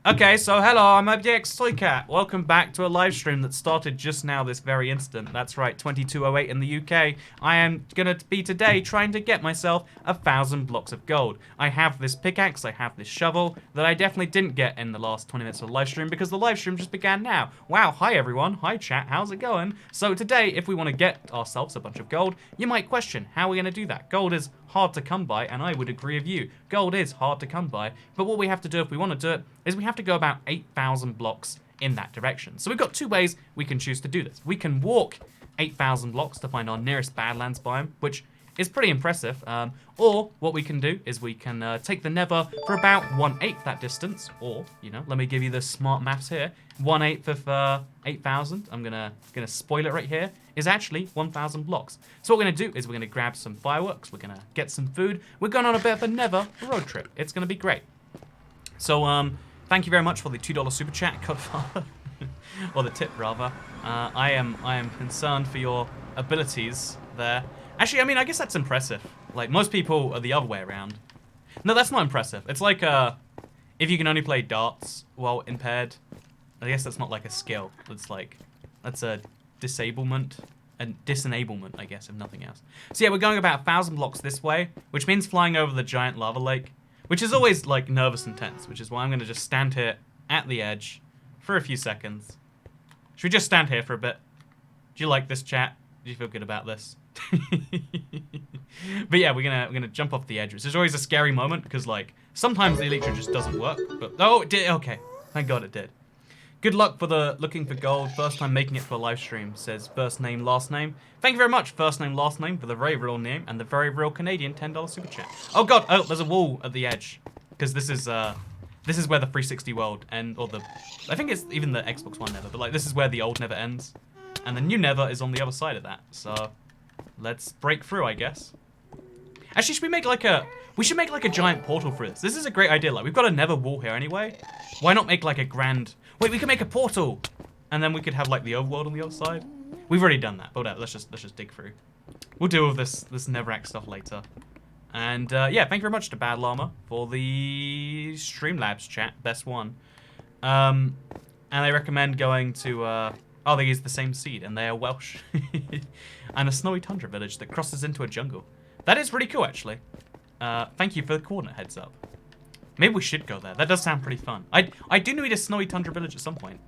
Okay, so hello, I'm MDX Toycat. Welcome back to a live stream that started just now this very instant. That's right, 22:08 in the UK. I am gonna be today trying to get myself 1,000 blocks of gold. I have this pickaxe, I have this shovel that I definitely didn't get in the last 20 minutes of the live stream because the live stream just began now. Wow, hi everyone, hi chat, how's it going? So today, if we want to get ourselves a bunch of gold, you might question, how are we gonna do that? Gold is hard to come by, and I would agree with you. Gold is hard to come by, but what we have to do if we want to do it is we have to go about 8,000 blocks in that direction. So we've got two ways we can choose to do this. We can walk 8,000 blocks to find our nearest Badlands biome, which is pretty impressive. Or what we can do is we can take the Nether for about 1/8 that distance. Or, you know, let me give you the smart maths here. 1/8 of 8,000. I'm gonna spoil it right here. Is actually 1,000 blocks. So what we're gonna do is we're gonna grab some fireworks. We're gonna get some food. We're going on a bit of a Nether road trip. It's gonna be great. So thank you very much for the $2 super chat, Godfather, or the tip rather. I am concerned for your abilities there. Actually, I mean, I guess that's impressive. Like, most people are the other way around. No, that's not impressive. It's like, if you can only play darts while impaired, I guess that's not like a skill. It's like, that's a disablement, and disenablement, I guess, if nothing else. So yeah, we're going about 1,000 blocks this way, which means flying over the giant lava lake, which is always, like, nervous and tense, which is why I'm gonna just stand here at the edge for a few seconds. Should we just stand here for a bit? Do you like this, chat? Do you feel good about this? But yeah, we're gonna jump off the edge, which is always a scary moment because like sometimes the elytra just doesn't work. But oh, it did. Okay, thank God it did. Good luck for the looking for gold. First time making it to a live stream. Says first name, last name. Thank you very much, first name, last name, for the very real name and the very real Canadian $10 super chat. Oh God, oh, there's a wall at the edge because this is where the 360 world or the I think it's even the Xbox One Nether, but like this is where the old Nether ends, and the new Nether is on the other side of that. So let's break through, I guess. Actually, should we make like a... We should make like a giant portal for this. This is a great idea. Like, we've got a Nether wall here anyway. Why not make like a grand... Wait, we can make a portal! And then we could have like the overworld on the other side. We've already done that. But let's just dig through. We'll deal with this Netherrack stuff later. And yeah, thank you very much to Bad Llama for the Streamlabs chat. Best one. And I recommend going to... oh, they use the same seed, and they are Welsh. And a snowy tundra village that crosses into a jungle. That is really cool, actually. Thank you for the coordinate heads up. Maybe we should go there. That does sound pretty fun. I do need a snowy tundra village at some point.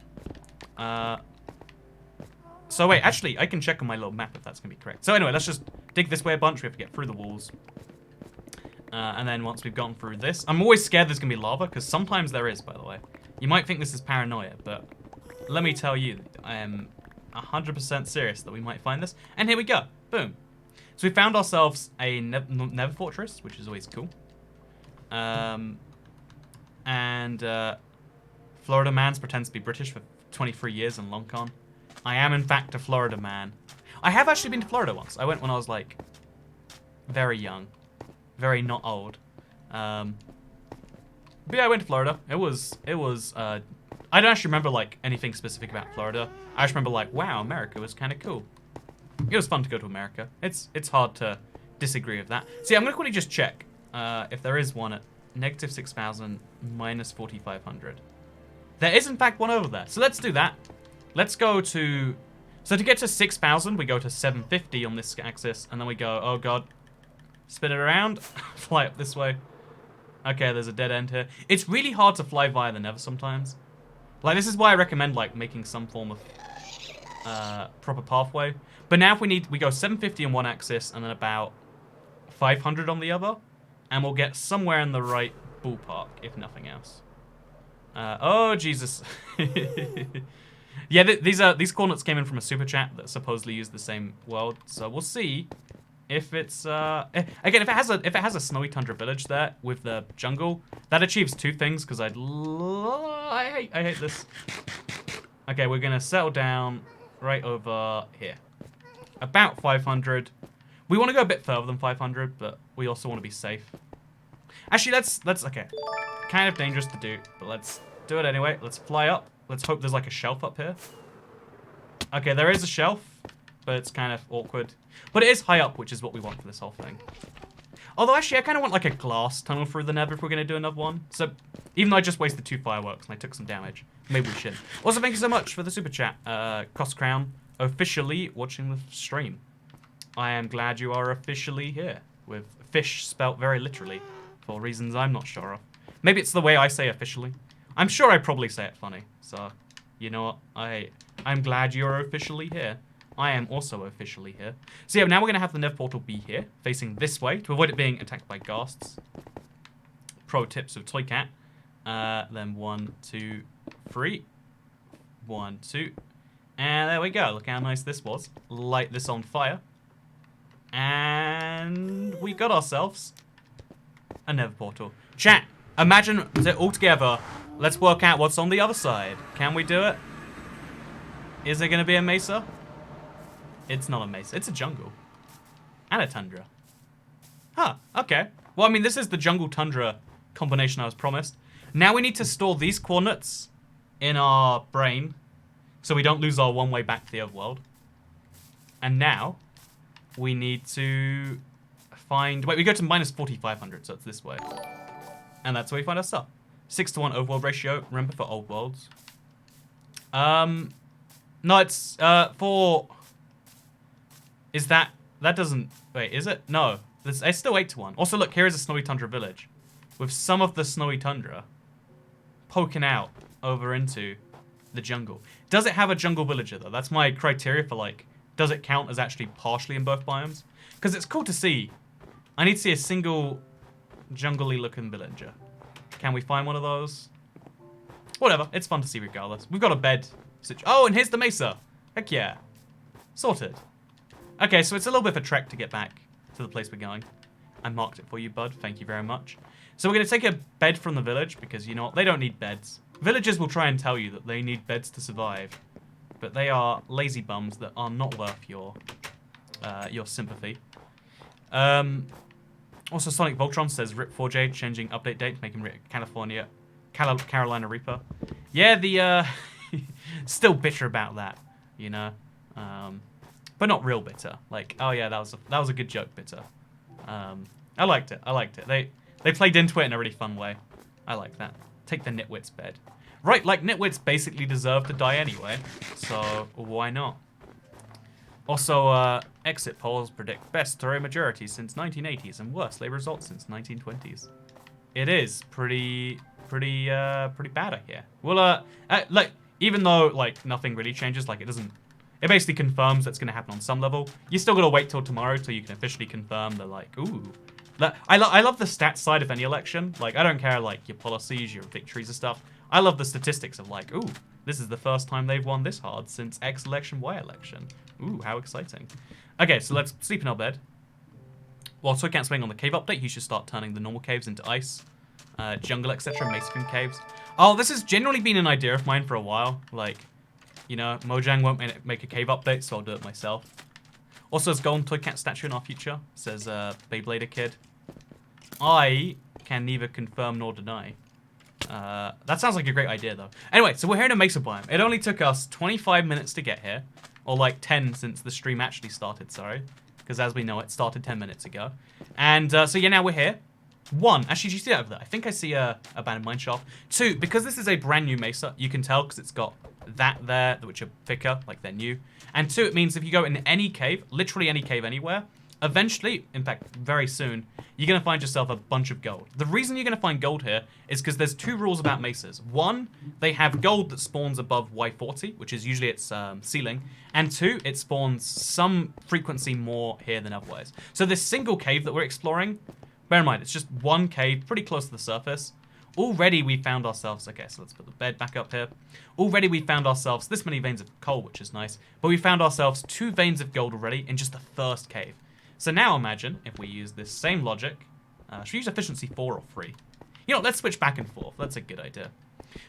So wait, actually, I can check on my little map if that's going to be correct. So anyway, let's just dig this way a bunch. We have to get through the walls. And then once we've gotten through this... I'm always scared there's going to be lava, because sometimes there is, by the way. You might think this is paranoia, but let me tell you, I am 100% serious that we might find this. And here we go. Boom. So we found ourselves a Nether fortress, which is always cool. And Florida Mans pretends to be British for 23 years in Long Con. I am, in fact, a Florida man. I have actually been to Florida once. I went when I was, like, very young. Very not old. But yeah, I went to Florida. It was, I don't actually remember, like, anything specific about Florida. I just remember, like, wow, America was kind of cool. It was fun to go to America. It's hard to disagree with that. See, I'm going to quickly just check if there is one at -6,000 -4,500. There is, in fact, one over there. So let's do that. Let's go to... So to get to 6,000, we go to 750 on this axis, and then we go, oh God, spin it around, fly up this way. Okay, there's a dead end here. It's really hard to fly via the Nether sometimes. Like, this is why I recommend, like, making some form of proper pathway. But now if we go 750 on one axis and then about 500 on the other, and we'll get somewhere in the right ballpark, if nothing else. Oh, Jesus. Yeah, these coordinates came in from a super chat that supposedly used the same world, so we'll see if it's again if it has a snowy tundra village there with the jungle, that achieves two things because I hate this. Okay, we're gonna settle down right over here, about 500. We want to go a bit further than 500, but we also want to be safe. Actually, let's okay. Kind of dangerous to do, but let's do it anyway. Let's fly up. Let's hope there's like a shelf up here. Okay, there is a shelf, but it's kind of awkward. But it is high up, which is what we want for this whole thing. Although, actually, I kind of want, like, a glass tunnel through the nether if we're going to do another one. So, even though I just wasted 2 fireworks and I took some damage, maybe we shouldn't. Also, thank you so much for the super chat. Cost Crown, officially watching the stream. I am glad you are officially here, with fish spelt very literally, for reasons I'm not sure of. Maybe it's the way I say officially. I'm sure I probably say it funny, so, you know what, I'm glad you're officially here. I am also officially here. So yeah, now we're going to have the Nether portal be here, facing this way, to avoid it being attacked by ghasts. Pro tips of Toy Cat. Then 1, 2, 3. 1, 2. And there we go. Look how nice this was. Light this on fire. And we've got ourselves a Nether portal. Chat, imagine it all together. Let's work out what's on the other side. Can we do it? Is it going to be a mesa? It's not a mesa. It's a jungle. And a tundra. Huh, okay. Well, I mean, this is the jungle-tundra combination I was promised. Now we need to store these coordinates in our brain so we don't lose our one way back to the overworld. And now we need to find... Wait, we go to minus 4,500, so it's this way. And that's where we find our stuff. 6:1 overworld ratio. Remember for old worlds. No, it's for... Is that doesn't... Wait, is it? No. It's still 8:1. Also, look, here is a snowy tundra village. With some of the snowy tundra poking out over into the jungle. Does it have a jungle villager, though? That's my criteria for, like, does it count as actually partially in both biomes? Because it's cool to see. I need to see a single jungly looking villager. Can we find one of those? Whatever. It's fun to see regardless. We've got a bed. Oh, and here's the mesa. Heck yeah. Sorted. Okay, so it's a little bit of a trek to get back to the place we're going. I marked it for you, bud. Thank you very much. So we're going to take a bed from the village because, you know what, they don't need beds. Villagers will try and tell you that they need beds to survive. But they are lazy bums that are not worth your sympathy. Also, Sonic Voltron says Rip 4J changing update date, making Carolina Reaper. Yeah, the still bitter about that, you know. But not real bitter. Like, oh yeah, that was a good joke, bitter. I liked it. I liked it. They played into it in a really fun way. I like that. Take the nitwit's bed. Right, like nitwits basically deserve to die anyway, so why not? Also, exit polls predict best throw majority since 1980s and worst labor results since 1920s. It is pretty bad, I hear. Well, like, even though like nothing really changes, like it basically confirms that's going to happen on some level. You still got to wait till tomorrow till you can officially confirm that, like, ooh. I love the stats side of any election. Like, I don't care, like, your policies, your victories and stuff. I love the statistics of, like, ooh, this is the first time they've won this hard since X election, Y election. Ooh, how exciting. Okay, so let's sleep in our bed. While Toy Cat's waiting on the cave update, he should start turning the normal caves into ice, jungle, etc., Mason caves. Oh, this has generally been an idea of mine for a while. Like, you know, Mojang won't make a cave update, so I'll do it myself. Also, there's golden Toy Cat statue in our future, says Beyblader Kid. I can neither confirm nor deny. That sounds like a great idea, though. Anyway, so we're here in a mesa biome. It only took us 25 minutes to get here. Or like 10 since the stream actually started, sorry. Because as we know, it started 10 minutes ago. And so yeah, now we're here. 1, actually, do you see that over there? I think I see a abandoned mine shaft. 2, because this is a brand new mesa, you can tell because it's got that there, which are thicker, like they're new. And 2, it means if you go in any cave, literally any cave anywhere, eventually, in fact, very soon, you're going to find yourself a bunch of gold. The reason you're going to find gold here is because there's 2 rules about mesas. 1, they have gold that spawns above Y40, which is usually its ceiling. And 2, it spawns some frequency more here than otherwise. So this single cave that we're exploring, bear in mind, it's just one cave, pretty close to the surface. Already we found ourselves, okay, so let's put the bed back up here. Already we found ourselves this many veins of coal, which is nice. But we found ourselves 2 veins of gold already in just the first cave. So now imagine if we use this same logic. Should we use efficiency 4 or 3? You know, let's switch back and forth. That's a good idea.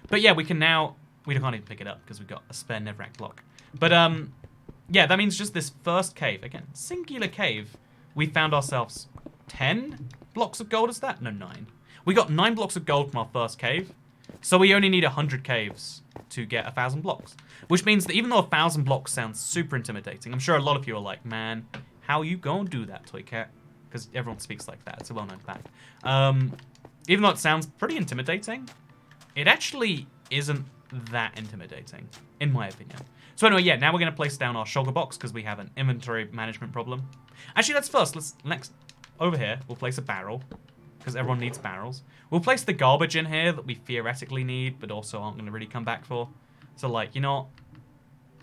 But yeah, we can now... We can't even pick it up because we've got a spare netherrack block. But yeah, that means just this first cave. Again, singular cave. We found ourselves 10 blocks of gold, is that? No, 9. We got 9 blocks of gold from our first cave. So we only need 100 caves to get 1,000 blocks. Which means that even though 1,000 blocks sounds super intimidating, I'm sure a lot of you are like, man... How you gonna do that, Toy Cat? because everyone speaks like that. It's a well-known fact. Even though it sounds pretty intimidating, it actually isn't that intimidating, in my opinion. So anyway, yeah, now we're going to place down our shulker box because we have an inventory management problem. Actually, next, over here, we'll place a barrel because everyone needs barrels. We'll place the garbage in here that we theoretically need, but also aren't going to really come back for. So, like, you know,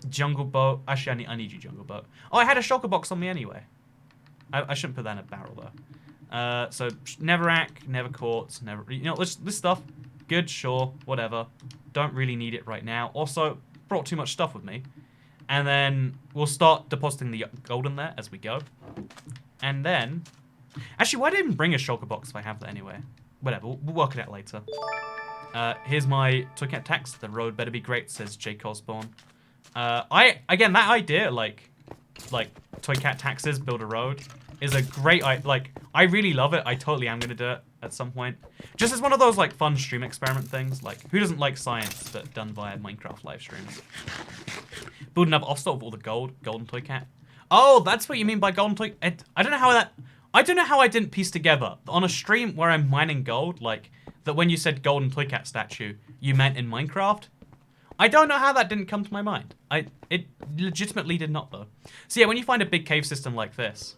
jungle boat. Actually, I need you, jungle boat. Oh, I had a shulker box on me anyway. I shouldn't put that in a barrel, though. So, netherrack, nether quartz, never... You know, this stuff, good, sure, whatever. Don't really need it right now. Also, brought too much stuff with me. And then we'll start depositing the gold in there as we go. And then... Actually, why did I even bring a shulker box if I have that anyway? Whatever, we'll work it out later. Here's my toy cat tax. The road better be great, says Jake Osborne. Again, that idea, like toy cat taxes, build a road, is a great, I really love it. I totally am going to do it at some point. Just as one of those, like, fun stream experiment things. Like, who doesn't like science, but done via Minecraft live streams? Building up offstore with all the golden toy cat. Oh, that's what you mean by golden toy... I don't know how I didn't piece together. On a stream where I'm mining gold, like, that when you said golden toy cat statue, you meant in Minecraft. I don't know how that didn't come to my mind. It legitimately did not, though. So yeah, when you find a big cave system like this,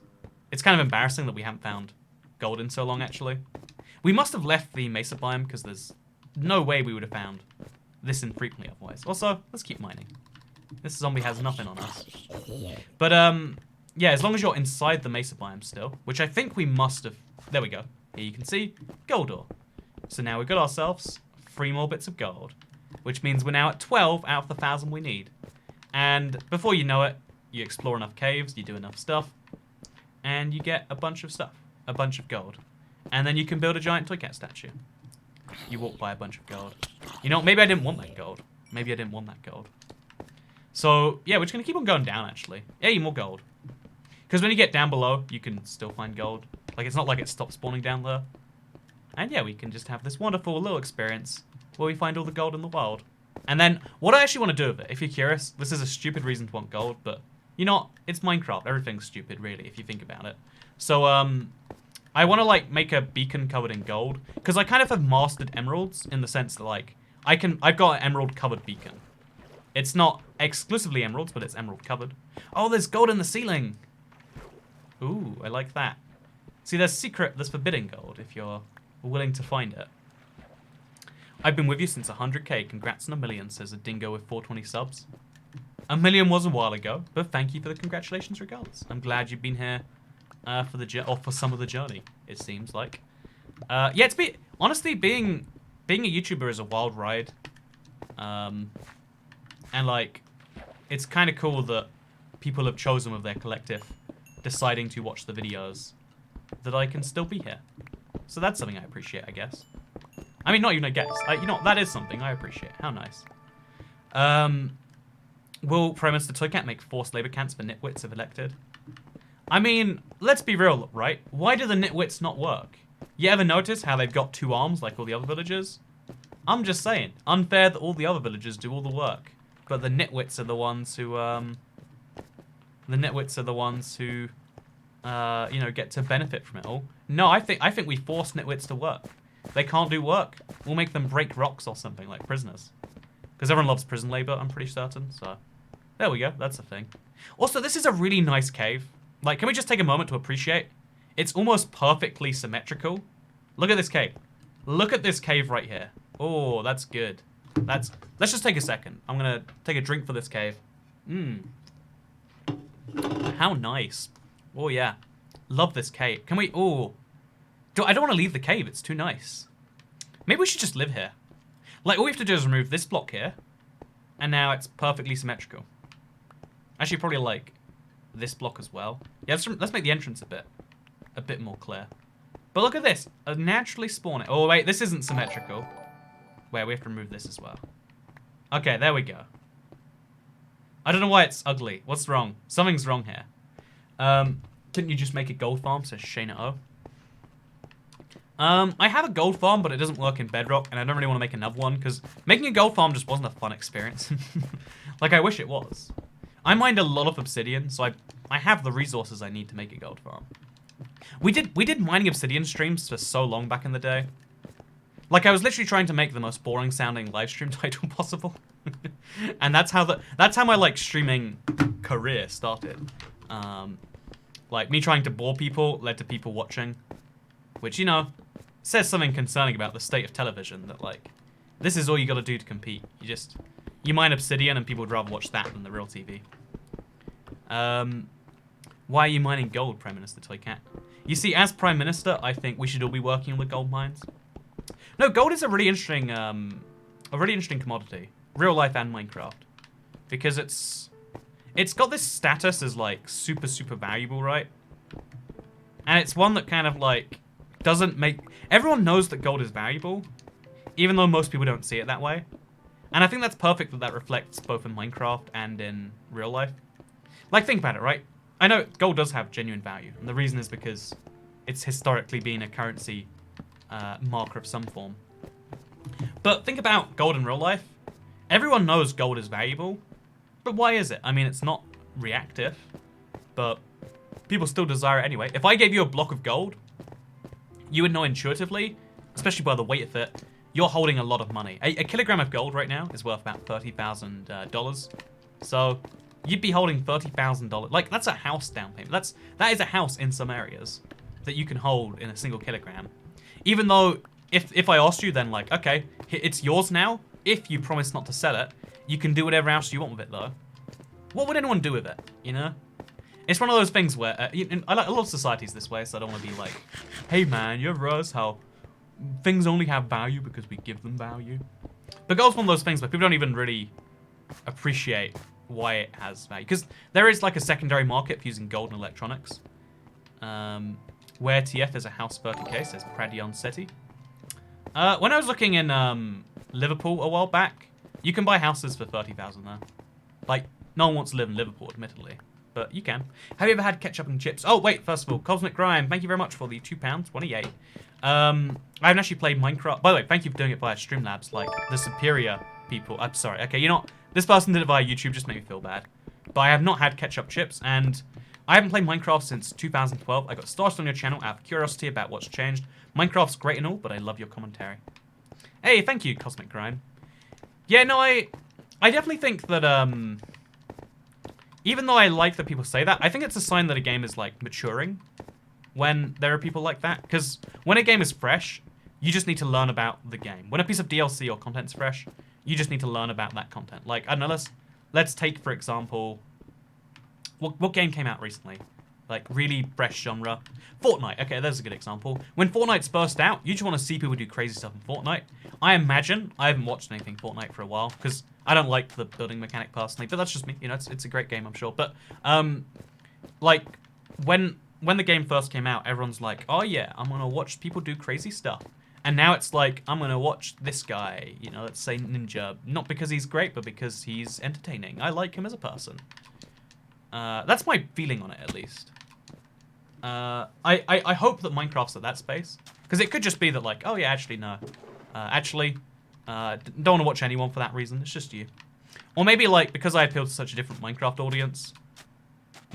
it's kind of embarrassing that we haven't found gold in so long, actually. We must have left the mesa biome, because there's no way we would have found this infrequently otherwise. Also, let's keep mining. This zombie has nothing on us. But, yeah, as long as you're inside the mesa biome still, which I think we must have... There we go. Here you can see gold ore. So now we've got ourselves 3 more bits of gold, which means we're now at 12 out of the 1,000 we need. And before you know it, you explore enough caves, you do enough stuff, and you get a bunch of stuff, a bunch of gold. And then you can build a giant toy cat statue. You walk by a bunch of gold. You know, maybe I didn't want that gold. Maybe I didn't want that gold. So, yeah, we're just going to keep on going down, actually. Hey, more gold. Because when you get down below, you can still find gold. Like, it's not like it stops spawning down there. And yeah, we can just have this wonderful little experience where we find all the gold in the world. And then, what I actually want to do with it, if you're curious, this is a stupid reason to want gold, but, you know, it's Minecraft. Everything's stupid, really, if you think about it. So, I want to, like, make a beacon covered in gold, because I kind of have mastered emeralds, in the sense that, like, I've got an emerald-covered beacon. It's not exclusively emeralds, but it's emerald-covered. Oh, there's gold in the ceiling! Ooh, I like that. See, there's forbidden gold, if you're willing to find it. I've been with you since 100k. Congrats on 1 million, says a dingo with 420 subs. 1 million was a while ago, but thank you for the congratulations regardless. I'm glad you've been here for some of the journey, it seems like. Yeah, honestly, being a YouTuber is a wild ride. And, like, it's kind of cool that people have chosen with their collective deciding to watch the videos that I can still be here. So that's something I appreciate, I guess. I mean, not even I guess. You know, that is something I appreciate. How nice. Will Prime Minister Toycat make forced labor camps for nitwits if elected? I mean, let's be real, right? Why do the nitwits not work? You ever notice how they've got 2 arms like all the other villagers? I'm just saying. Unfair that all the other villagers do all the work. But the nitwits are the ones who, you know, get to benefit from it all. No, I think we force nitwits to work. They can't do work. We'll make them break rocks or something, like prisoners. Because everyone loves prison labor, I'm pretty certain, so... There we go, that's a thing. Also, this is a really nice cave. Like, can we just take a moment to appreciate? It's almost perfectly symmetrical. Look at this cave. Look at this cave right here. Oh, that's good. Let's just take a second. I'm gonna take a drink for this cave. How nice. Oh, yeah. Love this cave. Can we... Oh. I don't want to leave the cave. It's too nice. Maybe we should just live here. Like, all we have to do is remove this block here. And now it's perfectly symmetrical. Actually, probably, like, this block as well. Yeah, let's make the entrance a bit more clear. But look at this. A naturally spawning... Oh, wait. This isn't symmetrical. Wait, we have to remove this as well. Okay, there we go. I don't know why it's ugly. What's wrong? Something's wrong here. Couldn't you just make a gold farm, says Shayna O? I have a gold farm, but it doesn't work in Bedrock, and I don't really want to make another one, because making a gold farm just wasn't a fun experience. Like, I wish it was. I mined a lot of obsidian, so I have the resources I need to make a gold farm. We did mining obsidian streams for so long back in the day. Like, I was literally trying to make the most boring sounding live stream title possible. And that's how my like streaming career started. Like, me trying to bore people led to people watching, which, you know, says something concerning about the state of television, that like, this is all you gotta do to compete. You mine obsidian and people would rather watch that than the real TV. Why are you mining gold, Prime Minister Toycat? You see, as Prime Minister, I think we should all be working on the gold mines. No, gold is a really interesting commodity, real life and Minecraft, because it's got this status as like super valuable, right? And it's one that kind of like doesn't make everyone knows that gold is valuable, even though most people don't see it that way. And I think that's perfect that reflects both in Minecraft and in real life. Like, think about it, right? I know gold does have genuine value, and the reason is because it's historically been a currency marker of some form. But think about gold in real life. Everyone knows gold is valuable, but why is it? I mean, it's not reactive, but people still desire it anyway. If I gave you a block of gold, you would know intuitively, especially by the weight of it, you're holding a lot of money. A kilogram of gold right now is worth about $30,000. So you'd be holding $30,000. Like, that's a house down payment. That is a house in some areas that you can hold in a single kilogram. Even though, if I asked you then, like, okay, it's yours now. If you promise not to sell it, you can do whatever else you want with it, though. What would anyone do with it, you know? It's one of those things where, I like a lot of societies this way, so I don't want to be like, hey man, you're Russ, how things only have value because we give them value. But gold's one of those things where people don't even really appreciate why it has value. Because there is like a secondary market for using gold in electronics. Where TF is a house 30k, says Pradion Seti. When I was looking in Liverpool a while back, you can buy houses for 30,000 there. Like, no one wants to live in Liverpool, admittedly. But you can. Have you ever had ketchup and chips? Oh, wait, first of all, Cosmic Grime, thank you very much for the £2.28. I haven't actually played Minecraft. By the way, thank you for doing it via Streamlabs, like the superior people. I'm sorry. Okay, you're not... This person did it via YouTube, just made me feel bad. But I have not had ketchup chips, and I haven't played Minecraft since 2012. I got started on your channel out of curiosity about what's changed. Minecraft's great and all, but I love your commentary. Hey, thank you, Cosmic Grime. Yeah, no, I definitely think that, even though I like that people say that, I think it's a sign that a game is, like, maturing when there are people like that. Because when a game is fresh, you just need to learn about the game. When a piece of DLC or content's fresh, you just need to learn about that content. Like, I don't know, let's take, for example, what game came out recently? Like, really fresh genre. Fortnite. Okay, there's a good example. When Fortnite's burst out, you just want to see people do crazy stuff in Fortnite. I imagine, I haven't watched anything Fortnite for a while, because I don't like the building mechanic personally, but that's just me. You know, it's a great game, I'm sure. But, like, when the game first came out, everyone's like, oh yeah, I'm going to watch people do crazy stuff. And now it's like, I'm going to watch this guy, you know, let's say Ninja. Not because he's great, but because he's entertaining. I like him as a person. That's my feeling on it, at least. I hope that Minecraft's at that space. Because it could just be that, like, oh yeah, actually, no. Don't want to watch anyone for that reason. It's just you. Or maybe, like, because I appeal to such a different Minecraft audience,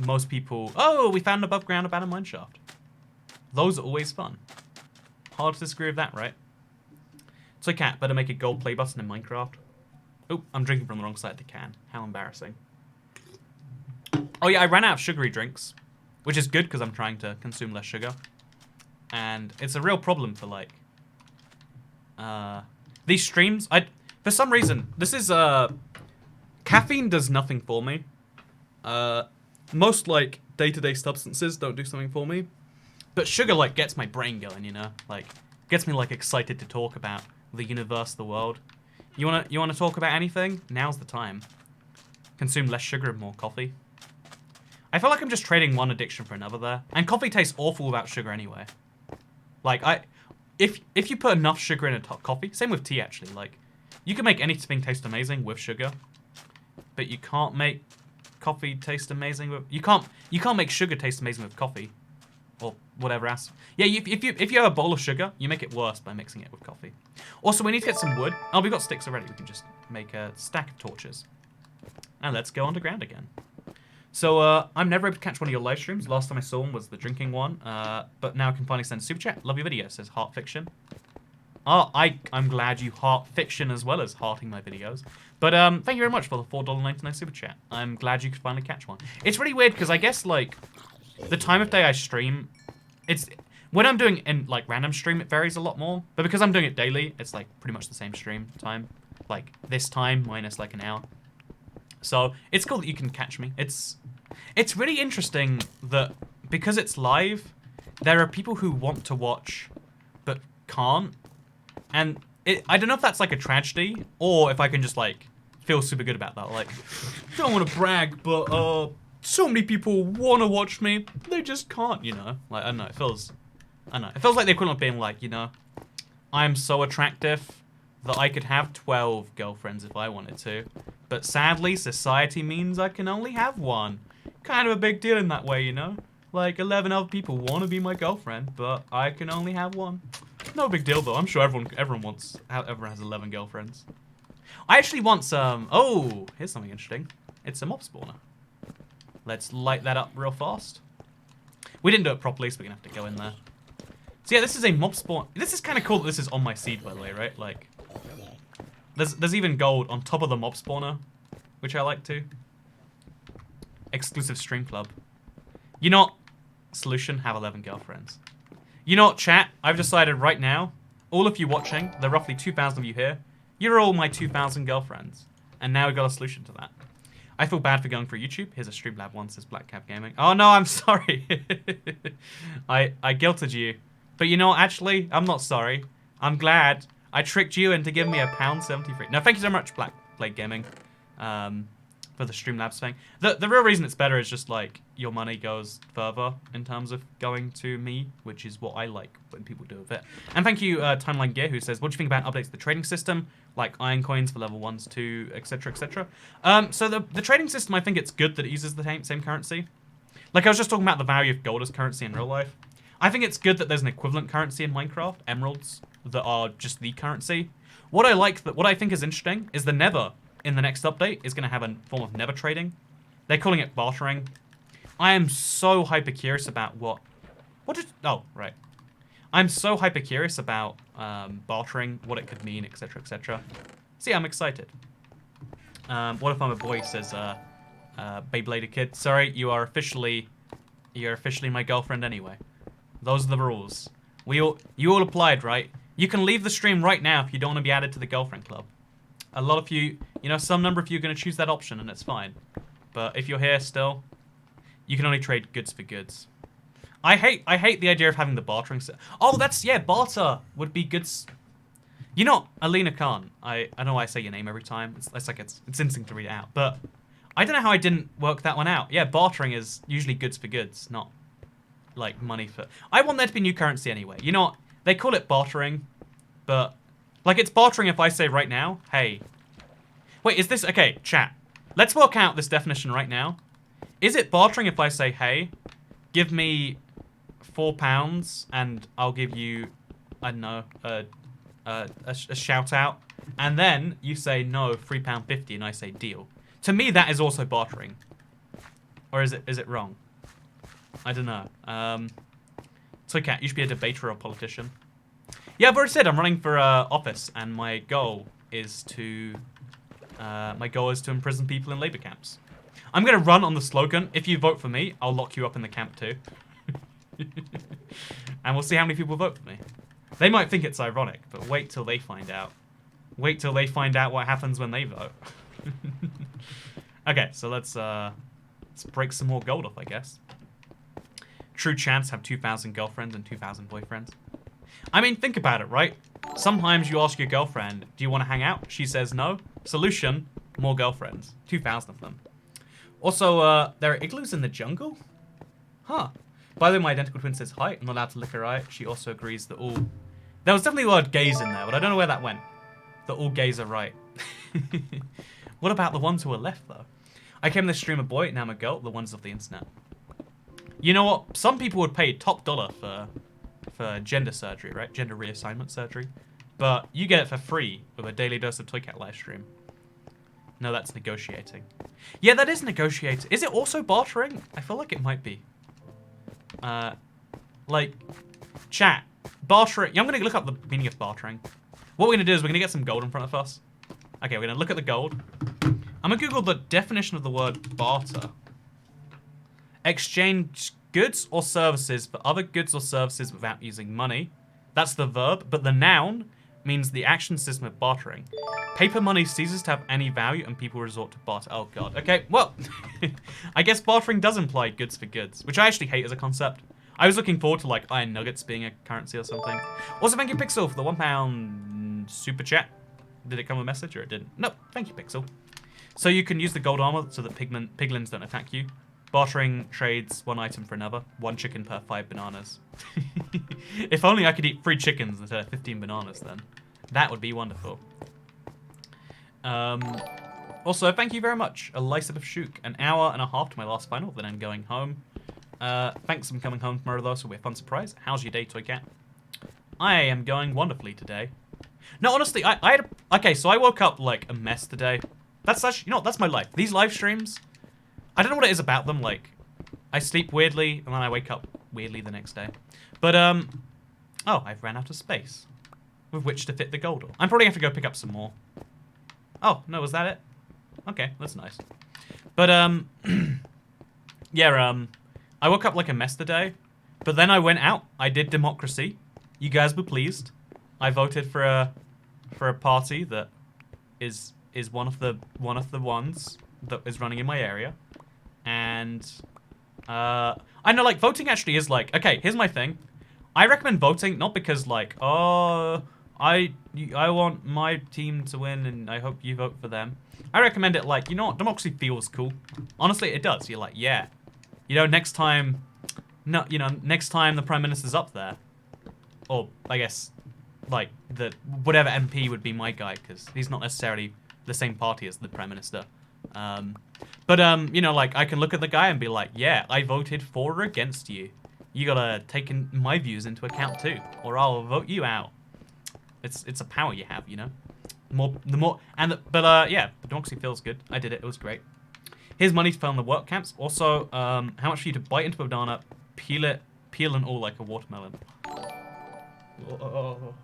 most people... Oh, we found an above-ground abandoned mineshaft. Those are always fun. Hard to disagree with that, right? So, Cat, better make a gold play button in Minecraft. Oh, I'm drinking from the wrong side of the can. How embarrassing. Oh, yeah, I ran out of sugary drinks, which is good because I'm trying to consume less sugar. And it's a real problem for, like... these streams, for some reason, this is, caffeine does nothing for me. Most, like, day-to-day substances don't do something for me. But sugar, like, gets my brain going, you know? Like, gets me, like, excited to talk about the universe, the world. You wanna talk about anything? Now's the time. Consume less sugar and more coffee. I feel like I'm just trading one addiction for another there. And coffee tastes awful without sugar anyway. Like, if you put enough sugar in a coffee, same with tea actually, like, you can make anything taste amazing with sugar, but you can't make coffee taste amazing with, you can't make sugar taste amazing with coffee, or whatever else. Yeah, if you have a bowl of sugar, you make it worse by mixing it with coffee. Also, we need to get some wood. Oh, we've got sticks already. We can just make a stack of torches. And let's go underground again. So, I'm never able to catch one of your live streams. Last time I saw one was the drinking one. But now I can finally send a super chat. Love your video, says Heart Fiction. Oh, I'm glad you heart fiction as well as hearting my videos. But thank you very much for the $4.99 super chat. I'm glad you could finally catch one. It's really weird because I guess like the time of day I stream, it's when I'm doing in like random stream it varies a lot more. But because I'm doing it daily, it's like pretty much the same stream time, like this time minus like an hour. So it's cool that you can catch me. It's really interesting that because it's live, there are people who want to watch but can't. And I don't know if that's like a tragedy or if I can just like feel super good about that. Like, don't want to brag, but so many people want to watch me, they just can't, you know. Like I don't know, it feels like the equivalent of being like, you know, I'm so attractive that I could have 12 girlfriends if I wanted to, but sadly society means I can only have one. Kind of a big deal in that way, you know. Like 11 other people want to be my girlfriend, but I can only have one. No big deal though. I'm sure everyone has 11 girlfriends. I actually want some. Oh, here's something interesting. It's a mob spawner. Let's light that up real fast. We didn't do it properly, so we're gonna have to go in there. So yeah, this is a mob spawn. This is kind of cool that this is on my seed, by the way, right? Like, there's even gold on top of the mob spawner, which I like too. Exclusive stream club. You know what? Solution, have 11 girlfriends. You know what, chat? I've decided right now, all of you watching, there are roughly 2,000 of you here, you're all my 2,000 girlfriends. And now we've got a solution to that. I feel bad for going for YouTube. Here's a Streamlab one, says Black Cap Gaming. Oh no, I'm sorry. I guilted you. But you know what, actually, I'm not sorry. I'm glad I tricked you into giving me £1.73. No, thank you so much, Black Blade Gaming, for the Streamlabs thing. The real reason it's better is just like your money goes further in terms of going to me, which is what I like when people do with it. And thank you, Timeline Gear, who says, what do you think about updates to the trading system, like iron coins for level 1s, 2, etc., etc.? So the trading system, I think it's good that it uses the same currency. Like I was just talking about the value of gold as currency in real life. I think it's good that there's an equivalent currency in Minecraft, emeralds, that are just the currency. What I think is interesting is the Nether in the next update is going to have a form of Nether trading. They're calling it bartering. I am so hyper curious about oh, right. I'm so hyper curious about bartering, what it could mean, etc., etc. See, I'm excited. What if I'm a boy, says Beyblader Kid. Sorry, you're officially my girlfriend anyway. Those are the rules. You all applied, right? You can leave the stream right now if you don't want to be added to the girlfriend club. A lot of you, some number of you are going to choose that option, and it's fine. But if you're here still, you can only trade goods for goods. I hate the idea of having the bartering. Oh, barter would be goods. You know, Alina Khan. I know I say your name every time. It's instinct to read it out. But I don't know how I didn't work that one out. Yeah, bartering is usually goods for goods, not like money for. I want there to be new currency anyway. You know what? They call it bartering, but like it's bartering if I say right now, hey. Wait, is this okay? Chat. Let's work out this definition right now. Is it bartering if I say, hey, give me £4 and I'll give you, I don't know, a shout out, and then you say no, £3.50, and I say deal. To me, that is also bartering. Or is it wrong? I don't know. Toycat, you should be a debater or a politician. Yeah, I've already said I'm running for office, and my goal is to imprison people in labor camps. I'm gonna run on the slogan: if you vote for me, I'll lock you up in the camp too. And we'll see how many people vote for me. They might think it's ironic, but wait till they find out. Wait till they find out what happens when they vote. Okay, so let's break some more gold off, I guess. True chance have 2,000 girlfriends and 2,000 boyfriends. I mean, think about it, right? Sometimes you ask your girlfriend, do you want to hang out? She says no. Solution, more girlfriends. 2,000 of them. Also, there are igloos in the jungle? Huh. By the way, my identical twin says hi. I'm not allowed to lick her eye. She also agrees that all... There was definitely the word gays in there, but I don't know where that went. That all gays are right. What about the ones who are left, though? I came to this stream a boy, now I'm a girl. The ones off the internet. You know what? Some people would pay top dollar for gender surgery, right? Gender reassignment surgery. But you get it for free with a daily dose of Toycat live stream. No, that's negotiating. Yeah, that is negotiating. Is it also bartering? I feel like it might be. Like, chat. Bartering. Yeah, I'm going to look up the meaning of bartering. What we're going to do is we're going to get some gold in front of us. Okay, we're going to look at the gold. I'm going to Google the definition of the word barter. Exchange goods or services for other goods or services without using money. That's the verb, but the noun means the action system of bartering. Paper money ceases to have any value and people resort to barter. Oh god. Okay, well, I guess bartering does imply goods for goods, which I actually hate as a concept. I was looking forward to like iron nuggets being a currency or something. Also, thank you Pixel for the £1 super chat. Did it come with a message or it didn't? No, thank you Pixel. So you can use the gold armor so that piglins don't attack you. Bartering trades one item for another. 1 chicken per 5 bananas. If only I could eat 3 chickens instead of 15 bananas then. That would be wonderful. Also, thank you very much. Elisa of Shook. An hour and a half to my last final, then I'm going home. Thanks for coming home tomorrow though, so it'll be a fun surprise. How's your day, Toy Cat? I am going wonderfully today. No, honestly, I had okay, so I woke up like a mess today. That's actually, you know what, that's my life. These live streams, I don't know what it is about them, like, I sleep weirdly, and then I wake up weirdly the next day. But, oh, I've ran out of space with which to fit the gold. I'm probably going to have to go pick up some more. Oh, no, was that it? Okay, that's nice. But, yeah, I woke up like a mess today, but then I went out. I did democracy. You guys were pleased. I voted for a party that is one of the ones that is running in my area. And I know, like, voting actually is like, okay, here's my thing. I recommend voting not because like, oh, I want my team to win and I hope you vote for them. I recommend it like, you know what, democracy feels cool. Honestly, it does. You're like, yeah, you know, next time the Prime Minister's up there, or I guess like whatever MP would be my guy, because he's not necessarily the same party as the Prime Minister. You know, like, I can look at the guy and be like, yeah, I voted for or against you. You gotta take my views into account too, or I'll vote you out. It's a power you have, you know? Yeah, democracy feels good. I did it, it was great. Here's money found in the work camps. Also, how much for you to bite into a banana, peel and all like a watermelon. Oh.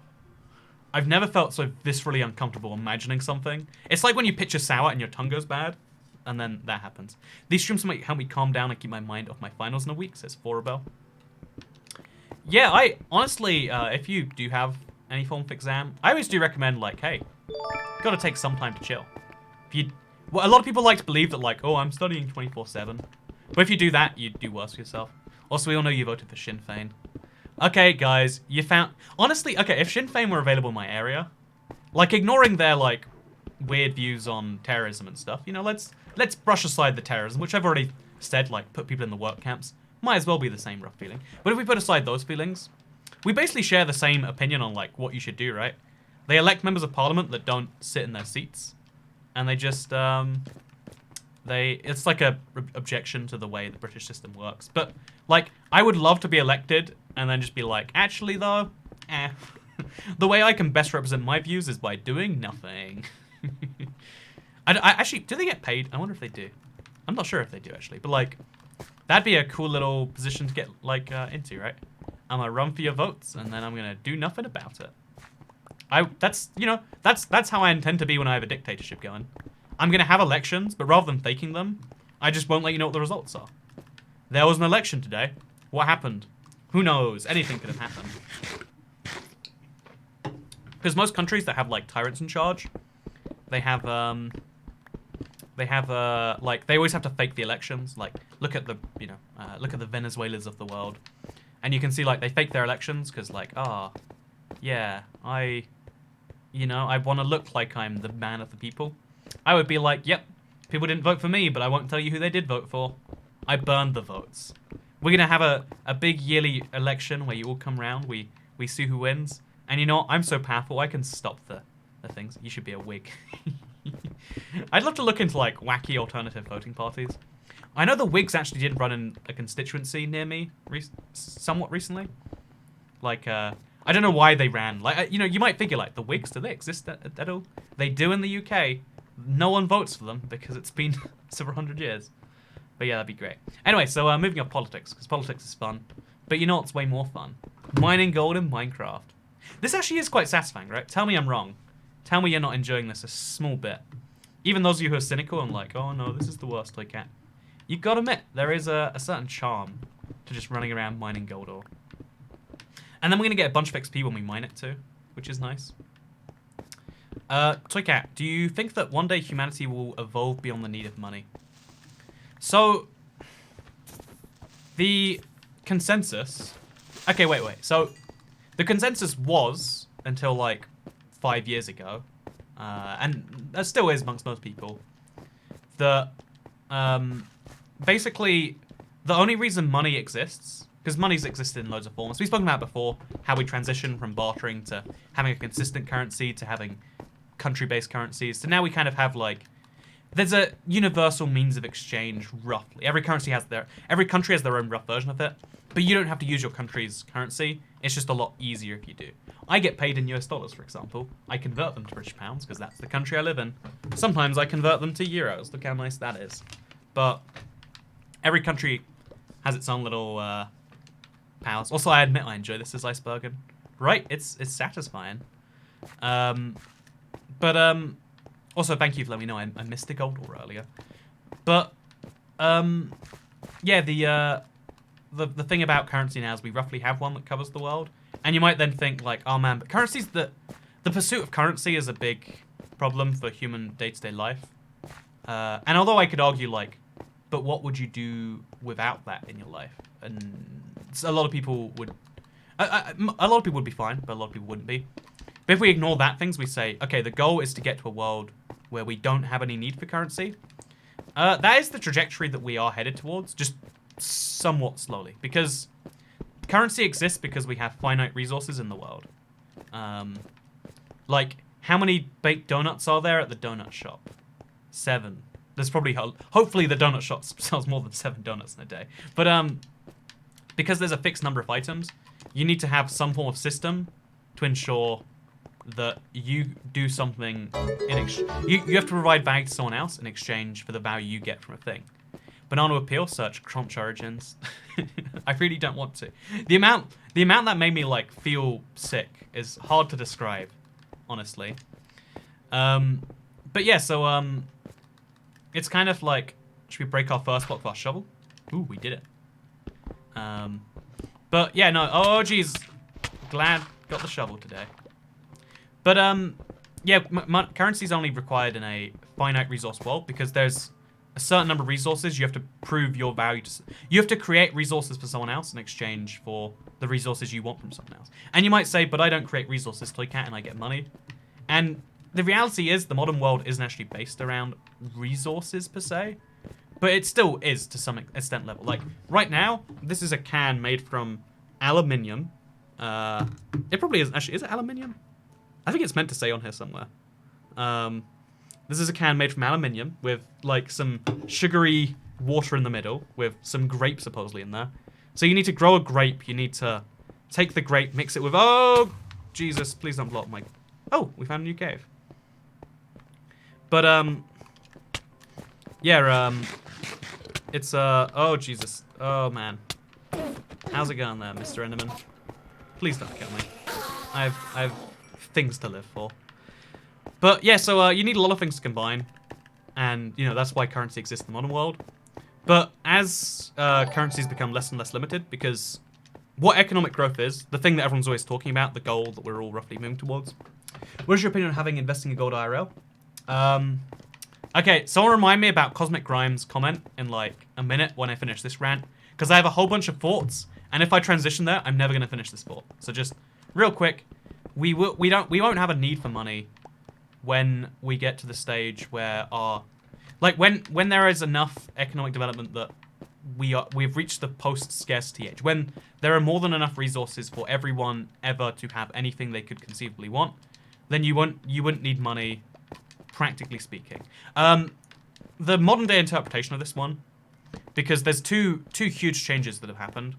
I've never felt so viscerally uncomfortable imagining something. It's like when you picture sour and your tongue goes bad, and then that happens. These streams might help me calm down and keep my mind off my finals in a week, says Forabel. Yeah, I honestly, if you do have any form of exam, I always do recommend, like, hey, you gotta take some time to chill. Well, a lot of people like to believe that, like, oh, I'm studying 24/7. But if you do that, you do worse for yourself. Also, we all know you voted for Sinn Féin. Okay, guys, you found... Honestly, okay, if Sinn Féin were available in my area, like, ignoring their, like, weird views on terrorism and stuff, you know, let's brush aside the terrorism, which I've already said, like, put people in the work camps. Might as well be the same rough feeling. But if we put aside those feelings, we basically share the same opinion on, like, what you should do, right? They elect members of parliament that don't sit in their seats, and they just, it's like a objection to the way the British system works. But, like, I would love to be elected and then just be like, actually, though, the way I can best represent my views is by doing nothing. I actually, do they get paid? I wonder if they do. I'm not sure if they do, actually. But, like, that'd be a cool little position to get, like, into, right? I'm gonna run for your votes, and then I'm gonna do nothing about it. That's how I intend to be when I have a dictatorship going. I'm gonna have elections, but rather than faking them, I just won't let you know what the results are. There was an election today. What happened? Who knows? Anything could have happened. Because most countries that have, like, tyrants in charge, they have, like, they always have to fake the elections. Like, look at the Venezuelans of the world. And you can see, like, they fake their elections because, like, yeah, I want to look like I'm the man of the people. I would be like, yep, people didn't vote for me, but I won't tell you who they did vote for. I burned the votes. We're going to have a big yearly election where you all come round, we see who wins. And you know what? I'm so powerful, I can stop the things. You should be a Whig. I'd love to look into, like, wacky alternative voting parties. I know the Whigs actually did run in a constituency near me somewhat recently. Like, I don't know why they ran. Like, you know, you might figure, like, the Whigs, do they exist at all? They do in the UK. no one votes for them because it's been several hundred years. But yeah, that'd be great. Anyway, so moving off politics, because politics is fun. But you know what's way more fun? Mining gold in Minecraft. This actually is quite satisfying, right? Tell me I'm wrong. Tell me you're not enjoying this a small bit. Even those of you who are cynical and like, oh no, this is the worst toy cat. You gotta admit, there is a certain charm to just running around mining gold ore. And then we're gonna get a bunch of XP when we mine it too, which is nice. Toy cat, do you think that one day humanity will evolve beyond the need of money? So, the consensus... Okay, wait. So, the consensus was, until like 5 years ago, and that still is amongst most people, that basically the only reason money exists, because money's existed in loads of forms. We've spoken about it before, how we transition from bartering to having a consistent currency to having country-based currencies. So now we kind of have like, there's a universal means of exchange, roughly. Every country has their own rough version of it, but you don't have to use your country's currency. It's just a lot easier if you do. I get paid in US dollars, for example. I convert them to British pounds because that's the country I live in. Sometimes I convert them to euros. Look how nice that is. But every country has its own little powers. Also, I admit I enjoy this as Icebergen. Right? It's satisfying. Also, thank you for letting me know I missed the gold ore earlier. But, yeah, the thing about currency now is we roughly have one that covers the world. And you might then think, like, oh man, but currency's the pursuit of currency is a big problem for human day-to-day life. And although I could argue, like, but what would you do without that in your life? And a lot of people would... a lot of people would be fine, but a lot of people wouldn't be. But if we ignore that things, we say, okay, the goal is to get to a world where we don't have any need for currency. That is the trajectory that we are headed towards, just somewhat slowly. Because currency exists because we have finite resources in the world. Like, how many baked donuts are there at the donut shop? 7. There's probably, hopefully the donut shop sells more than 7 donuts in a day. But because there's a fixed number of items, you need to have some form of system to ensure that you do something in you have to provide value to someone else in exchange for the value you get from a thing. Banana appeal, search Crunch Origins. I really don't want to. The amount that made me like feel sick is hard to describe, honestly. But yeah, so it's kind of like, should we break our first block with our shovel? Ooh, we did it. But yeah, no. Oh, geez. Glad got the shovel today. But yeah, currency is only required in a finite resource world because there's a certain number of resources you have to prove your value to. You have to create resources for someone else in exchange for the resources you want from someone else. And you might say, but I don't create resources, Toy Cat, and I get money. And the reality is the modern world isn't actually based around resources per se, but it still is to some extent level. Like right now, this is a can made from aluminium. It probably is actually. Is it aluminium? I think it's meant to say on here somewhere. This is a can made from aluminium with like some sugary water in the middle with some grape supposedly in there. So you need to grow a grape. You need to take the grape, mix it with... Oh, Jesus, please don't block my... Oh, we found a new cave. But, yeah, it's, oh, Jesus. Oh, man. How's it going there, Mr. Enderman? Please don't kill me. I've things to live for. But yeah, so you need a lot of things to combine, and you know that's why currency exists in the modern world. But as currencies become less and less limited, because what economic growth is, the thing that everyone's always talking about, the goal that we're all roughly moving towards. What is your opinion on having investing in gold IRL? Okay, someone remind me about Cosmic Grimes' comment in like a minute when I finish this rant, because I have a whole bunch of thoughts, and if I transition there, I'm never gonna finish this thought. So just real quick. We won't have a need for money when we get to the stage where when there is enough economic development that we've reached the post-scarcity age, when there are more than enough resources for everyone ever to have anything they could conceivably want, then you wouldn't need money, practically speaking. The modern day interpretation of this one, because there's two huge changes that have happened.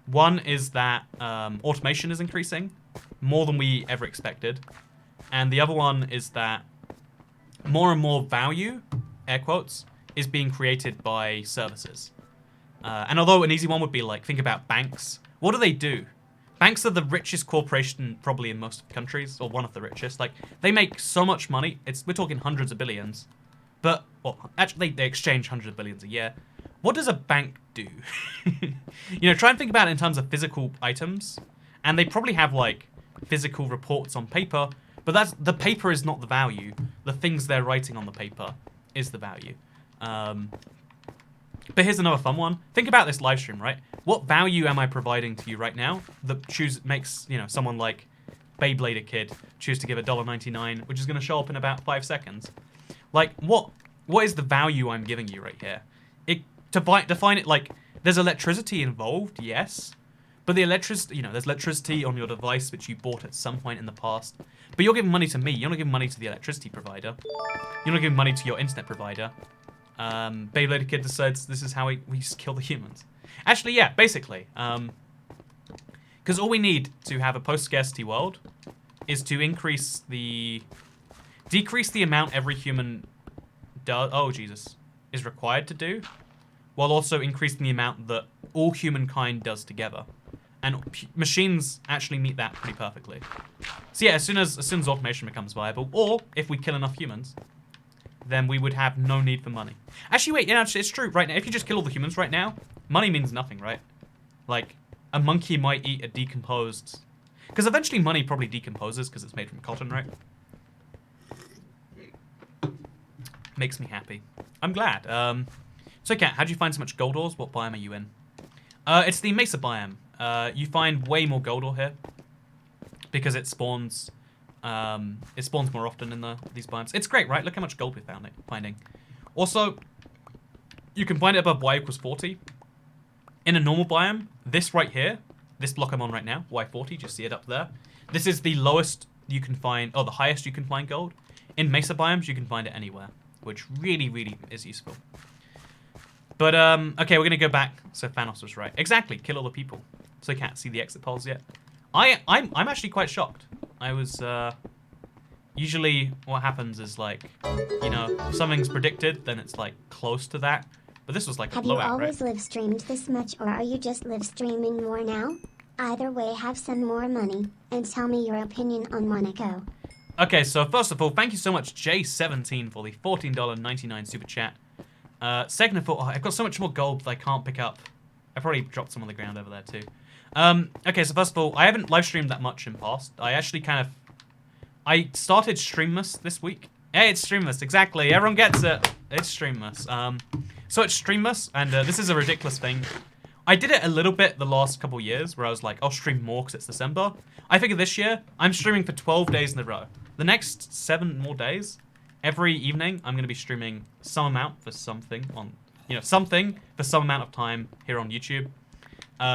One is that automation is increasing more than we ever expected. And the other one is that more and more value, air quotes, is being created by services. And although an easy one would be like, think about banks. What do? Banks are the richest corporation probably in most countries, or one of the richest. Like, they make so much money. We're talking hundreds of billions. But, well, actually, they exchange hundreds of billions a year. What does a bank do? Try and think about it in terms of physical items. And they probably have, like, physical reports on paper. But the paper is not the value. The things they're writing on the paper is the value. But here's another fun one. Think about this live stream, right? What value am I providing to you right now that makes, someone like Beyblade Kid choose to give $1.99, which is going to show up in about 5 seconds? Like, what is the value I'm giving you right here? Define it like, there's electricity involved, yes. But the electricity, there's electricity on your device which you bought at some point in the past. But you're giving money to me. You're not giving money to the electricity provider. You're not giving money to your internet provider. Beyblade Kid decides this is how we just kill the humans. Actually, yeah, basically. Because all we need to have a post-scarcity world is to decrease the amount every human is required to do, while also increasing the amount that all humankind does together. And machines actually meet that pretty perfectly. So yeah, as soon as automation becomes viable, or if we kill enough humans, then we would have no need for money. Actually, wait, it's true. Right now, if you just kill all the humans right now, money means nothing, right? Like, a monkey might eat a decomposed... Because eventually money probably decomposes because it's made from cotton, right? Makes me happy. I'm glad. So, Kat, how'd you find so much gold ores? What biome are you in? It's the mesa biome. You find way more gold ore here because it spawns more often in these biomes. It's great, right? Look how much gold we're finding. Also, you can find it above y equals 40. In a normal biome, this right here, this block I'm on right now, y40, just see it up there. This is the lowest you can find, or the highest you can find gold. In mesa biomes, you can find it anywhere, which really, really is useful. But, okay, we're going to go back. So Thanos was right. Exactly, kill all the people. So you can't see the exit polls yet. I'm actually quite shocked. I was, usually what happens is like, if something's predicted, then it's like close to that. But this was like a blowout, right? Have you always live streamed this much, or are you just live streaming more now? Either way, have some more money, and tell me your opinion on Monaco. Okay, so first of all, thank you so much, J17, for the $14.99 super chat. Second of all, I've got so much more gold that I can't pick up. I probably dropped some on the ground over there too. Okay, so first of all, I haven't live streamed that much in past. I actually I started Streamless this week. Hey, it's Streamless, exactly. Everyone gets it. It's Streamless. So it's Streamless, and this is a ridiculous thing. I did it a little bit the last couple years, where I was like, I'll stream more because it's December. I figured this year, I'm streaming for 12 days in a row. The next 7 more days, every evening, I'm going to be streaming some amount for something on, something for some amount of time here on YouTube.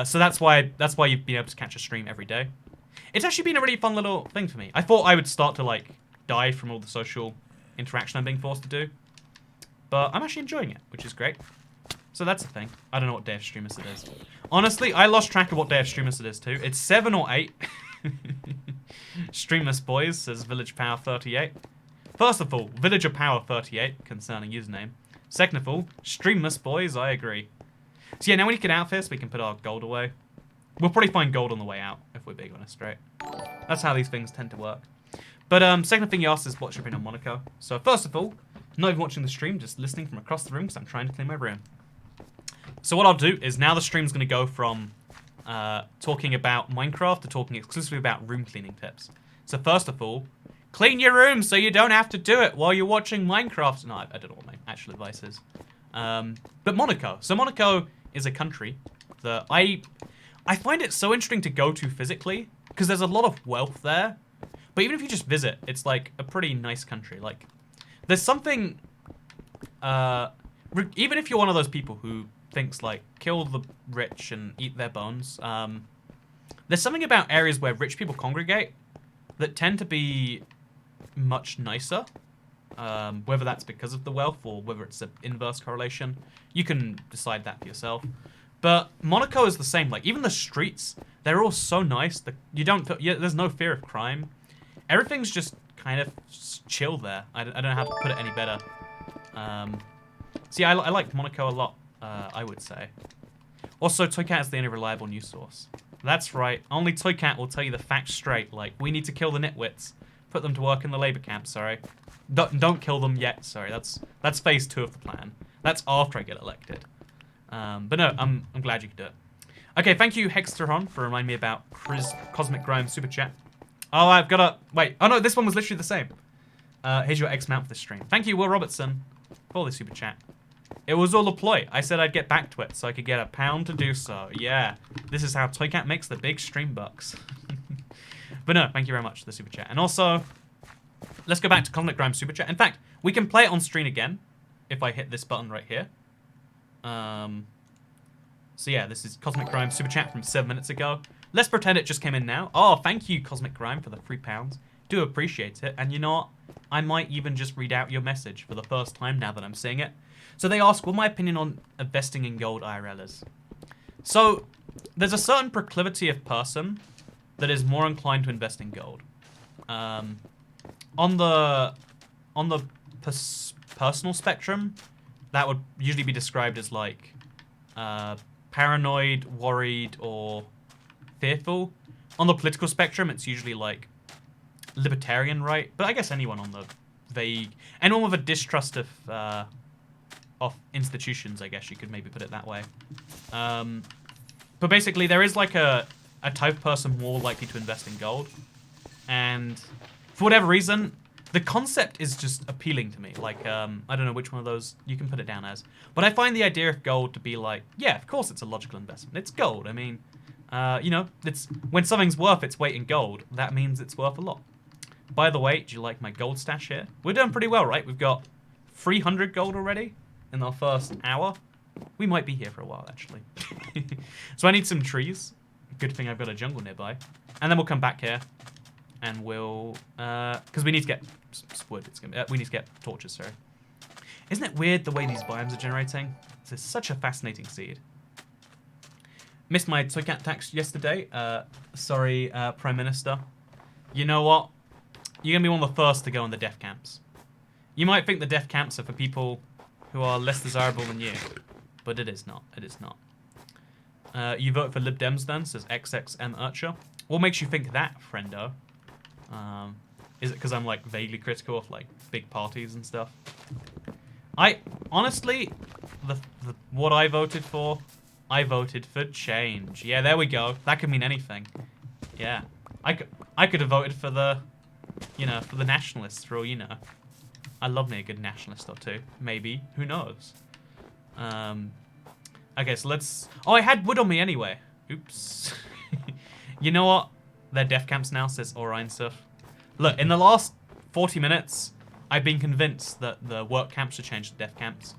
So that's why you've been able to catch a stream every day. It's actually been a really fun little thing for me. I thought I would start to like die from all the social interaction I'm being forced to do, but I'm actually enjoying it, which is great. So that's the thing. I don't know what day of Streamless it is. Honestly, I lost track of what day of Streamless it is too. It's 7 or 8. Streamless Boys, says Village Power 38. First of all, Villager Power 38, concerning username. Second of all, Streamless Boys, I agree. So yeah, now when you get out of this, we can put our gold away. We'll probably find gold on the way out, if we're being honest, right? That's how these things tend to work. But second thing you asked is what's your opinion on Monaco. So first of all, not even watching the stream, just listening from across the room because I'm trying to clean my room. So what I'll do is now the stream's going to go from talking about Minecraft to talking exclusively about room cleaning tips. So first of all, clean your room so you don't have to do it while you're watching Minecraft. No, I don't know what my actual advice is. But Monaco. So Monaco is a country that I find it so interesting to go to physically because there's a lot of wealth there. But even if you just visit, it's like a pretty nice country. Like, there's something, even if you're one of those people who thinks like kill the rich and eat their bones, there's something about areas where rich people congregate that tend to be much nicer. Whether that's because of the wealth or whether it's an inverse correlation, you can decide that for yourself. But Monaco is the same. Like, even the streets, they're all so nice that there's no fear of crime. Everything's just kind of chill there. I don't know how to put it any better. See, I like Monaco a lot, I would say. Also, Toycat is the only reliable news source. That's right. Only Toycat will tell you the facts straight. Like, we need to kill the nitwits. Put them to work in the labor camp, sorry. Don't kill them yet, sorry. That's phase 2 of the plan. That's after I get elected. But no, I'm glad you could do it. Okay, thank you, Hexteron, for reminding me about Cosmic Grime Super Chat. Oh, I've got to... Wait. Oh, no, this one was literally the same. Here's your X amount for the stream. Thank you, Will Robertson, for the Super Chat. It was all a ploy. I said I'd get back to it so I could get £1 to do so. Yeah, this is how Toycat makes the big stream bucks. But no, thank you very much for the Super Chat. And also, let's go back to Cosmic Grime Super Chat. In fact, we can play it on screen again if I hit this button right here. So yeah, this is Cosmic Grime Super Chat from 7 minutes ago. Let's pretend it just came in now. Oh, thank you, Cosmic Grime, for the £3. Do appreciate it. And you know what? I might even just read out your message for the first time now that I'm seeing it. So they ask, what my opinion on investing in gold IRL is. So there's a certain proclivity of person that is more inclined to invest in gold. On the personal spectrum, that would usually be described as like paranoid, worried, or fearful. On the political spectrum, it's usually like libertarian, right? But I guess anyone on the vague, anyone with a distrust of institutions, I guess you could maybe put it that way. But basically, there is like a type of person more likely to invest in gold, and for whatever reason, the concept is just appealing to me. Like, I don't know which one of those you can put it down as, but I find the idea of gold to be like, yeah, of course it's a logical investment. It's gold. I mean, you know, it's when something's worth its weight in gold, that means it's worth a lot. By the way, do you like my gold stash here? We're doing pretty well, right? We've got 300 gold already in our first hour. We might be here for a while, actually. So I need some trees. Good thing I've got a jungle nearby. And then we'll come back here. And we'll... because we need to get wood. We need to get torches, sorry. Isn't it weird the way these biomes are generating? This is such a fascinating seed. Missed my Toycat tax yesterday. Sorry, Prime Minister. You know what? You're going to be one of the first to go in the death camps. You might think the death camps are for people who are less desirable than you. But it is not. It is not. You vote for Lib Dems then, says XXM Urcha. What makes you think that, friendo? Is it because I'm like vaguely critical of like big parties and stuff? I honestly, what I voted for change. Yeah, there we go. That could mean anything. Yeah, I could have voted for the, you know, for the nationalists for all you know. I love me a good nationalist or two. Maybe. Who knows? Okay, so let's... Oh, I had wood on me anyway. Oops. You know what? They're death camps now, says Orion stuff. Look, in the last 40 minutes, I've been convinced that the work camps should change to death camps.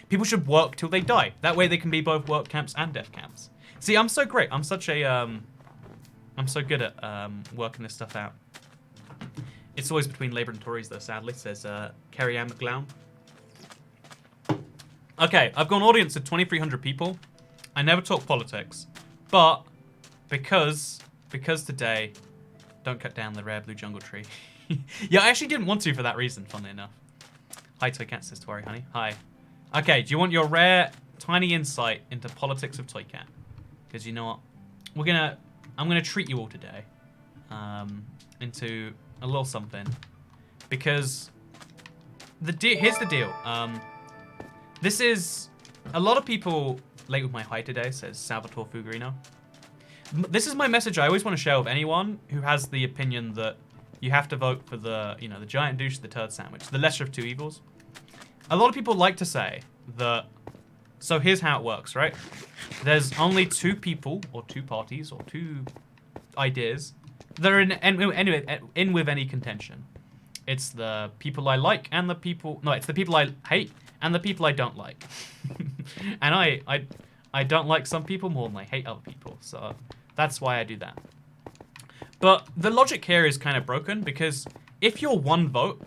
People should work till they die. That way they can be both work camps and death camps. See, I'm so great. I'm such a... I'm so good at working this stuff out. It's always between Labour and Tories, though, sadly, says Kerry Ann McGlown. Okay, I've got an audience of 2,300 people. I never talk politics, but because today, don't cut down the rare blue jungle tree. Yeah, I actually didn't want to for that reason, funnily enough. Hi, Toycat, says Twari Honey. Hi. Okay, do you want your rare, tiny insight into politics of Toycat? Because you know what? I'm gonna treat you all today into a little something. Because here's the deal. This is a lot of people late with my hi today, says Salvatore Fugarino. This is my message I always want to share with anyone who has the opinion that you have to vote for the, you know, the giant douche, the turd sandwich, the lesser of two evils. A lot of people like to say that, so here's how it works, right? There's only two people, or two parties, or two ideas that are in with any contention. It's the people I like and the people... No, it's the people I hate and the people I don't like. And I don't like some people more than I hate other people. So that's why I do that. But the logic here is kind of broken because if your one vote...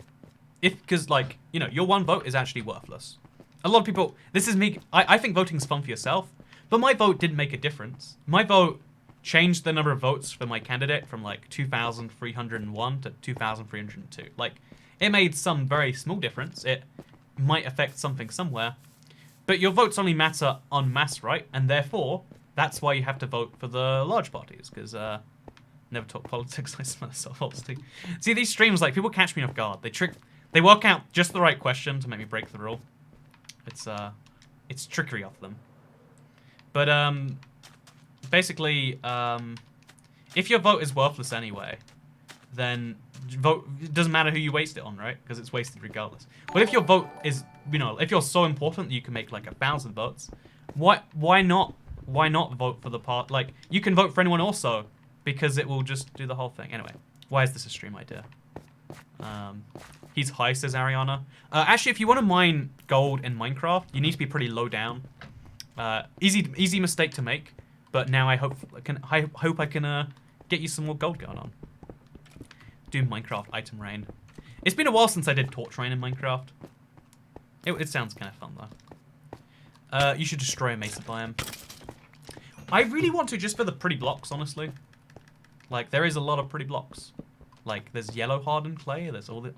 Because, like, you know, your one vote is actually worthless. A lot of people... This is me... I think voting's fun for yourself. But my vote didn't make a difference. My vote changed the number of votes for my candidate from like 2,301 to 2,302. Like, it made some very small difference. It might affect something somewhere. But your votes only matter en masse, right? And therefore, that's why you have to vote for the large parties, because never talk politics, I smell myself, obviously. See, these streams, like, people catch me off guard. They work out just the right question to make me break the rule. It's trickery off them. But, basically, if your vote is worthless anyway, then vote. It doesn't matter who you waste it on, right? Because it's wasted regardless. But if your vote is, you know, if you're so important that you can make like 1,000 votes, why not vote for the part? Like, you can vote for anyone also, because it will just do the whole thing. Anyway, why is this a stream idea? He's high, says Ariana. Actually, if you want to mine gold in Minecraft, you need to be pretty low down. Easy mistake to make. But now I hope I can get you some more gold going on. Do Minecraft item rain. It's been a while since I did torch rain in Minecraft. It sounds kind of fun though. You should destroy a mesa biome. I really want to, just for the pretty blocks, honestly. Like, there is a lot of pretty blocks. Like, there's yellow hardened clay. There's all the.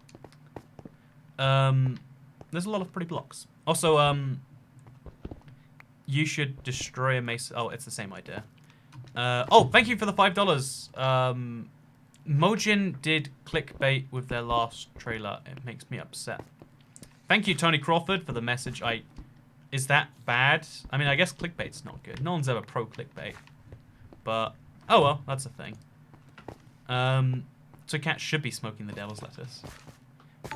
There's a lot of pretty blocks. Also, you should destroy a mesa. Oh, it's the same idea. Oh, thank you for the $5. Mojin did clickbait with their last trailer. It makes me upset. Thank you, Tony Crawford, for the message. Is that bad? I mean, I guess clickbait's not good. No one's ever pro clickbait. But, oh well, that's a thing. So cats should be smoking the devil's lettuce.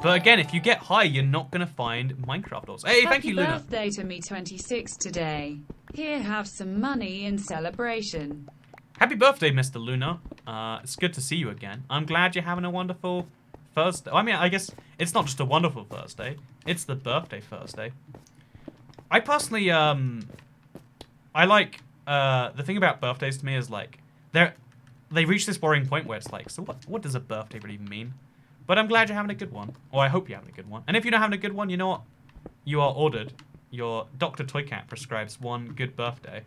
But again, if you get high, you're not going to find Minecraft doors. Hey, thank you, Luna. Happy birthday to me, 26 today. Here, have some money in celebration. Happy birthday, Mr. Luna. It's good to see you again. I'm glad you're having a wonderful Thursday. I mean, I guess it's not just a wonderful Thursday. It's the birthday Thursday. I personally, I like, the thing about birthdays to me is, like, they reach this boring point where it's like, so what does a birthday really even mean? But I'm glad you're having a good one. Or I hope you're having a good one. And if you're not having a good one, you know what? You are ordered. Your Dr. Toycat prescribes one good birthday.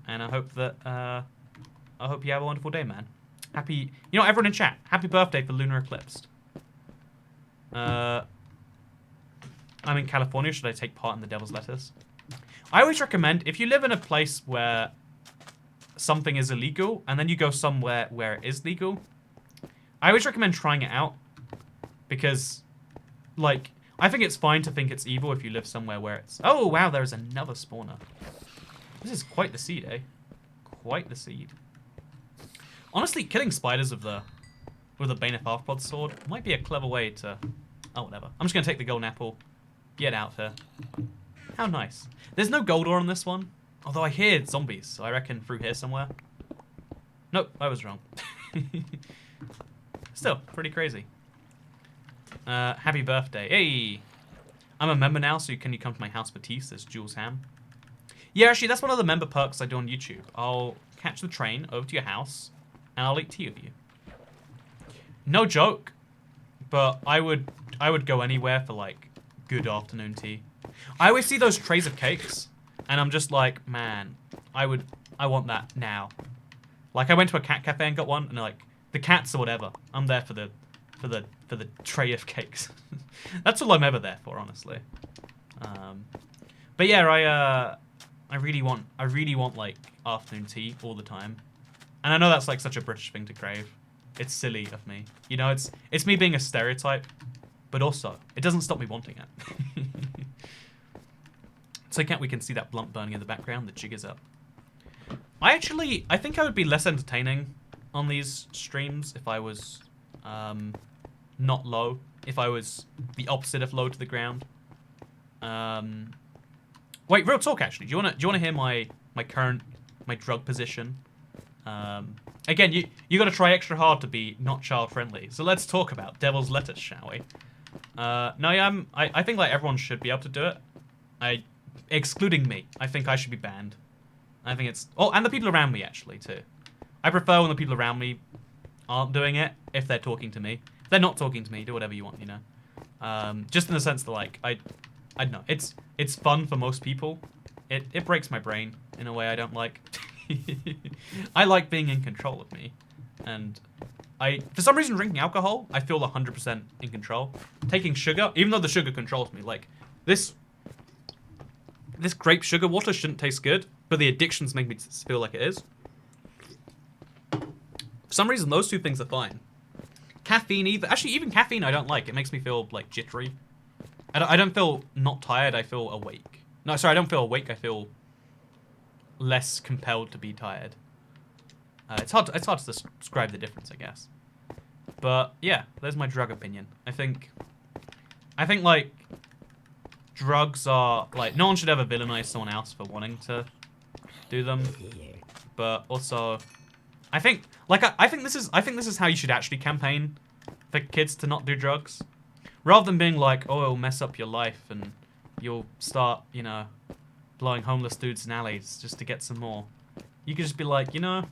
And I hope that, I hope you have a wonderful day, man. Happy, you know, everyone in chat, happy birthday for Lunar Eclipsed. I'm in California. Should I take part in the Devil's Lettuce? I always recommend, if you live in a place where something is illegal, and then you go somewhere where it is legal, I always recommend trying it out. Because, like, I think it's fine to think it's evil if you live somewhere where it's... Oh, wow, there's another spawner. This is quite the seed, eh? Quite the seed. Honestly, killing spiders with a Bane Arthropod sword might be a clever way to... Oh, whatever. I'm just going to take the golden apple. Get out here. How nice. There's no gold ore on this one. Although I hear zombies, so I reckon through here somewhere. Nope, I was wrong. Still, pretty crazy. Happy birthday. Hey! I'm a member now, so can you come to my house for tea, says Jules Ham. Yeah, actually, that's one of the member perks I do on YouTube. I'll catch the train over to your house, and I'll eat tea with you. No joke, but I would go anywhere for, like, good afternoon tea. I always see those trays of cakes, and I'm just like, man, I want that now. Like, I went to a cat cafe and got one, and like, the cats or whatever. I'm there for the tray of cakes. That's all I'm ever there for, honestly. But yeah, I really want like afternoon tea all the time, and I know that's like such a British thing to crave. It's silly of me, you know. It's me being a stereotype, but also it doesn't stop me wanting it. So we can see that blunt burning in the background. The jig is up. I think I would be less entertaining on these streams if I was not low. If I was the opposite of low to the ground. Wait, real talk actually. Do you wanna hear my drug position? Again, you gotta try extra hard to be not child friendly. So let's talk about Devil's Lettuce, shall we? No, yeah, I think like everyone should be able to do it. Excluding me. I think I should be banned. I think it's... Oh, and the people around me, actually, too. I prefer when the people around me aren't doing it, if they're talking to me. If they're not talking to me, do whatever you want, you know? Just in the sense that, like, I don't know. It's fun for most people. It breaks my brain in a way I don't like. I like being in control of me. And for some reason, drinking alcohol, I feel 100% in control. Taking sugar, even though the sugar controls me, like, this grape sugar water shouldn't taste good, but the addictions make me feel like it is. For some reason, those two things are fine. Caffeine, even caffeine I don't like. It makes me feel, like, jittery. I don't feel not tired, I feel awake. No, sorry, I don't feel awake, I feel less compelled to be tired. It's hard to describe the difference, I guess. But, yeah, there's my drug opinion. I think, like, drugs are, like, no one should ever villainize someone else for wanting to do them. But also, I think this is how you should actually campaign for kids to not do drugs. Rather than being like, oh, it'll mess up your life and you'll start, you know, blowing homeless dudes in alleys just to get some more. You could just be like, you know,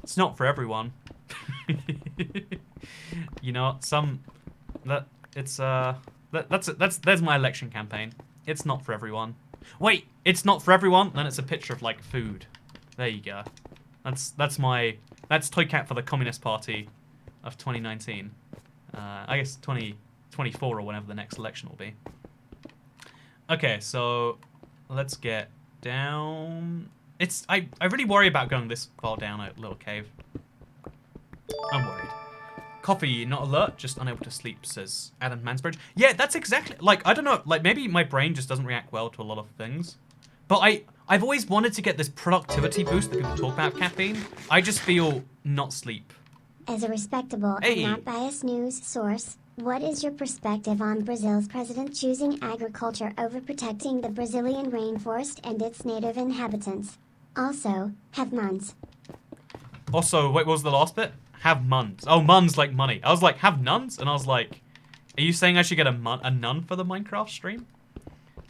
it's not for everyone. You know, there's my election campaign. It's not for everyone. Wait, it's not for everyone? Then it's a picture of, like, food. There you go. That's Toy Cat for the Communist Party of 2019. I guess 2024 or whenever the next election will be. Okay, so let's get down. I really worry about going this far down a little cave. I'm worried. Coffee, not alert, just unable to sleep, says Adam Mansbridge. Yeah, that's exactly, like, I don't know, like, maybe my brain just doesn't react well to a lot of things. But I've always wanted to get this productivity boost that people talk about with caffeine. I just feel not sleep. As a respectable and not biased news source, what is your perspective on Brazil's president choosing agriculture over protecting the Brazilian rainforest and its native inhabitants? Also, have muns. Also, wait, what was the last bit? Have muns. Oh, muns like money. I was like, have nuns? And I was like, are you saying I should get a nun for the Minecraft stream?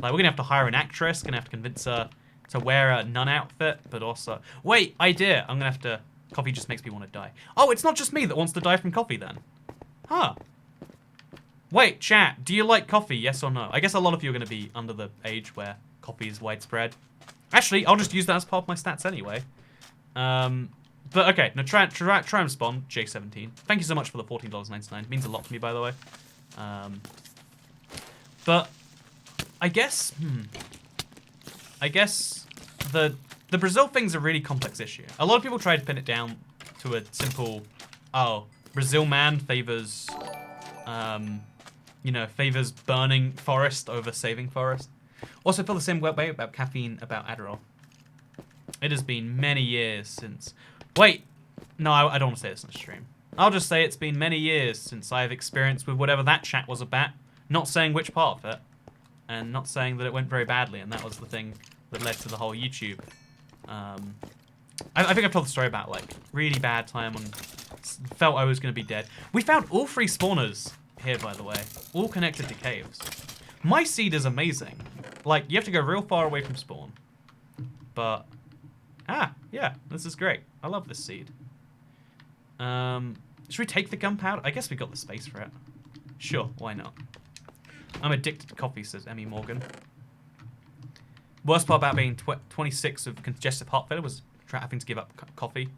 Like, we're gonna have to hire an actress, gonna have to convince her to wear a nun outfit, but also... Wait, idea. I'm gonna have to... Coffee just makes me want to die. Oh, it's not just me that wants to die from coffee then. Huh. Wait, chat, do you like coffee, yes or no? I guess a lot of you are gonna be under the age where coffee is widespread. Actually, I'll just use that as part of my stats anyway. But okay, now try and spawn J17. Thank you so much for the $14.99. It means a lot to me, by the way. But I guess, I guess the Brazil thing's a really complex issue. A lot of people try to pin it down to a simple, oh, Brazil man favors, you know, favors burning forest over saving forest. Also, I feel the same way about caffeine, about Adderall. It has been many years since... Wait, no, I don't want to say this on the stream. I'll just say it's been many years since I have experienced with whatever that chat was about. Not saying which part of it, and not saying that it went very badly, and that was the thing that led to the whole YouTube. I think I've told the story about, like, really bad time when felt I was going to be dead. We found all 3 spawners here, by the way, all connected to caves. My seed is amazing. Like, you have to go real far away from spawn. But, yeah, this is great. I love this seed. Should we take the gunpowder? I guess we got the space for it. Sure, why not? I'm addicted to coffee, says Emmy Morgan. Worst part about being 26 of congestive heart failure was having to give up coffee.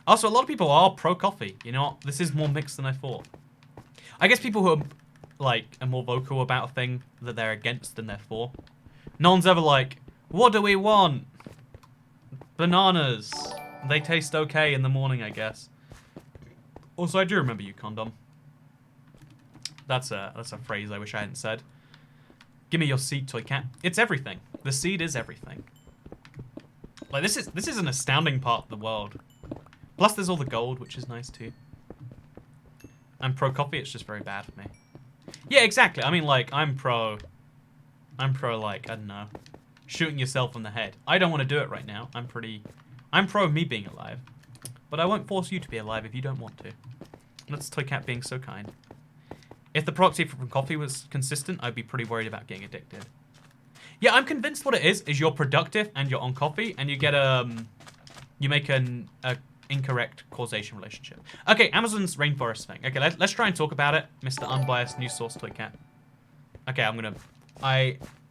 Also, a lot of people are pro-coffee. You know what? This is more mixed than I thought. I guess people who are, like, are more vocal about a thing that they're against than they're for. No one's ever like, what do we want? Bananas. They taste okay in the morning, I guess. Also, I do remember you, condom. That's a phrase I wish I hadn't said. Give me your seed, toy cat. It's everything. The seed is everything. Like, this is an astounding part of the world. Plus, there's all the gold, which is nice too. I'm pro coffee. It's just very bad for me. Yeah, exactly. I mean, like, I'm pro, like, I don't know, shooting yourself in the head. I don't want to do it right now. I'm pro me being alive. But I won't force you to be alive if you don't want to. That's Toy Cat being so kind. If the proxy from coffee was consistent, I'd be pretty worried about getting addicted. Yeah, I'm convinced what it is you're productive and you're on coffee and you get you make an incorrect causation relationship. Okay, Amazon's rainforest thing. Okay, let's try and talk about it, Mr. Unbiased News Source Toy Cat. Okay,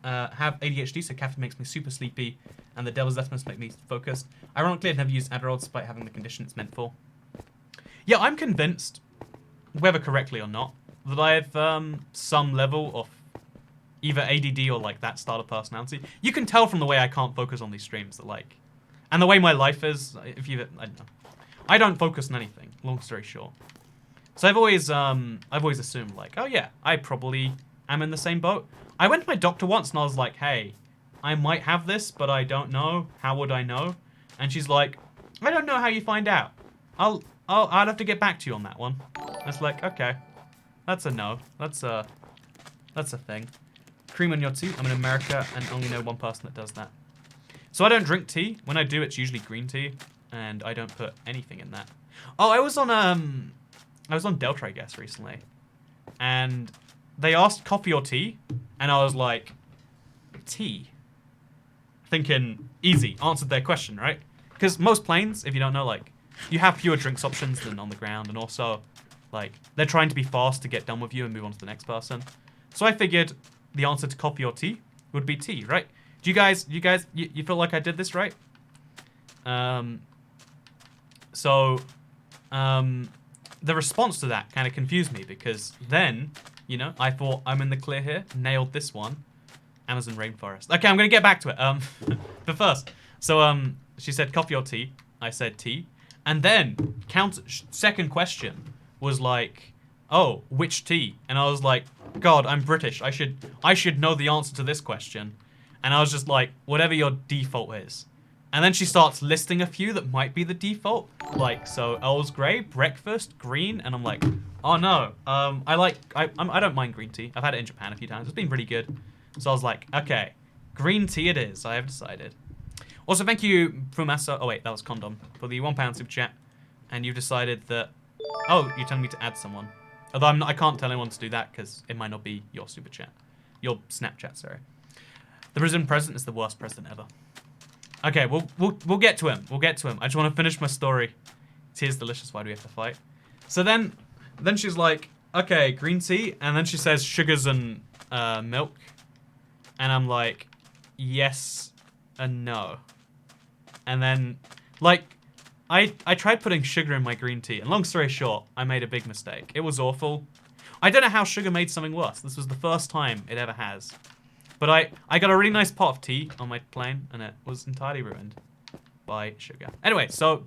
have ADHD, so caffeine makes me super sleepy, and the devil's lettuce make me focused. Ironically, I've never used Adderall despite having the condition it's meant for. Yeah, I'm convinced, whether correctly or not, that I have some level of either ADD or like that style of personality. You can tell from the way I can't focus on these streams that like, and the way my life is. If you, I don't know, I don't focus on anything. Long story short, so I've always assumed like, oh yeah, I probably am in the same boat. I went to my doctor once and I was like, hey, I might have this, but I don't know. How would I know? And she's like, I don't know how you find out. I'll have to get back to you on that one. I was like, okay, that's a no. That's a thing. Cream on your tea. I'm in America and only know one person that does that. So I don't drink tea. When I do, it's usually green tea, and I don't put anything in that. Oh, I was on Delta, I guess, recently, and they asked coffee or tea, and I was like, tea. Thinking easy, answered their question, right? Because most planes, if you don't know, like, you have fewer drinks options than on the ground, and also, like, they're trying to be fast to get done with you and move on to the next person. So I figured the answer to coffee or tea would be tea, right? Do you guys feel like I did this right? The response to that kind of confused me because then, you know, I thought I'm in the clear here, nailed this one. Amazon rainforest. Okay, I'm gonna get back to it. But first, so she said coffee or tea. I said tea, and then second question was like, oh, which tea? And I was like, God, I'm British. I should know the answer to this question. And I was just like, whatever your default is. And then she starts listing a few that might be the default. Like, so Earl's Grey, breakfast, green, and I'm like, oh no. I don't mind green tea. I've had it in Japan a few times. It's been pretty good. So I was like, okay, green tea it is. I have decided. Also, thank you, Fumasa. Oh wait, that was Condom for the £1 super chat. And you've decided that. Oh, you're telling me to add someone. Although I can't tell anyone to do that because it might not be your super chat, your Snapchat. Sorry. The Brazilian president is the worst president ever. Okay, we'll get to him. We'll get to him. I just want to finish my story. Tea's delicious. Why do we have to fight? So then she's like, okay, green tea, and then she says sugars and milk, and I'm like, yes and no. And then, like, I tried putting sugar in my green tea, and long story short, I made a big mistake. It was awful. I don't know how sugar made something worse. This was the first time it ever has. But I got a really nice pot of tea on my plane, and it was entirely ruined by sugar. Anyway, so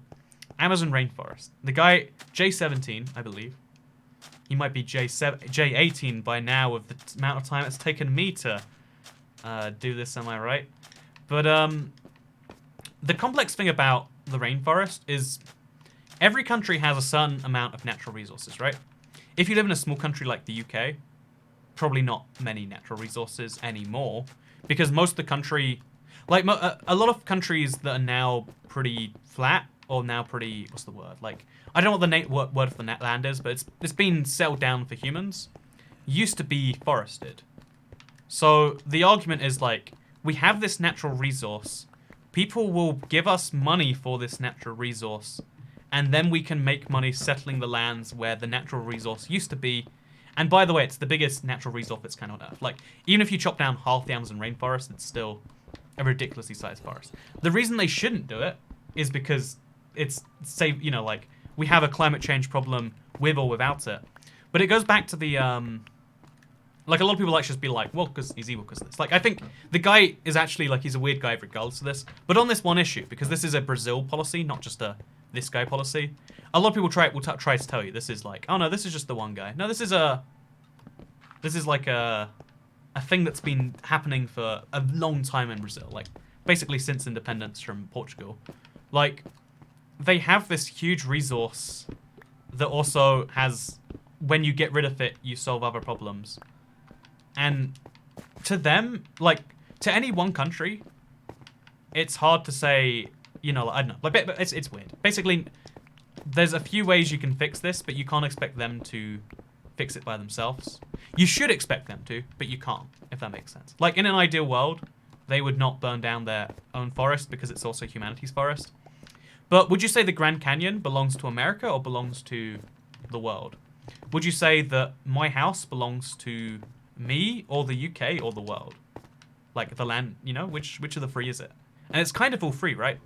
Amazon rainforest. The guy, J17, I believe. He might be J18 by now with the amount of time it's taken me to do this, am I right? But the complex thing about the rainforest is every country has a certain amount of natural resources, right? If you live in a small country like the UK, probably not many natural resources anymore, because most of the country, like a lot of countries that are now pretty flat or now pretty, what's the word? Like, I don't know what the word for the land is, but it's been settled down for humans. Used to be forested. So the argument is like, we have this natural resource. People will give us money for this natural resource, and then we can make money settling the lands where the natural resource used to be. And by the way, it's the biggest natural resource that's kind of on Earth. Like, even if you chop down half the Amazon rainforest, it's still a ridiculously sized forest. The reason they shouldn't do it is because it's, say, you know, like, we have a climate change problem with or without it. But it goes back to the, like, a lot of people like just be like, well, because he's evil because of this. Like, I think the guy is actually, like, he's a weird guy regardless of this. But on this one issue, because this is a Brazil policy, not just a this guy policy, a lot of people will try to tell you this is like, oh no, this is just the one guy. No, this is like a thing that's been happening for a long time in Brazil, like basically since independence from Portugal. Like, they have this huge resource that also has, when you get rid of it, you solve other problems. And to them, like, to any one country, it's hard to say, you know, I don't know, like, it's weird. Basically, there's a few ways you can fix this, but you can't expect them to fix it by themselves. You should expect them to, but you can't, if that makes sense. Like, in an ideal world, they would not burn down their own forest because it's also humanity's forest. But would you say the Grand Canyon belongs to America or belongs to the world? Would you say that my house belongs to me or the UK or the world? Like the land, you know, which of the three is it? And it's kind of all free, right?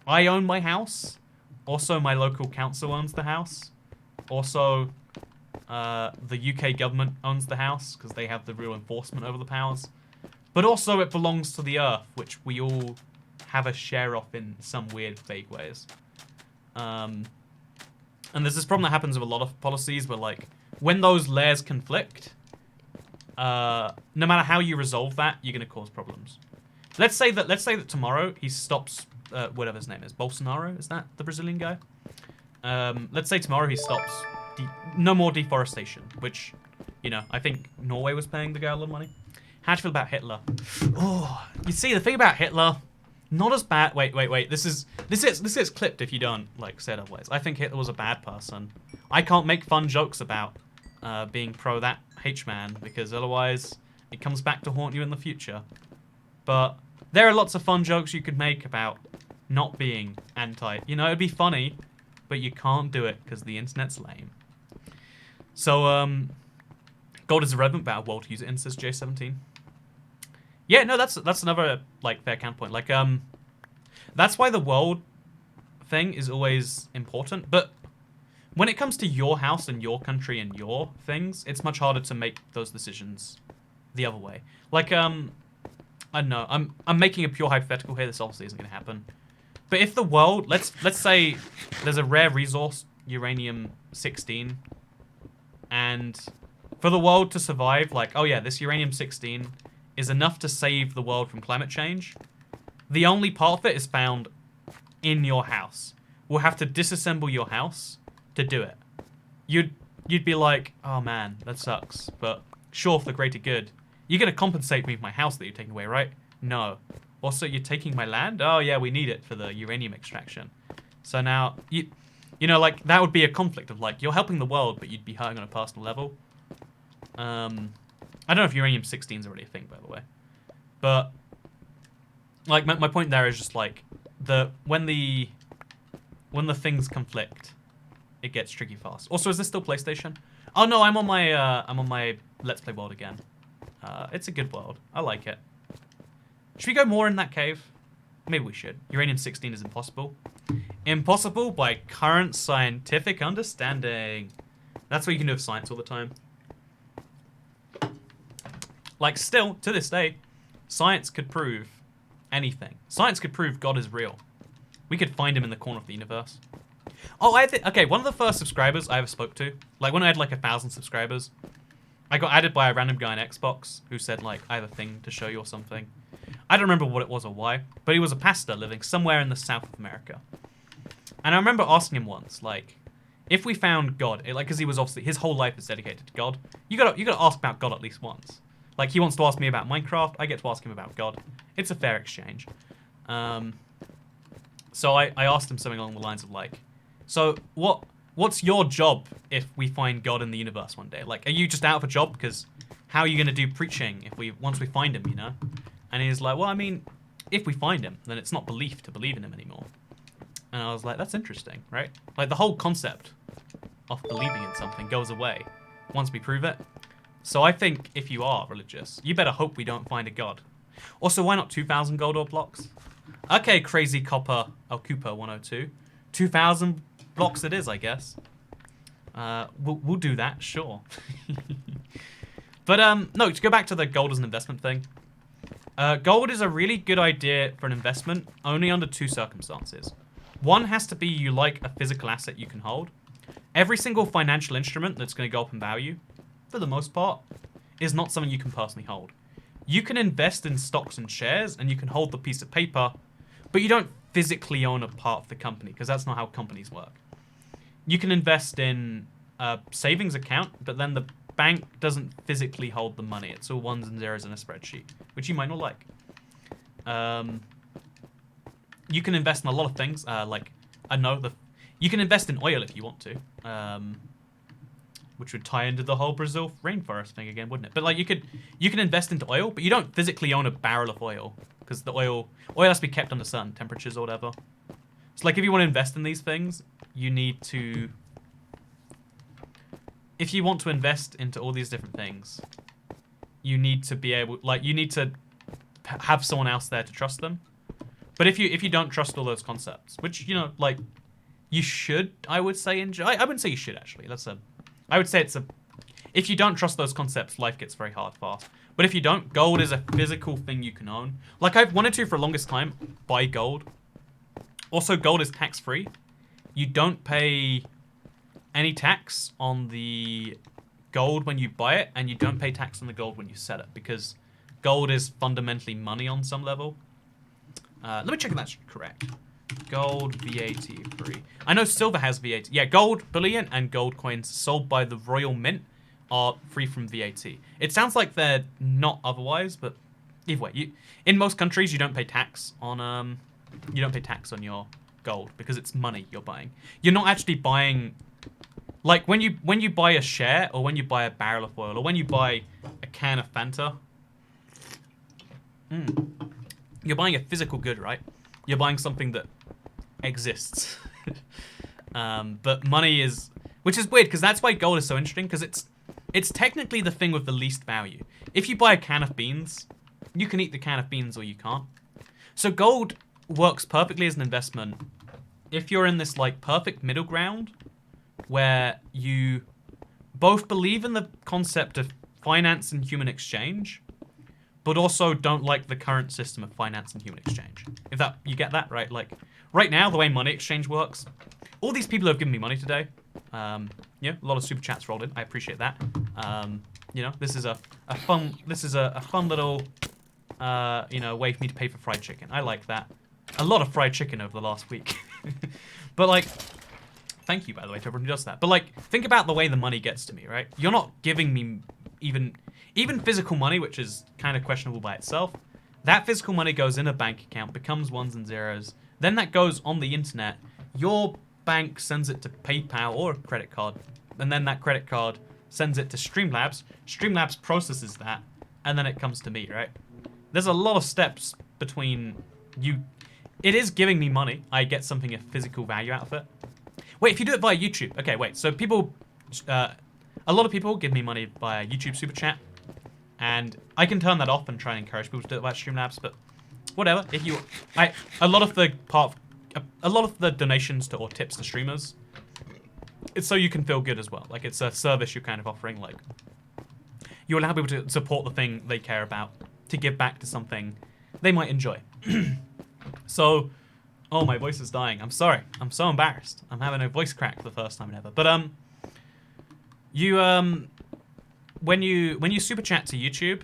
I own my house. Also, my local council owns the house. Also, the UK government owns the house because they have the real enforcement over the powers. But also, it belongs to the Earth, which we all have a share of in some weird, vague ways. And there's this problem that happens with a lot of policies where, like, when those layers conflict, no matter how you resolve that, you're going to cause problems. Let's say that tomorrow he stops whatever his name is, Bolsonaro, is that the Brazilian guy? Let's say tomorrow he stops no more deforestation, which, you know, I think Norway was paying the guy a lot of money. How do you feel about Hitler? Oh, you see, the thing about Hitler, not as bad. Wait. This gets clipped if you don't like say it otherwise. I think Hitler was a bad person. I can't make fun jokes about being pro that H-man because otherwise it comes back to haunt you in the future. But there are lots of fun jokes you could make about not being anti. You know, it'd be funny, but you can't do it because the internet's lame. So, gold is irrelevant, but our world use it in, says J17. Yeah, no, that's another, like, fair counterpoint. Like, that's why the world thing is always important. But when it comes to your house and your country and your things, it's much harder to make those decisions the other way. Like, I don't know. I'm making a pure hypothetical here. This obviously isn't going to happen. But if the world, let's say there's a rare resource, uranium-16, and for the world to survive, like, oh yeah, this uranium-16 is enough to save the world from climate change. The only part of it is found in your house. We'll have to disassemble your house to do it. You'd be like, oh man, that sucks. But sure, for the greater good. You're going to compensate me for my house that you're taking away, right? No. Also, you're taking my land? Oh, yeah, we need it for the uranium extraction. So now, you know, like, that would be a conflict of, like, you're helping the world, but you'd be hurting on a personal level. I don't know if uranium-16 is already a thing, by the way. But, like, my point there is just, like, when the things conflict, it gets tricky fast. Also, is this still PlayStation? Oh, no, I'm on my Let's Play world again. It's a good world. I like it. Should we go more in that cave? Maybe we should. Uranium-16 is impossible. Impossible by current scientific understanding. That's what you can do with science all the time. Like, still, to this day, science could prove anything. Science could prove God is real. We could find him in the corner of the universe. Oh, okay, one of the first subscribers I ever spoke to, like when I had like 1,000 subscribers, I got added by a random guy on Xbox who said, like, I have a thing to show you or something. I don't remember what it was or why, but he was a pastor living somewhere in the south of America. And I remember asking him once, like, if we found God, like, because he was obviously, his whole life is dedicated to God. You gotta ask about God at least once. Like, he wants to ask me about Minecraft, I get to ask him about God. It's a fair exchange. So I asked him something along the lines of, like, so what's your job if we find God in the universe one day? Like, are you just out of a job? Because how are you going to do preaching once we find him, you know? And he's like, well, I mean, if we find him, then it's not belief to believe in him anymore. And I was like, that's interesting, right? Like, the whole concept of believing in something goes away once we prove it. So I think if you are religious, you better hope we don't find a God. Also, why not 2,000 gold ore blocks? Okay, crazy copper, Cooper 102. 2,000 blocks it is, I guess. We'll do that, sure. But, no, to go back to the gold as an investment thing. Gold is a really good idea for an investment only under two circumstances. One has to be you like a physical asset you can hold. Every single financial instrument that's going to go up in value, for the most part, is not something you can personally hold. You can invest in stocks and shares, and you can hold the piece of paper, but you don't physically own a part of the company, because that's not how companies work. You can invest in a savings account, but then the bank doesn't physically hold the money. It's all ones and zeros in a spreadsheet, which you might not like. You can invest in a lot of things, like, I know, you can invest in oil if you want to, which would tie into the whole Brazil rainforest thing again, wouldn't it? But, like, you can invest into oil, but you don't physically own a barrel of oil, because the oil has to be kept under certain temperatures or whatever. So, like, if you want to invest in these things, you need to... If you want to invest into all these different things, you need to be able... Like, you need to have someone else there to trust them. But if you don't trust all those concepts, which, you know, like, you should, I would say, I wouldn't say you should, actually. I would say if you don't trust those concepts, life gets very hard fast. But if you don't, gold is a physical thing you can own. Like, I've wanted to, for the longest time, buy gold. Also, gold is tax-free. You don't pay any tax on the gold when you buy it, and you don't pay tax on the gold when you sell it, because gold is fundamentally money on some level. Let me check if that's correct. Gold VAT free. I know silver has VAT. Yeah, gold bullion and gold coins sold by the Royal Mint are free from VAT. It sounds like they're not otherwise, but either way, in most countries you don't pay tax on your gold because it's money you're buying. You're not actually buying, like when you buy a share, or when you buy a barrel of oil, or when you buy a can of Fanta. You're buying a physical good, right? You're buying something that exists. But money is, which is weird, because that's why gold is so interesting, because it's technically the thing with the least value. If you buy a can of beans, you can eat the can of beans or you can't. So gold works perfectly as an investment if you're in this like perfect middle ground where you both believe in the concept of finance and human exchange, but also don't like the current system of finance and human exchange. If that, you get that, right? Like, right now, the way money exchange works, all these people have given me money today. Yeah, a lot of super chats rolled in. I appreciate that. You know, this is a fun little, you know, way for me to pay for fried chicken. I like that. A lot of fried chicken over the last week. But like, thank you, by the way, to everyone who does that. But like, think about the way the money gets to me, right? You're not giving me even physical money, which is kind of questionable by itself. That physical money goes in a bank account, becomes ones and zeros. Then that goes on the internet. Your bank sends it to PayPal or a credit card. And then that credit card sends it to Streamlabs. Streamlabs processes that. And then it comes to me, right? There's a lot of steps between you. It is giving me money. I get something of physical value out of it. Wait, if you do it via YouTube. Okay, wait. So people, a lot of people give me money via YouTube Super Chat. And I can turn that off and try and encourage people to do it via Streamlabs, but whatever. If you, a lot of the donations to or tips to streamers, it's so you can feel good as well. Like, it's a service you're kind of offering. Like, you allow people to support the thing they care about, to give back to something they might enjoy. So, oh, my voice is dying. I'm sorry. I'm so embarrassed. I'm having a voice crack for the first time ever. But when you super chat to YouTube,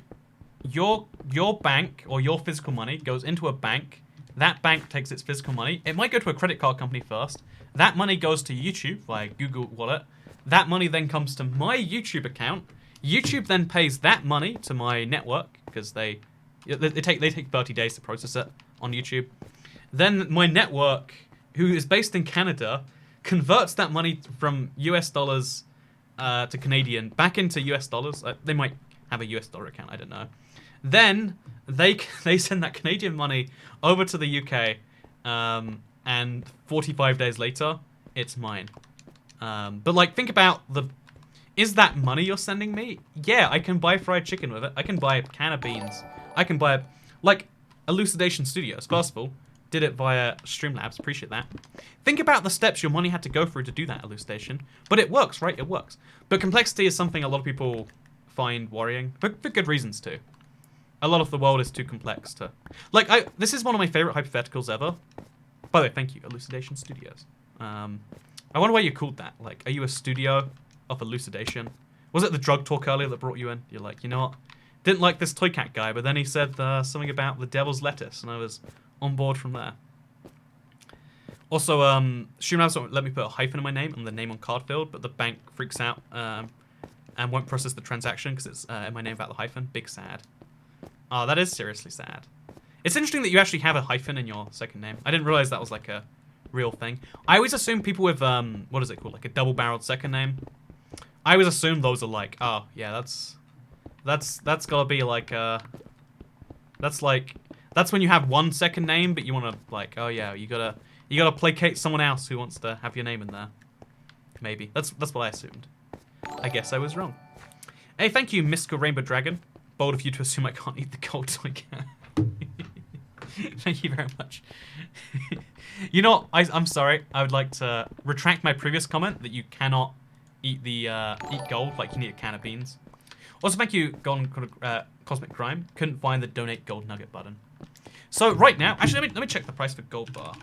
your bank or your physical money goes into a bank. That bank takes its physical money. It might go to a credit card company first. That money goes to YouTube via Google Wallet. That money then comes to my YouTube account. YouTube then pays that money to my network because they take 30 days to process it on YouTube. Then my network, who is based in Canada, converts that money from US dollars to Canadian back into US dollars. They might have a US dollar account, I don't know. Then they send that Canadian money over to the UK, and 45 days later, it's mine. But like, think about is that money you're sending me? Yeah, I can buy fried chicken with it. I can buy a can of beans. I can buy, like, Elucidation Studios, first of all, did it via Streamlabs, appreciate that. Think about the steps your money had to go through to do that elucidation. But it works, right? It works. But complexity is something a lot of people find worrying, for good reasons too. A lot of the world is too complex to... Like, this is one of my favorite hypotheticals ever. By the way, thank you, Elucidation Studios. I wonder why you called that. Like, are you a studio of elucidation? Was it the drug talk earlier that brought you in? You're like, you know what? Didn't like this Toy Cat guy, but then he said something about the devil's lettuce, and I was on board from there. Also, Streamlabs won't let me put a hyphen in my name and the name on card field, but the bank freaks out and won't process the transaction because it's in my name without the hyphen. Big sad. Oh, that is seriously sad. It's interesting that you actually have a hyphen in your second name. I didn't realize that was like a real thing. I always assume people with, what is it called? Like a double-barreled second name. I always assume those are like, oh, yeah, that's gotta be like, that's when you have one second name, but you want to, like, oh yeah, you gotta placate someone else who wants to have your name in there. Maybe. That's what I assumed. I guess I was wrong. Hey, thank you, Mystical Rainbow Dragon. Bold of you to assume I can't eat the gold toy cat. Thank you very much. You know, I'm sorry. I would like to retract my previous comment that you cannot eat the eat gold like you need a can of beans. Also, thank you, Golden Cosmic Crime. Couldn't find the donate gold nugget button. So right now, actually, let me check the price for gold bar.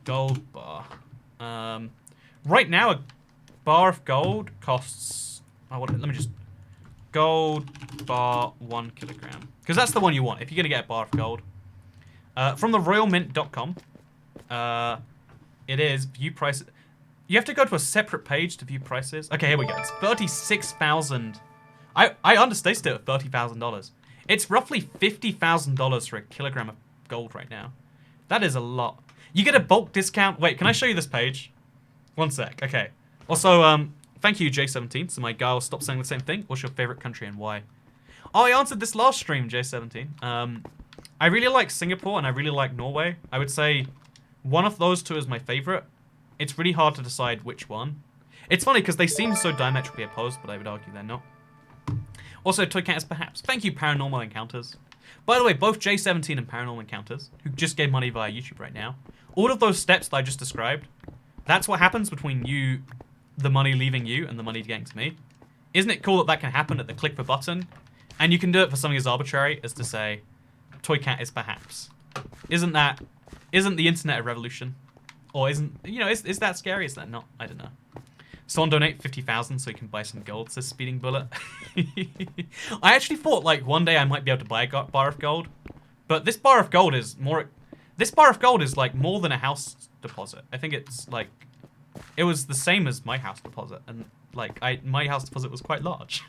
Gold bar. Right now, a bar of gold costs. Oh, let me just. Gold bar 1 kilogram, because that's the one you want if you're gonna get a bar of gold. From the royalmint.com, it is view price. You have to go to a separate page to view prices. Okay, here we go. It's 36,000. I understated it at $30,000. It's roughly $50,000 for a kilogram of gold right now. That is a lot. You get a bulk discount. Wait, can I show you this page? One sec. Okay. Also, thank you, J17. So my guy will stop saying the same thing. What's your favorite country and why? Oh, I answered this last stream, J17. I really like Singapore and I really like Norway. I would say one of those two is my favorite. It's really hard to decide which one. It's funny because they seem so diametrically opposed, but I would argue they're not. Also, Toy Cat is perhaps. Thank you, Paranormal Encounters. By the way, both J17 and Paranormal Encounters, who just gave money via YouTube right now, all of those steps that I just described, that's what happens between you, the money leaving you, and the money getting to me. Isn't it cool that that can happen at the click of a button? And you can do it for something as arbitrary as to say, Toy Cat is perhaps. Isn't the internet a revolution? Or isn't, you know, is that scary? Is that not? I don't know. Someone donate 50,000 so you can buy some gold, says Speeding Bullet. I actually thought, like, one day I might be able to buy a bar of gold. But this bar of gold is more... This bar of gold is, like, more than a house deposit. I think it's, like... It was the same as my house deposit. And, like, my house deposit was quite large.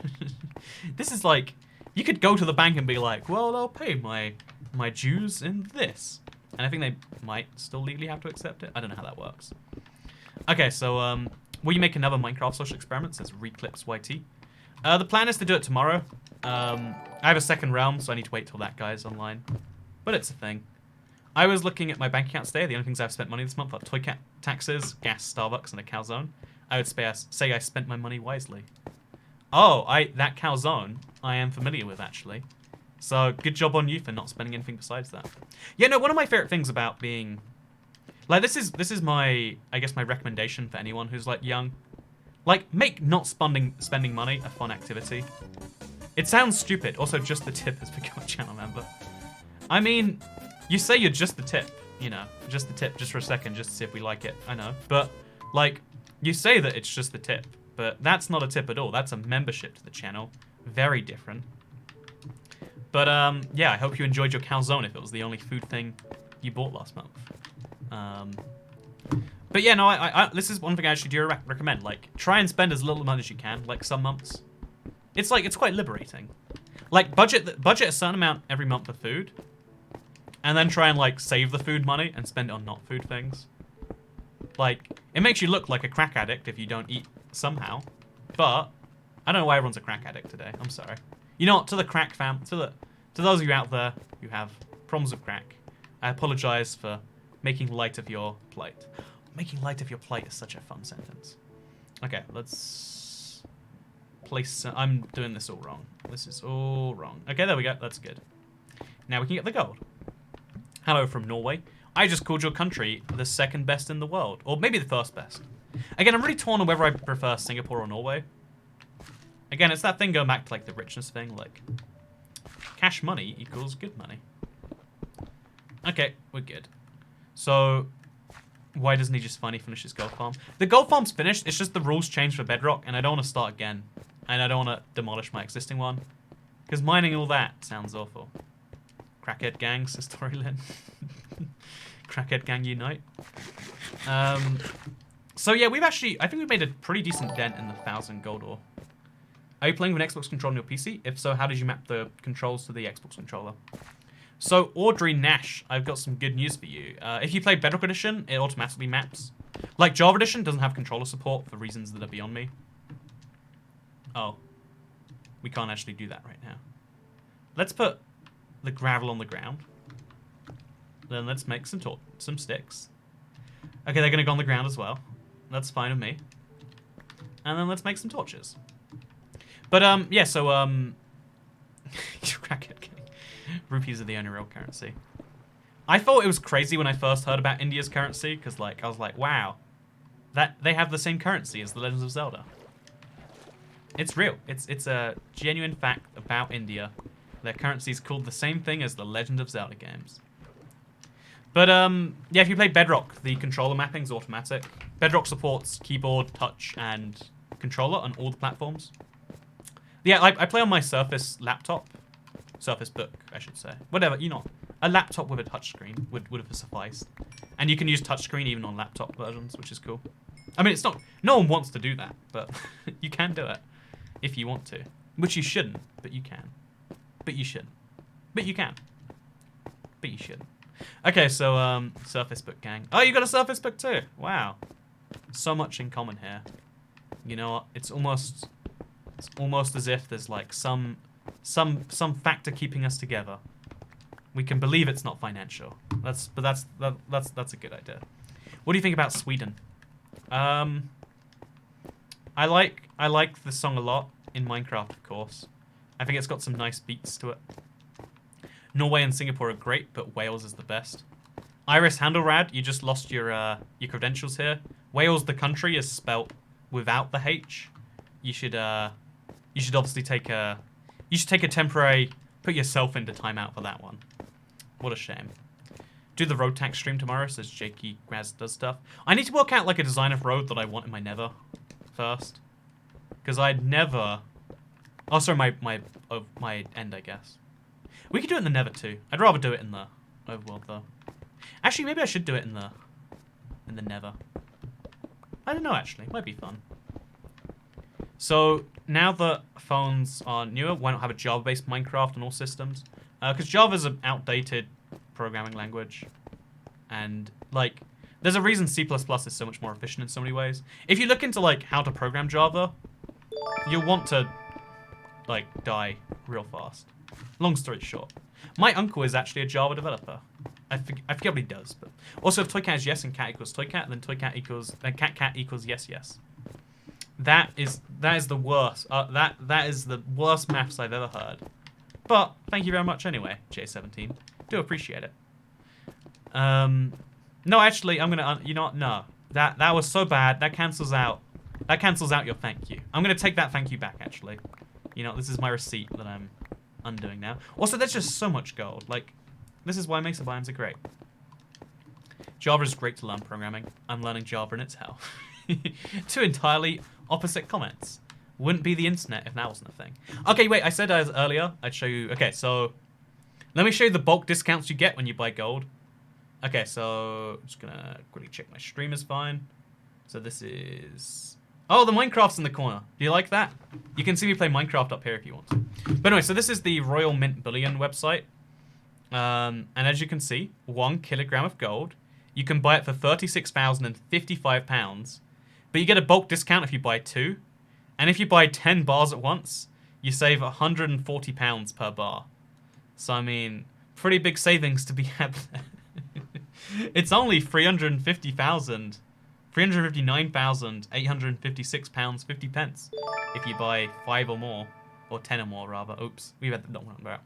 This is, like... You could go to the bank and be like, well, I'll pay my dues in this. And I think they might still legally have to accept it. I don't know how that works. Okay, so, will you make another Minecraft social experiment? Says Reclips YT. The plan is to do it tomorrow. I have a second realm, so I need to wait till that guy's online. But it's a thing. I was looking at my bank account today. The only things I've spent money this month are Toy Cat taxes, gas, Starbucks, and a calzone. I would say I spent my money wisely. Oh, that calzone I am familiar with, actually. So, good job on you for not spending anything besides that. Yeah, no, one of my favorite things about being... Like, this is my, I guess, my recommendation for anyone who's, like, young. Like, make not spending money a fun activity. It sounds stupid. Also, Just the Tip has become a channel member. I mean, you say you're just the tip, you know. Just the tip, just for a second, just to see if we like it. I know. But, like, you say that it's just the tip. But that's not a tip at all. That's a membership to the channel. Very different. But, yeah, I hope you enjoyed your calzone if it was the only food thing you bought last month. But yeah, no, I this is one thing I actually do recommend. Like, try and spend as little money as you can, like some months. It's like, it's quite liberating. Like, budget a certain amount every month for food. And then try and, like, save the food money and spend it on not food things. Like, it makes you look like a crack addict if you don't eat somehow. But, I don't know why everyone's a crack addict today. I'm sorry. You know what, to the crack fam, to those of you out there who have problems with crack, I apologize for making light of your plight. Making light of your plight is such a fun sentence. Okay, let's place... I'm doing this all wrong. This is all wrong. Okay, there we go. That's good. Now we can get the gold. Hello from Norway. I just called your country the second best in the world. Or maybe the first best. Again, I'm really torn on whether I prefer Singapore or Norway. Again, it's that thing going back to, like, the richness thing. Like, cash money equals good money. Okay, we're good. So, why doesn't he just finally finish his gold farm? The gold farm's finished. It's just the rules changed for Bedrock, and I don't want to start again. And I don't want to demolish my existing one. Because mining all that sounds awful. Crackhead gang, says Tori Lynn. Crackhead gang unite. So yeah, we've actually... I think we've made a pretty decent dent in the 1,000 gold ore. Are you playing with an Xbox controller on your PC? If so, how did you map the controls to the Xbox controller? So, Audrey Nash, I've got some good news for you. If you play Bedrock Edition, it automatically maps. Like, Java Edition doesn't have controller support for reasons that are beyond me. Oh. We can't actually do that right now. Let's put the gravel on the ground. Then let's make some sticks. Okay, they're going to go on the ground as well. That's fine with me. And then let's make some torches. But, yeah, so, crackhead gang. Rupees are the only real currency. I thought it was crazy when I first heard about India's currency, because like I was like, wow, that they have the same currency as the Legends of Zelda. It's real. It's a genuine fact about India. Their currency is called the same thing as the Legend of Zelda games. But yeah, if you play Bedrock, the controller mapping is automatic. Bedrock supports keyboard, touch, and controller on all the platforms. Yeah, I play on my Surface laptop. Surface Book, I should say. Whatever, you know. A laptop with a touchscreen would have sufficed. And you can use touchscreen even on laptop versions, which is cool. I mean, it's not... No one wants to do that, but you can do it if you want to. Which you shouldn't, but you can. But you shouldn't. But you can. But you shouldn't. Okay, so, Surface Book gang. Oh, you got a Surface Book too? Wow. So much in common here. You know what? It's almost as if there's like some factor keeping us together. We can believe it's not financial. That's a good idea. What do you think about Sweden? I like the song a lot in Minecraft, of course. I think it's got some nice beats to it. Norway and Singapore are great, but Wales is the best. Iris Handelrad, you just lost your credentials here. Wales, the country, is spelt without the H. You should obviously take a temporary, put yourself into timeout for that one. What a shame. Do the road tax stream tomorrow, says Jakey Graz does stuff. I need to work out like a design of road that I want in my nether first. Because I'd never... Oh, sorry, my end, I guess. We could do it in the nether too. I'd rather do it in the overworld though. Actually, maybe I should do it in the nether. I don't know, actually. Might be fun. So, now that phones are newer, why not have a Java-based Minecraft on all systems? Because Java's an outdated programming language. And, like, there's a reason C++ is so much more efficient in so many ways. If you look into, like, how to program Java, you'll want to, like, die real fast. Long story short. My uncle is actually a Java developer. I forget what he does, but... Also, if toycat is yes and cat equals toycat, then toycat equals... cat equals yes, yes. That is the worst. That is the worst maths I've ever heard. But thank you very much anyway, J17. Do appreciate it. No, actually, I'm gonna. You know what? No, that was so bad. That cancels out. That cancels out your thank you. I'm gonna take that thank you back. Actually, you know, this is my receipt that I'm undoing now. Also, there's just so much gold. Like, this is why mesa biomes are great. Java is great to learn programming. I'm learning Java and it's hell. Two entirely opposite comments. Wouldn't be the internet if that wasn't a thing. Okay, wait, I said earlier I'd show you... Okay, so... Let me show you the bulk discounts you get when you buy gold. Okay, so... I'm just gonna quickly check my stream is fine. So this is... Oh, the Minecraft's in the corner. Do you like that? You can see me play Minecraft up here if you want to. But anyway, so this is the Royal Mint Bullion website. And as you can see, 1 kilogram of gold. You can buy it for £36,055. But you get a bulk discount if you buy 2. And if you buy 10 bars at once, you save £140 per bar. So, I mean, pretty big savings to be had there. It's only £359,856.50 if you buy 5 or more. Or 10 or more, rather. Oops, we had that one about.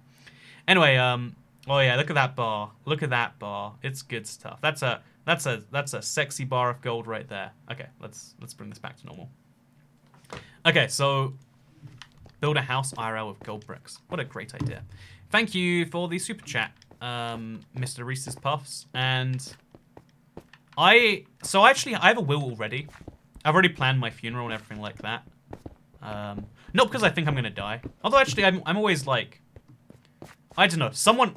Anyway, oh yeah, look at that bar. Look at that bar. It's good stuff. That's a sexy bar of gold right there. Okay, let's bring this back to normal. Okay, so build a house IRL with gold bricks. What a great idea. Thank you for the super chat, Mr. Reese's Puffs. And I have a will already. I've already planned my funeral and everything like that. Not because I think I'm gonna die. Although actually I'm always like, I don't know, some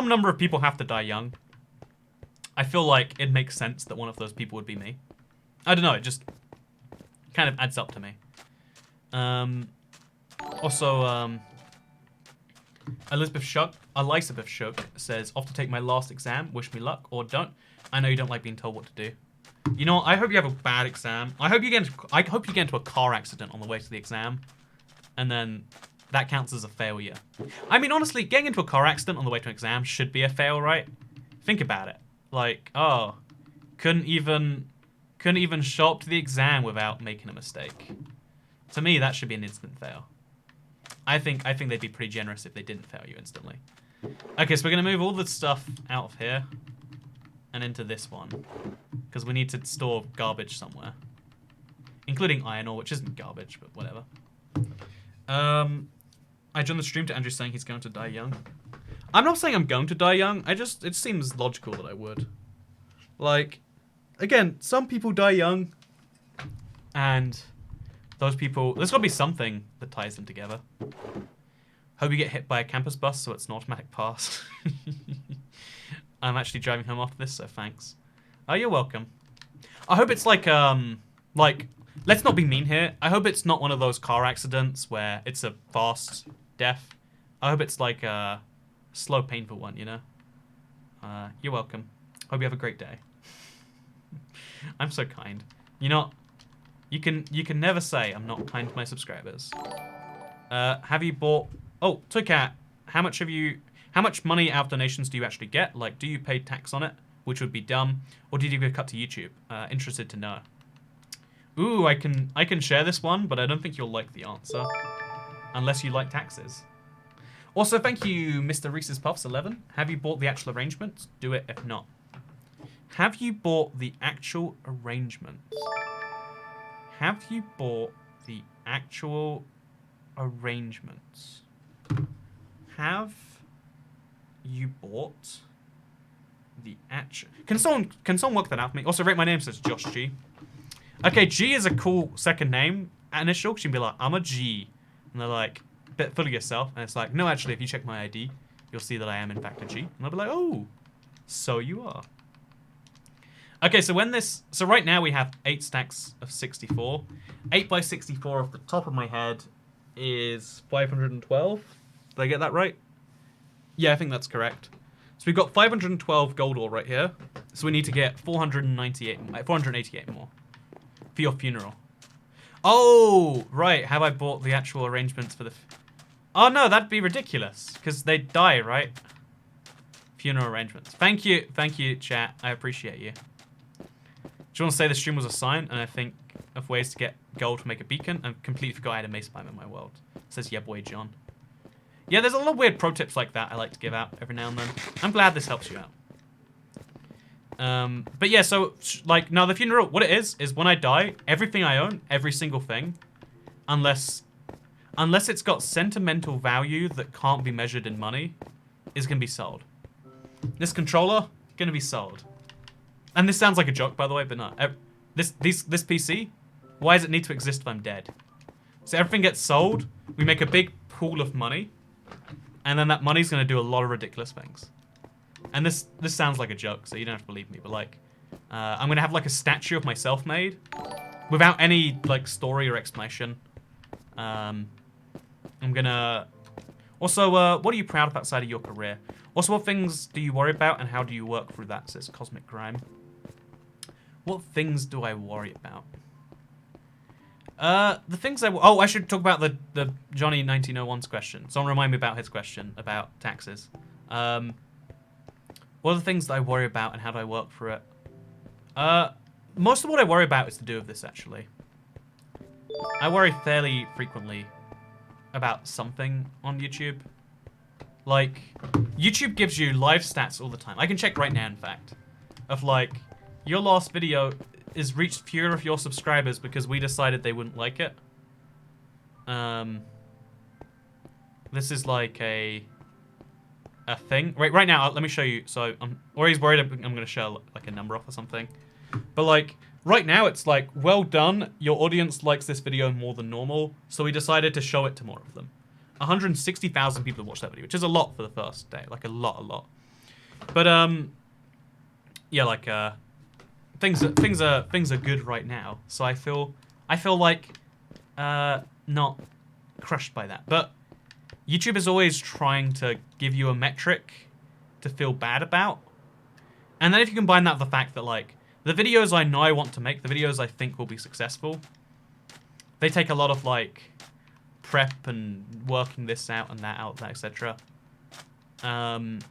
number of people have to die young. I feel like it makes sense that one of those people would be me. I don't know, it just kind of adds up to me. Also, Elizabeth Shuck says, off to take my last exam, wish me luck, or don't. I know you don't like being told what to do. You know, I hope you have a bad exam. I hope you get into a car accident on the way to the exam, and then that counts as a failure. I mean, honestly, getting into a car accident on the way to an exam should be a fail, right? Think about it. Like, oh, couldn't even show up to the exam without making a mistake. To me, that should be an instant fail. I think they'd be pretty generous if they didn't fail you instantly. Okay, so we're going to move all the stuff out of here and into this one. Because we need to store garbage somewhere. Including iron ore, which isn't garbage, but whatever. I joined the stream to Andrew saying he's going to die young. I'm not saying I'm going to die young. It seems logical that I would. Like, again, some people die young. And those people, there's got to be something that ties them together. Hope you get hit by a campus bus so it's an automatic pass. I'm actually driving home after this, so thanks. Oh, you're welcome. I hope it's like, let's not be mean here. I hope it's not one of those car accidents where it's a fast death. I hope it's like a slow, painful one, you know? You're welcome. Hope you have a great day. I'm so kind. You know, you can never say I'm not kind to my subscribers. Have you bought... Oh, Toycat, how much money out of donations do you actually get? Like, do you pay tax on it? Which would be dumb. Or did you get cut to YouTube? Interested to know. Ooh, I can share this one, but I don't think you'll like the answer. Unless you like taxes. Also, thank you, Mr. Reese's Puffs 11. Have you bought the actual arrangements? Do it if not. Have you bought the actual arrangements? Have you bought the actual arrangements? Have you bought the actual... Can someone work that out for me? Also, rate my name, says Josh G. Okay, G is a cool second name initial. You can be like, I'm a G. And they're like, bit full of yourself. And it's like, no, actually, if you check my ID, you'll see that I am, in fact, a G. And they'll be like, oh, so you are. Okay, so so right now we have 8 stacks of 64. 8 by 64 off the top of my head is 512. Did I get that right? Yeah, I think that's correct. So we've got 512 gold ore right here. So we need to get 488 more for your funeral. Oh, right. Have I bought the actual arrangements for the... Oh, no, that'd be ridiculous. Because they die, right? Funeral arrangements. Thank you, chat. I appreciate you. Do you want to say the stream was a sign? And I think of ways to get gold to make a beacon. I completely forgot I had a mesa biome in my world. Says, yeah, boy, John. Yeah, there's a lot of weird pro tips like that I like to give out every now and then. I'm glad this helps you out. But yeah, so, like, now the funeral, what it is when I die, everything I own, every single thing, unless it's got sentimental value that can't be measured in money, is going to be sold. This controller, going to be sold. And this sounds like a joke, by the way, but no. This PC, why does it need to exist if I'm dead? So everything gets sold, we make a big pool of money, and then that money's going to do a lot of ridiculous things. And this sounds like a joke, so you don't have to believe me, but like, I'm going to have like a statue of myself made, without any like story or explanation. I'm going to... Also, what are you proud of outside of your career? Also, what things do you worry about, and how do you work through that, says Cosmic Grime. What things do I worry about? The things I should talk about the Johnny 1901's question. Someone remind me about his question about taxes. What are the things that I worry about and how do I work through it? Most of what I worry about is to do with this, actually. I worry fairly frequently about something on YouTube. Like, YouTube gives you live stats all the time. I can check right now, in fact, of like, your last video is reached fewer of your subscribers because we decided they wouldn't like it. This is like a thing. Right now, let me show you. So I'm always worried I'm going to show like a number off or something. But like, right now it's like, well done, your audience likes this video more than normal, so we decided to show it to more of them. 160,000 people have watched that video, which is a lot for the first day. Like, a lot. But, yeah, like, things are good right now, so I feel like not crushed by that. But YouTube is always trying to give you a metric to feel bad about, and then if you combine that with the fact that like the videos I know I want to make, the videos I think will be successful, they take a lot of like prep and working this out and that out, etc. And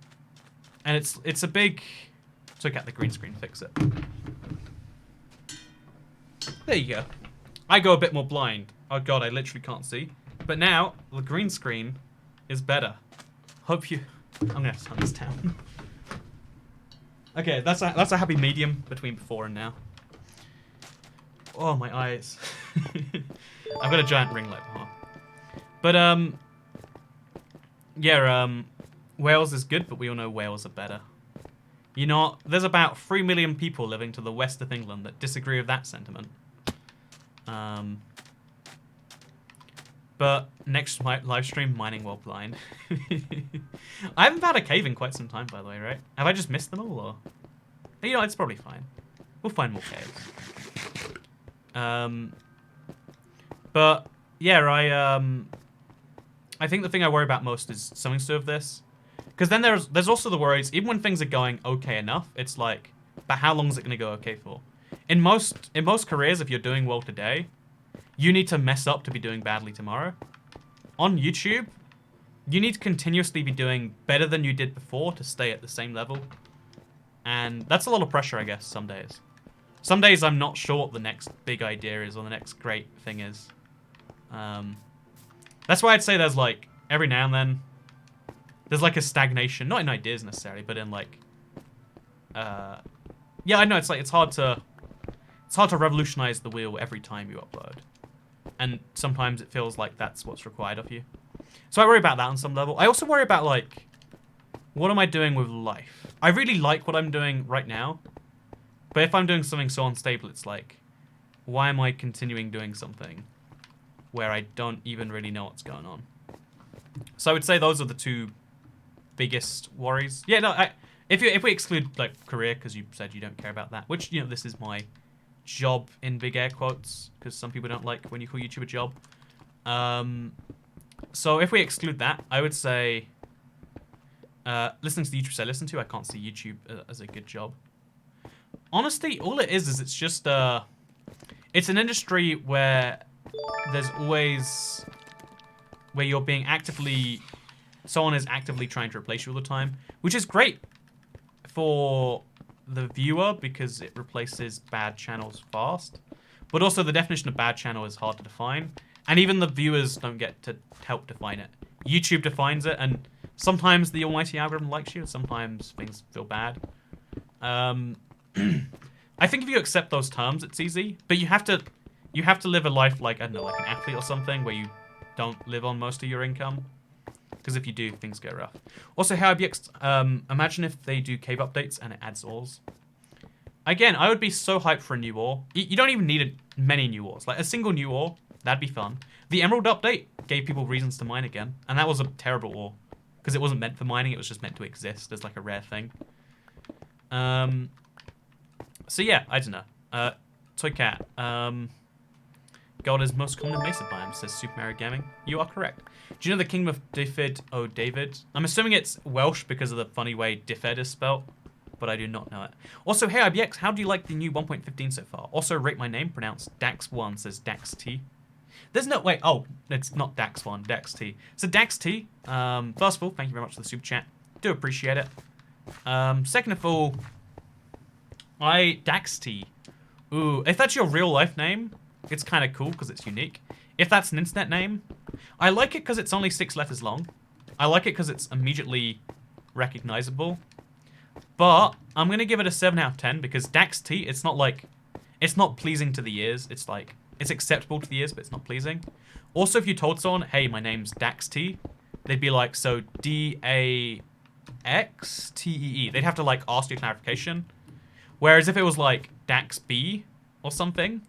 it's a big... So get the green screen, fix it. There you go. I go a bit more blind. Oh god, I literally can't see. But now, the green screen is better. Hope you... I'm gonna turn this down. Okay, that's a happy medium between before and now. Oh, my eyes. I've got a giant ring light behind. But, yeah, Wales is good, but we all know Wales are better. You know, there's about 3 million people living to the west of England that disagree with that sentiment. But next live stream, mining while blind. I haven't found a cave in quite some time, by the way, right? Have I just missed them all, or? You know, it's probably fine. We'll find more caves. But yeah, I think the thing I worry about most is something to do with this, because then there's also the worries. Even when things are going okay enough, it's like, but how long is it going to go okay for? In most careers, if you're doing well today, you need to mess up to be doing badly tomorrow. On YouTube, you need to continuously be doing better than you did before to stay at the same level. And that's a lot of pressure, I guess, some days. Some days I'm not sure what the next big idea is or the next great thing is. That's why I'd say there's like, every now and then, there's like a stagnation. Not in ideas necessarily, but in like... yeah, I know, it's like, it's hard to revolutionize the wheel every time you upload. And sometimes it feels like that's what's required of you. So I worry about that on some level. I also worry about, like, what am I doing with life? I really like what I'm doing right now. But if I'm doing something so unstable, it's like, why am I continuing doing something where I don't even really know what's going on? So I would say those are the two biggest worries. Yeah, no, if we exclude, like, career, because you said you don't care about that, which, you know, this is my job in big air quotes, because some people don't like when you call YouTube a job. So if we exclude that, I would say listening to the YouTubers I listen to, I can't see YouTube as a good job. Honestly, all it is it's just it's an industry where there's always where you're being someone is actively trying to replace you all the time, which is great for the viewer because it replaces bad channels fast. But also the definition of bad channel is hard to define. And even the viewers don't get to help define it. YouTube defines it, and sometimes the almighty algorithm likes you, and sometimes things feel bad. I think if you accept those terms, it's easy. But you have to live a life like, I don't know, like an athlete or something, where you don't live on most of your income. Because if you do, things get rough. Also, how imagine if they do cave updates and it adds ores. Again, I would be so hyped for a new ore. You don't even need many new ores. Like, a single new ore, that'd be fun. The Emerald update gave people reasons to mine again. And that was a terrible ore. Because it wasn't meant for mining, it was just meant to exist as, like, a rare thing. So, yeah, I don't know. Toy Cat. Gold is most common in Mesa biomes, says Super Mario Gaming. You are correct. Do you know the Kingdom of Diffid? Oh, David. I'm assuming it's Welsh because of the funny way Diffid is spelt, but I do not know it. Also, hey IBX, how do you like the new 1.15 so far? Also, rate my name, pronounced Dax1, says Dax T. There's no, wait, oh, it's not Dax1, Dax T. So Dax T, first of all, thank you very much for the super chat. Do appreciate it. Second of all, Dax T. Ooh, if that's your real life name, it's kind of cool because it's unique. If that's an internet name, I like it because it's only 6 letters long. I like it because it's immediately recognizable. But I'm going to give it a 7 out of 10 because Dax T, it's not pleasing to the ears. It's like, it's acceptable to the ears, but it's not pleasing. Also, if you told someone, hey, my name's Dax T, they'd be like, so D-A-X-T-E-E. They'd have to like ask you clarification. Whereas if it was like Dax B or something,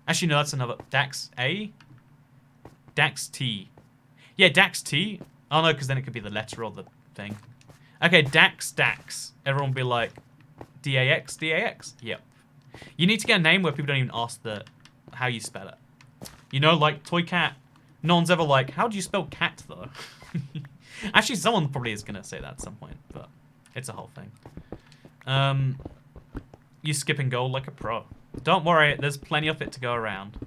actually, no, that's another. Dax A? Dax T. Yeah, Dax T. Oh, no, because then it could be the letter or the thing. Okay, Dax. Everyone will be like, D-A-X, D-A-X. Yep. You need to get a name where people don't even ask how you spell it. You know, like Toy Cat. No one's ever like, how do you spell cat, though? Actually, someone probably is going to say that at some point, but it's a whole thing. You skipping gold like a pro. Don't worry, there's plenty of it to go around.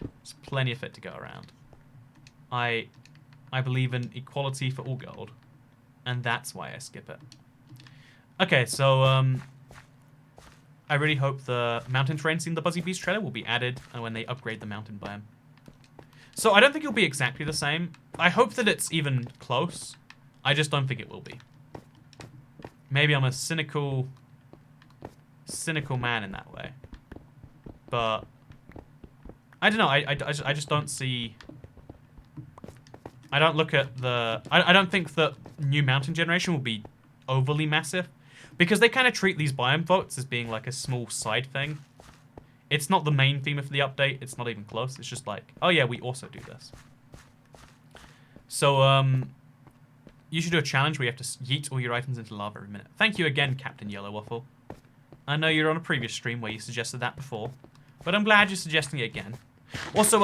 There's plenty of it to go around. I believe in equality for all gold. And that's why I skip it. Okay, so, I really hope the mountain terrain scene in the Buzzy Beast trailer will be added when they upgrade the mountain biome. So I don't think it'll be exactly the same. I hope that it's even close. I just don't think it will be. Maybe I'm a cynical man in that way. But I don't know. I just don't see. I don't look at the. I don't think that new mountain generation will be overly massive, because they kind of treat these biome votes as being like a small side thing. It's not the main theme of the update. It's not even close. It's just like, oh yeah, we also do this. So you should do a challenge where you have to yeet all your items into lava every minute. Thank you again, Captain Yellow Waffle. I know you're on a previous stream where you suggested that before, but I'm glad you're suggesting it again. Also,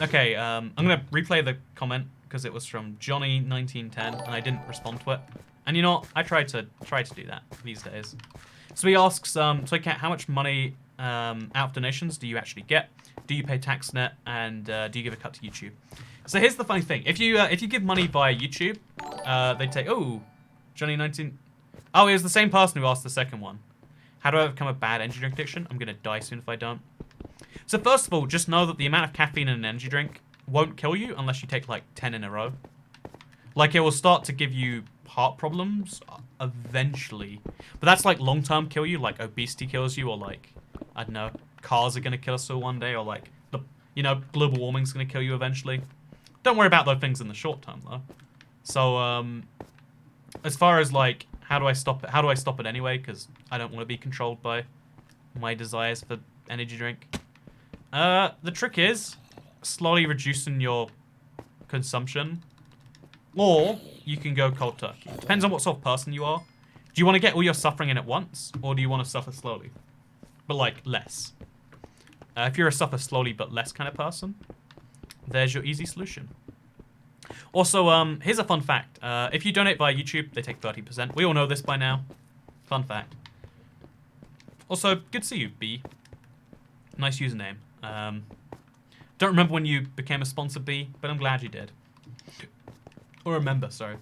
okay, I'm gonna replay the comment because it was from Johnny1910 and I didn't respond to it. And you know what? I try to do that these days. So he asks, Toycat, how much money out of donations do you actually get? Do you pay tax net, and do you give a cut to YouTube? So here's the funny thing: if you give money via YouTube, they take Johnny19. Oh, it was the same person who asked the second one. How do I overcome a bad energy drink addiction? I'm gonna die soon if I don't. So first of all, just know that the amount of caffeine in an energy drink won't kill you unless you take like 10 in a row. Like, it will start to give you heart problems eventually, but that's like long-term kill you, like obesity kills you, or like, I don't know, cars are gonna kill us all one day, or like, global warming's gonna kill you eventually. Don't worry about those things in the short term though. So as far as like, how do I stop it? How do I stop it anyway? Because I don't want to be controlled by my desires for energy drink. The trick is slowly reducing your consumption, or you can go cold turkey. Depends on what sort of person you are. Do you want to get all your suffering in at once, or do you want to suffer slowly, but like less? If you're a suffer slowly but less kind of person, there's your easy solution. Also, here's a fun fact. If you donate via YouTube, they take 30%. We all know this by now. Fun fact. Also, good to see you, B. Nice username. Don't remember when you became a sponsor, B, but I'm glad you did. Or a member, sorry.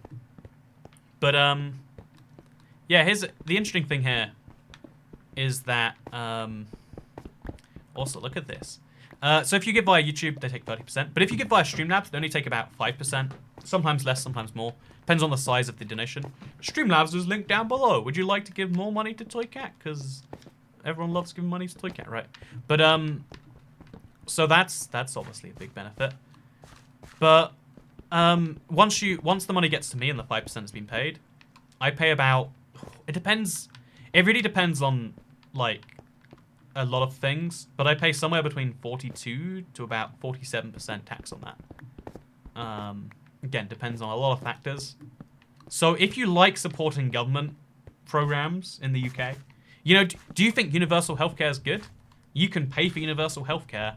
But, yeah, here's the interesting thing here is that, also, look at this. So if you give via YouTube, they take 30%. But if you give via Streamlabs, they only take about 5%. Sometimes less, sometimes more. Depends on the size of the donation. Streamlabs is linked down below. Would you like to give more money to Toycat? Because everyone loves giving money to Toycat, right? But, so that's obviously a big benefit. But, once the money gets to me and the 5% has been paid, I pay about, it depends. It really depends on, like, a lot of things, but I pay somewhere between 42 to about 47% tax on that. Again, depends on a lot of factors. So if you like supporting government programs in the UK, do you think universal healthcare is good? You can pay for universal healthcare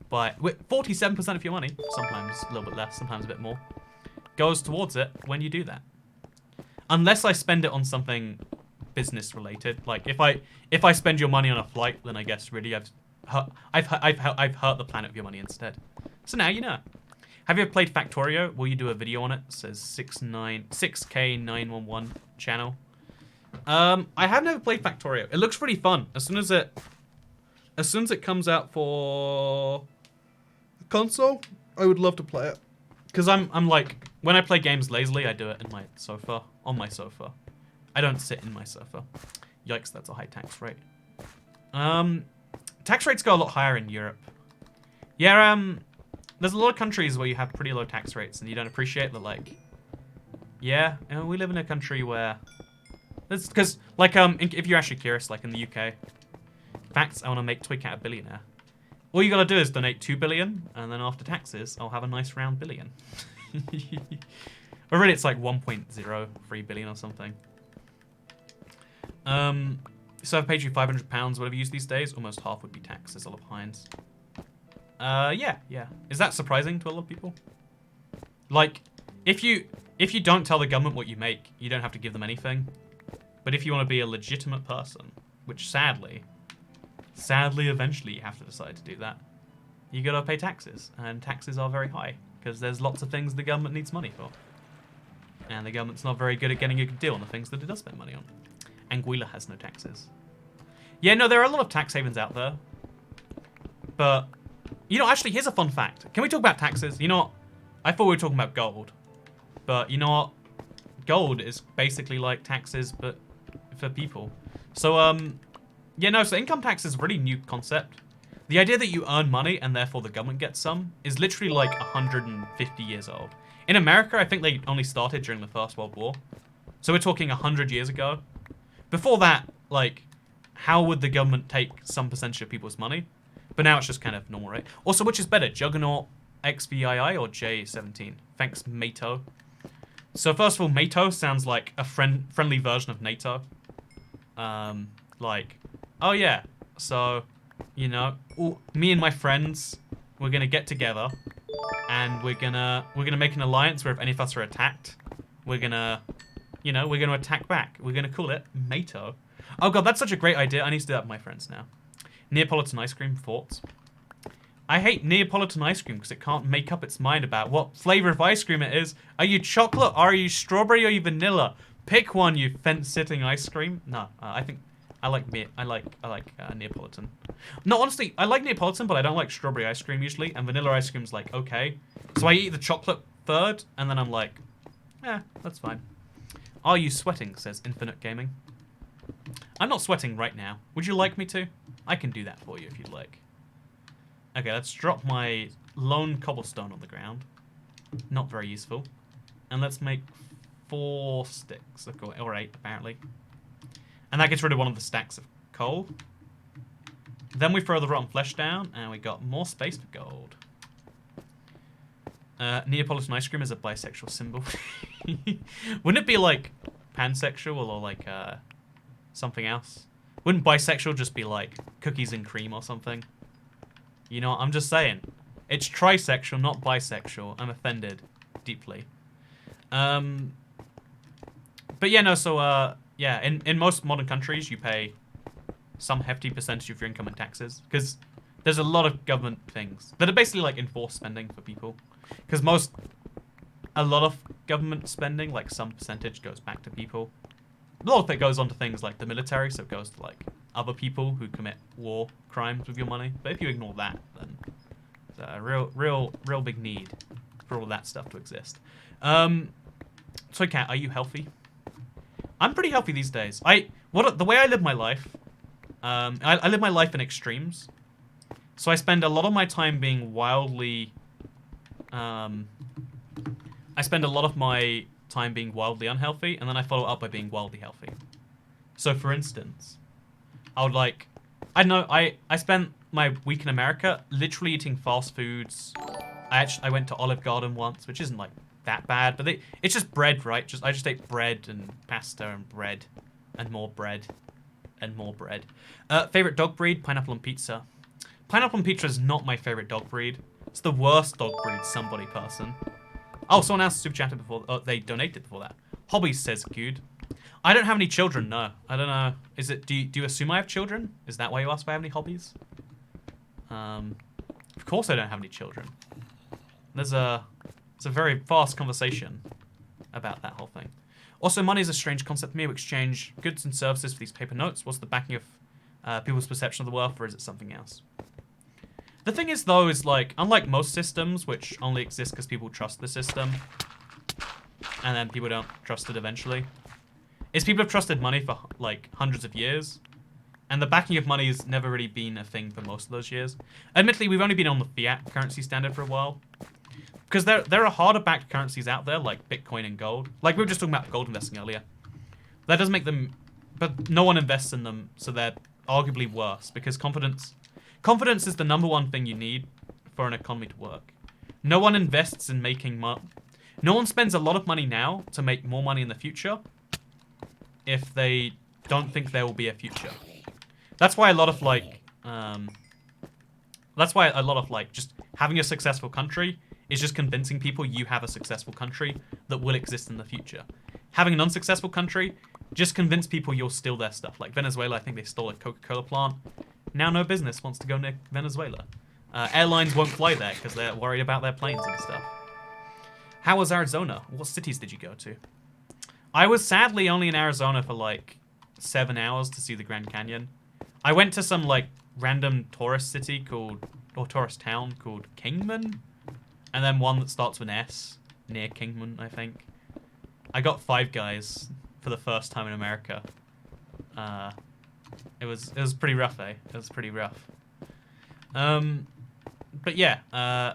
by 47% of your money, sometimes a little bit less, sometimes a bit more, goes towards it when you do that. Unless I spend it on something business related, like if I spend your money on a flight, then I guess really I've hurt the planet with your money instead. So now you know. Have you ever played Factorio? Will you do a video on it? It says 6K911 channel. I have never played Factorio. It looks pretty fun. As soon as it comes out for the console, I would love to play it. Because I'm like, when I play games lazily, I do it in my sofa, on my sofa. I don't sit in my sofa. Yikes, that's a high tax rate. Tax rates go a lot higher in Europe. Yeah, there's a lot of countries where you have pretty low tax rates and you don't appreciate that, like, yeah, we live in a country where, because, like, if you're actually curious, like in the UK, facts, I want to make Toycat a billionaire. All you gotta do is donate 2 billion, and then after taxes, I'll have a nice round billion. Or really, it's like 1.03 billion or something. So I've paid you £500, whatever you use these days. Almost half would be tax, says Olive Hines. Yeah. Is that surprising to a lot of people? Like, if you don't tell the government what you make, you don't have to give them anything. But if you want to be a legitimate person, which sadly, eventually you have to decide to do that, you gotta pay taxes. And taxes are very high, because there's lots of things the government needs money for. And the government's not very good at getting a good deal on the things that it does spend money on. Anguilla has no taxes. Yeah, no, there are a lot of tax havens out there. But You know, actually, here's a fun fact. Can we talk about taxes? You know what? I thought we were talking about gold. But you know what? Gold is basically like taxes, but for people. So, yeah, no, so income tax is a really new concept. The idea that you earn money and therefore the government gets some is literally like 150 years old. In America, I think they only started during the First World War. So we're talking 100 years ago. Before that, like, how would the government take some percentage of people's money? But now it's just kind of normal, right? Also, which is better, Juggernaut XVII or J17? Thanks, Mato. So first of all, Mato sounds like a friendly version of NATO. Like, oh yeah, so, you know, me and my friends, we're gonna get together, and we're gonna make an alliance where if any of us are attacked, we're gonna attack back. We're gonna call it NATO. Oh god, that's such a great idea. I need to do that with my friends now. Neapolitan ice cream, thoughts? I hate Neapolitan ice cream because it can't make up its mind about what flavor of ice cream it is. Are you chocolate? Are you strawberry? Or are you vanilla? Pick one, you fence-sitting ice cream. No, I think I like Neapolitan. No, honestly, I like Neapolitan, but I don't like strawberry ice cream usually, and vanilla ice cream's like okay. So I eat the chocolate third, and then I'm like, that's fine. Are you sweating? Says Infinite Gaming. I'm not sweating right now. Would you like me to? I can do that for you if you'd like. Okay, let's drop my lone cobblestone on the ground. Not very useful. And let's make 4 sticks. Okay, or 8, apparently. And that gets rid of one of the stacks of coal. Then we throw the rotten flesh down, and we got more space for gold. Neapolitan ice cream is a bisexual symbol. Wouldn't it be like pansexual or like something else? Wouldn't bisexual just be like cookies and cream or something? You know, I'm just saying. It's trisexual, not bisexual. I'm offended deeply. But yeah, no, so yeah, in most modern countries you pay some hefty percentage of your income in taxes because there's a lot of government things that are basically like enforced spending for people. Because a lot of government spending, like some percentage, goes back to people. A lot of it goes on to things like the military, so it goes to like other people who commit war crimes with your money. But if you ignore that, then there's a real big need for all that stuff to exist. So Kat, are you healthy? I'm pretty healthy these days. The way I live my life, I live my life in extremes. So I spend a lot of my time being wildly unhealthy, and then I follow up by being wildly healthy. So, for instance, I spent my week in America literally eating fast foods. I went to Olive Garden once, which isn't like that bad, but it's just bread, right? I just ate bread and pasta and bread and more bread and more bread. Favorite dog breed? Pineapple on pizza. Pineapple on pizza is not my favorite dog breed. It's the worst dog breed, somebody person. Oh, someone else super chatted before. Oh, they donated before that. Hobbies, says Good. I don't have any children, no. I don't know. Is it? Do you assume I have children? Is that why you asked if I have any hobbies? Of course I don't have any children. It's a very fast conversation about that whole thing. Also, money is a strange concept to me. We exchange goods and services for these paper notes. What's the backing of people's perception of the wealth, or is it something else? The thing is, though, is like, unlike most systems, which only exist because people trust the system, and then people don't trust it eventually, is people have trusted money for, like, hundreds of years, and the backing of money has never really been a thing for most of those years. Admittedly, we've only been on the fiat currency standard for a while, because there are harder-backed currencies out there, like Bitcoin and gold. Like, we were just talking about gold investing earlier. That doesn't make them... But no one invests in them, so they're arguably worse, because confidence is the #1 thing you need for an economy to work. No one invests in making money. No one spends a lot of money now to make more money in the future if they don't think there will be a future. That's why a lot of just having a successful country is just convincing people you have a successful country that will exist in the future. Having an unsuccessful country, just convince people you'll steal their stuff. Like Venezuela, I think they stole a Coca-Cola plant. Now no business wants to go near Venezuela. Airlines won't fly there because they're worried about their planes and stuff. How was Arizona? What cities did you go to? I was sadly only in Arizona for like 7 hours to see the Grand Canyon. I went to some like random tourist city called or tourist town called Kingman, and then one that starts with an S near Kingman, I think. I got Five Guys for the first time in America. It was pretty rough, eh? It was pretty rough. But yeah,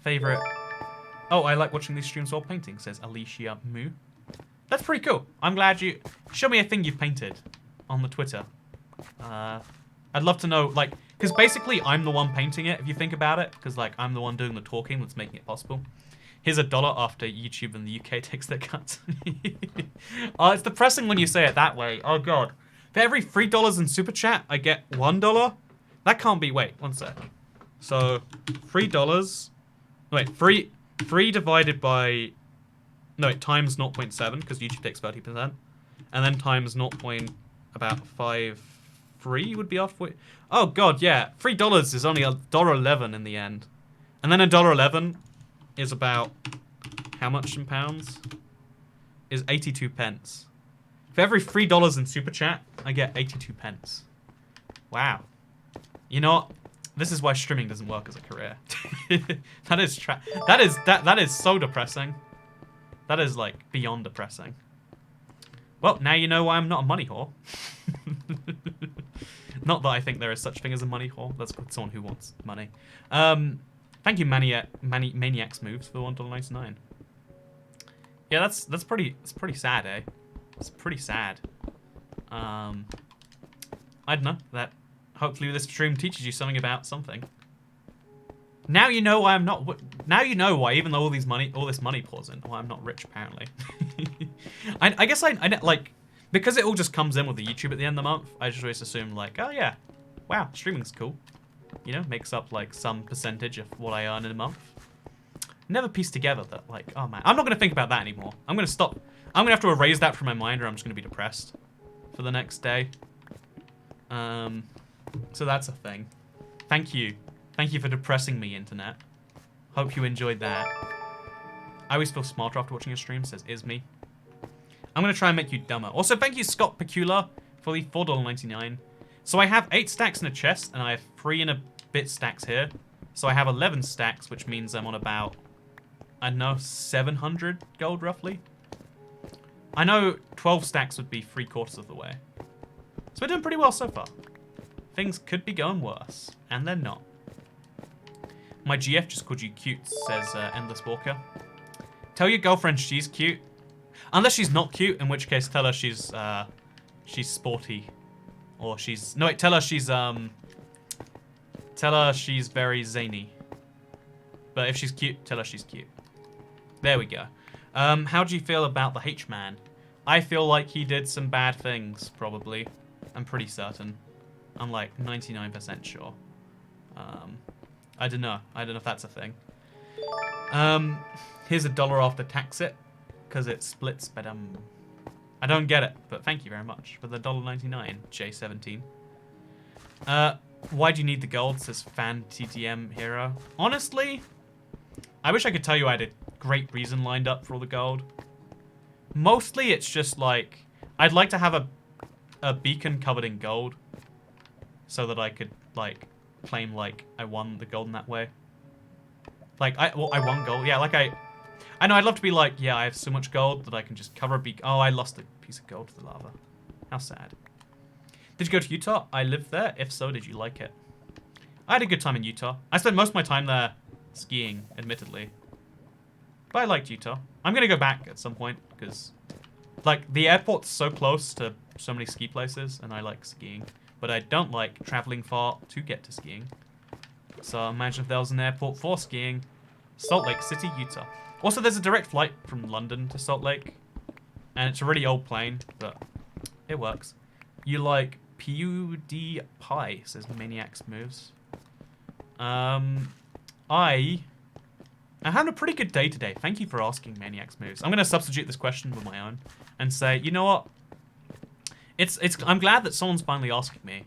favorite. Oh, I like watching these streams while painting, says Alicia Moo. That's pretty cool. I'm glad you show me a thing you've painted on the Twitter. I'd love to know, like, because basically I'm the one painting it, if you think about it, because like I'm the one doing the talking that's making it possible. Here's $1 after YouTube in the UK takes their cuts. Oh, it's depressing when you say it that way. Oh god. For every $3 in super chat, I get $1. That can't be. Wait, one sec. So $3. Wait, three divided by. No, wait, times 0.7 because YouTube takes 30%, and then times 0.53 would be off. Oh god, yeah. $3 is only $1.11 in the end, and then $1.11 is about how much in pounds? Is 82 pence. For every $3 in super chat, I get 82 pence. Wow. You know what? This is why streaming doesn't work as a career. that is so depressing. That is like beyond depressing. Well, now you know why I'm not a money whore. Not that I think there is such thing as a money whore. That's someone who wants money. Thank you, Maniacs Moves for $1.99. Yeah, that's pretty sad, eh? It's pretty sad. I don't know. That hopefully this stream teaches you something about something. Now you know why I'm not. Now you know why, even though all this money pours in, why I'm not rich apparently. I guess I like because it all just comes in with the YouTube at the end of the month. I just always assume like, oh yeah, wow, streaming's cool. You know, makes up like some percentage of what I earn in a month. Never pieced together that like, oh man, I'm not gonna think about that anymore. I'm gonna stop. I'm gonna have to erase that from my mind, or I'm just gonna be depressed for the next day. So that's a thing. Thank you. Thank you for depressing me, internet. Hope you enjoyed that. I always feel smarter after watching a stream, says Isme. I'm going to try and make you dumber. Also, thank you, Scott Pecula, for the $4.99. So I have 8 stacks in a chest, and I have 3 and a bit stacks here. So I have 11 stacks, which means I'm on about, I don't know, 700 gold, roughly. I know 12 stacks would be 3/4 of the way. So we're doing pretty well so far. Things could be going worse, and they're not. My GF just called you cute, says Endless Walker. Tell your girlfriend she's cute. Unless she's not cute, in which case tell her she's sporty. Or she's... No, wait, tell her she's very zany. But if she's cute, tell her she's cute. There we go. How do you feel about the H-Man? I feel like he did some bad things, probably. I'm pretty certain. I'm like 99% sure. I don't know. I don't know if that's a thing. Here's $1 after tax it, because it splits, but I don't get it, but thank you very much for the $1.99, J17. Why do you need the gold, says Fan TTM Hero. Honestly, I wish I could tell you I had a great reason lined up for all the gold. Mostly it's just like, I'd like to have a beacon covered in gold, so that I could, like, claim, like, I won the gold in that way. Like, I won gold. Yeah, like, I know, I'd love to be like, yeah, I have so much gold that I can just cover a beacon. Oh, I lost a piece of gold to the lava. How sad. Did you go to Utah? I lived there. If so, did you like it? I had a good time in Utah. I spent most of my time there skiing, admittedly. But I liked Utah. I'm going to go back at some point, because, like, the airport's so close to so many ski places, and I like skiing. But I don't like traveling far to get to skiing. So imagine if there was an airport for skiing. Salt Lake City, Utah. Also, there's a direct flight from London to Salt Lake. And it's a really old plane, but it works. You like PewDiePie, says Maniacs Moves. I'm having a pretty good day today. Thank you for asking, Maniacs Moves. I'm going to substitute this question with my own and say, you know what? I'm glad that someone's finally asking me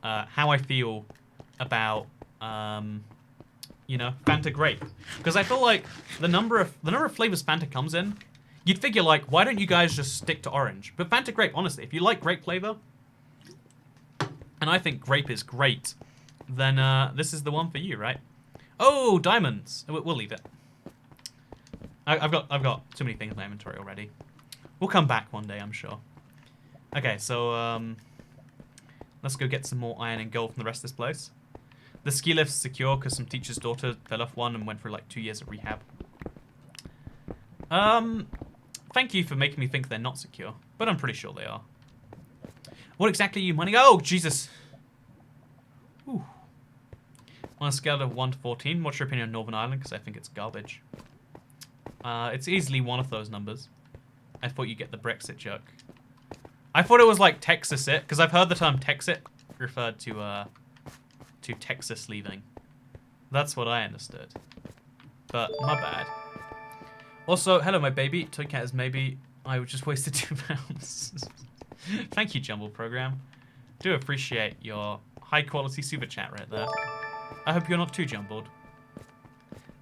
how I feel about you know, Fanta Grape, because I feel like the number of flavors Fanta comes in, you'd figure like, why don't you guys just stick to orange? But Fanta Grape, honestly, if you like grape flavor, and I think grape is great, then this is the one for you, right? Oh, diamonds. We'll leave it. I've got too many things in my inventory already. We'll come back one day, I'm sure. Okay, so let's go get some more iron and gold from the rest of this place. The ski lift's secure because some teacher's daughter fell off one and went for like 2 years of rehab. Thank you for making me think they're not secure, but I'm pretty sure they are. What exactly are you mining? Oh, Jesus. Ooh. On a scale of 1 to 14, what's your opinion on Northern Ireland? Because I think it's garbage. It's easily one of those numbers. I thought you'd get the Brexit joke. I thought it was like Texas-it, because I've heard the term Texit referred to Texas leaving. That's what I understood. But my bad. Also, hello my baby. Toy Cat is maybe. I just wasted £2. Thank you, Jumble Program. Do appreciate your high quality super chat right there. I hope you're not too jumbled.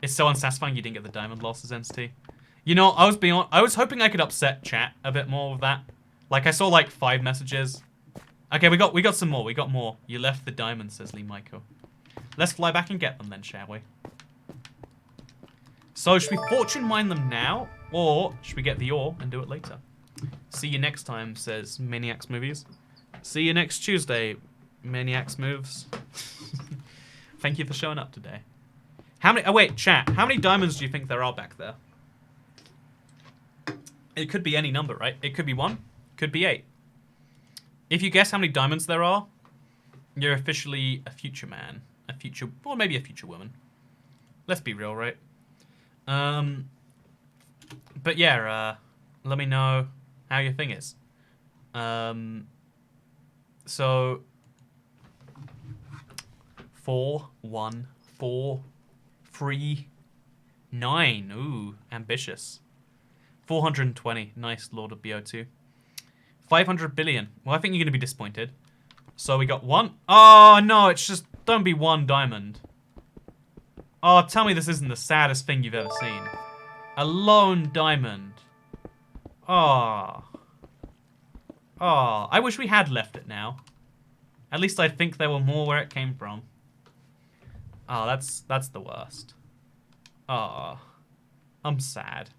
It's so unsatisfying you didn't get the diamond losses entity. You know, I was hoping I could upset chat a bit more with that. Like I saw like 5 messages. Okay, we got some more. We got more. You left the diamonds, says Lee Michael. Let's fly back and get them then, shall we? So should we fortune mine them now, or should we get the ore and do it later? See you next time, says Maniacs Movies. See you next Tuesday, Maniacs Moves. Thank you for showing up today. How many? Oh wait, chat. How many diamonds do you think there are back there? It could be any number, right? It could be 1, could be 8. If you guess how many diamonds there are, you're officially a future man, a future, or maybe a future woman. Let's be real, right? But yeah, let me know how your thing is. So 4, 1, 4, 3, 9. Ooh, ambitious. 420. Nice, Lord of BO2. 500 billion. Well, I think you're going to be disappointed. So we got 1. Oh, no, it's just, don't be 1 diamond. Oh, tell me this isn't the saddest thing you've ever seen. A lone diamond. Oh. Oh, I wish we had left it now. At least I think there were more where it came from. Oh, that's the worst. Oh. I'm sad.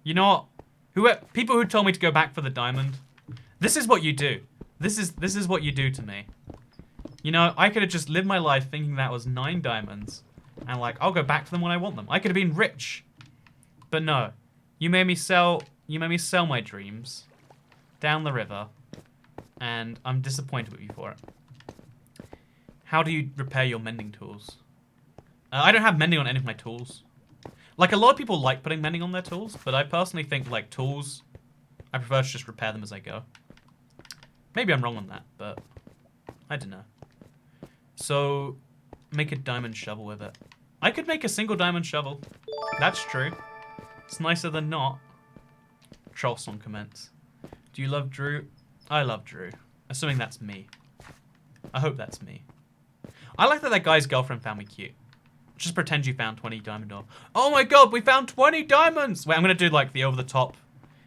You know what? People who told me to go back for the diamond, this is what you do. This is what you do to me. You know, I could have just lived my life thinking that was 9 diamonds. And like, I'll go back for them when I want them. I could have been rich. But no. You made me sell my dreams down the river. And I'm disappointed with you for it. How do you repair your mending tools? I don't have mending on any of my tools. Like, a lot of people like putting mending on their tools, but I personally think, like, tools, I prefer to just repair them as I go. Maybe I'm wrong on that, but I don't know. So, make a diamond shovel with it. I could make a single diamond shovel. That's true. It's nicer than not. Trollsong comments. Do you love Drew? I love Drew. Assuming that's me. I hope that's me. I like that guy's girlfriend found me cute. Just pretend you found 20 diamond ore. Oh my god, we found 20 diamonds! Wait, I'm gonna do like the over-the-top.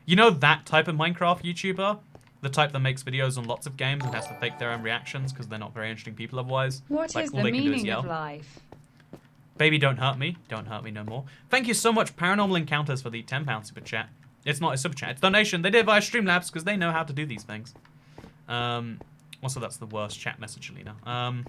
You know that type of Minecraft YouTuber? The type that makes videos on lots of games and has to fake their own reactions because they're not very interesting people otherwise. What like, is all the they can do is meaning yell. of life? Baby, don't hurt me. Don't hurt me no more. Thank you so much, Paranormal Encounters, for the £10 super chat. It's not a super chat, it's donation. They did it via Streamlabs because they know how to do these things. Also, that's the worst chat message, Alina.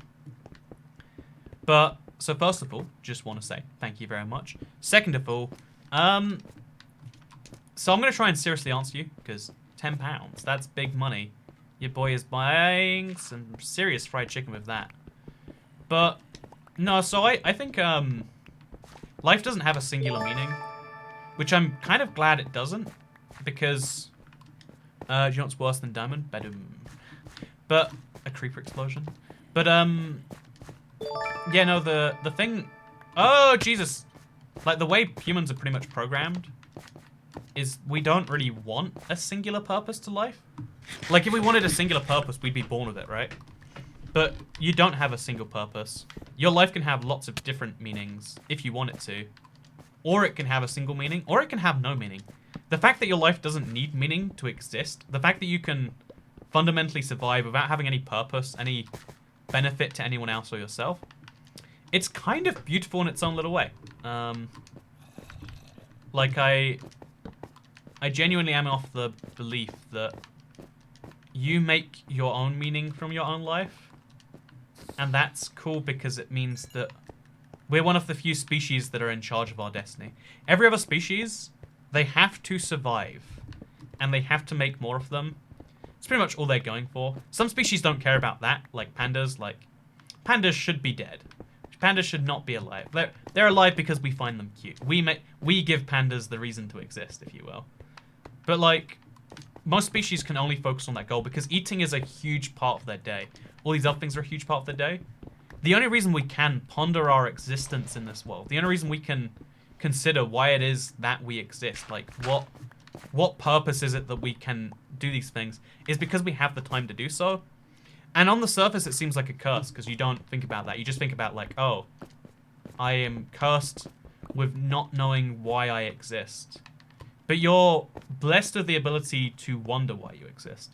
But, so first of all, just want to say thank you very much. Second of all, so I'm going to try and seriously answer you, because £10, that's big money. Your boy is buying some serious fried chicken with that. But, no, so I think life doesn't have a singular meaning, which I'm kind of glad it doesn't, because, do you know what's worse than diamond? Bedroom. But, a creeper explosion. But, yeah, no, the thing... Oh, Jesus! Like, the way humans are pretty much programmed is we don't really want a singular purpose to life. Like, if we wanted a singular purpose, we'd be born with it, right? But you don't have a single purpose. Your life can have lots of different meanings if you want it to. Or it can have a single meaning, or it can have no meaning. The fact that your life doesn't need meaning to exist, the fact that you can fundamentally survive without having any purpose, any benefit to anyone else or yourself, it's kind of beautiful in its own little way. Like, I genuinely am of the belief that you make your own meaning from your own life. And that's cool because it means that we're one of the few species that are in charge of our destiny. Every other species, they have to survive. And they have to make more of them. It's pretty much all they're going for. Some species don't care about that, like pandas. Like, pandas should be dead. Pandas should not be alive. They're alive because we find them cute. We give pandas the reason to exist, if you will. But, like, most species can only focus on that goal because eating is a huge part of their day. All these other things are a huge part of their day. The only reason we can ponder our existence in this world, the only reason we can consider why it is that we exist, like what purpose is it that we can do these things, is because we have the time to do so. And on the surface, it seems like a curse because you don't think about that. You just think about like, oh, I am cursed with not knowing why I exist. But you're blessed with the ability to wonder why you exist,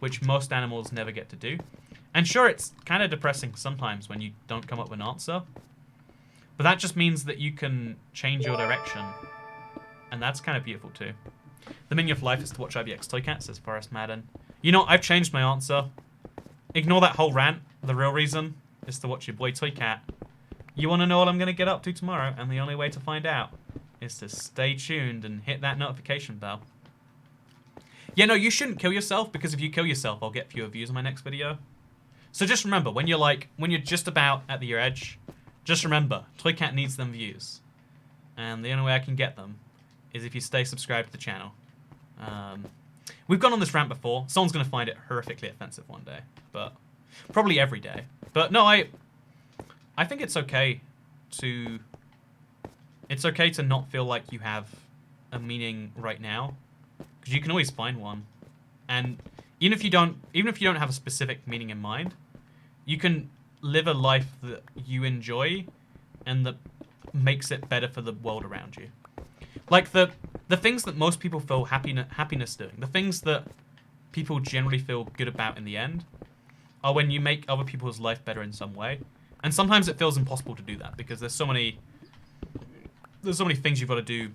which most animals never get to do. And sure, it's kind of depressing sometimes when you don't come up with an answer. But that just means that you can change your direction. And that's kind of beautiful too. The meaning of life is to watch IBX Toycat, says Forrest Madden. You know, I've changed my answer. Ignore that whole rant. The real reason is to watch your boy Toycat. You want to know what I'm going to get up to tomorrow, and the only way to find out is to stay tuned and hit that notification bell. Yeah, no, you shouldn't kill yourself, because if you kill yourself, I'll get fewer views on my next video. So just remember, when you're just about at the edge, just remember, Toycat needs them views. And the only way I can get them is if you stay subscribed to the channel. We've gone on this rant before. Someone's going to find it horrifically offensive one day. But probably every day. But no, I think it's okay to... It's okay to not feel like you have a meaning right now. Because you can always find one. And even if you don't have a specific meaning in mind, you can live a life that you enjoy and that makes it better for the world around you. Like the things that most people feel happiness doing, the things that people generally feel good about in the end, are when you make other people's life better in some way. And sometimes it feels impossible to do that because there's so many things you've got to do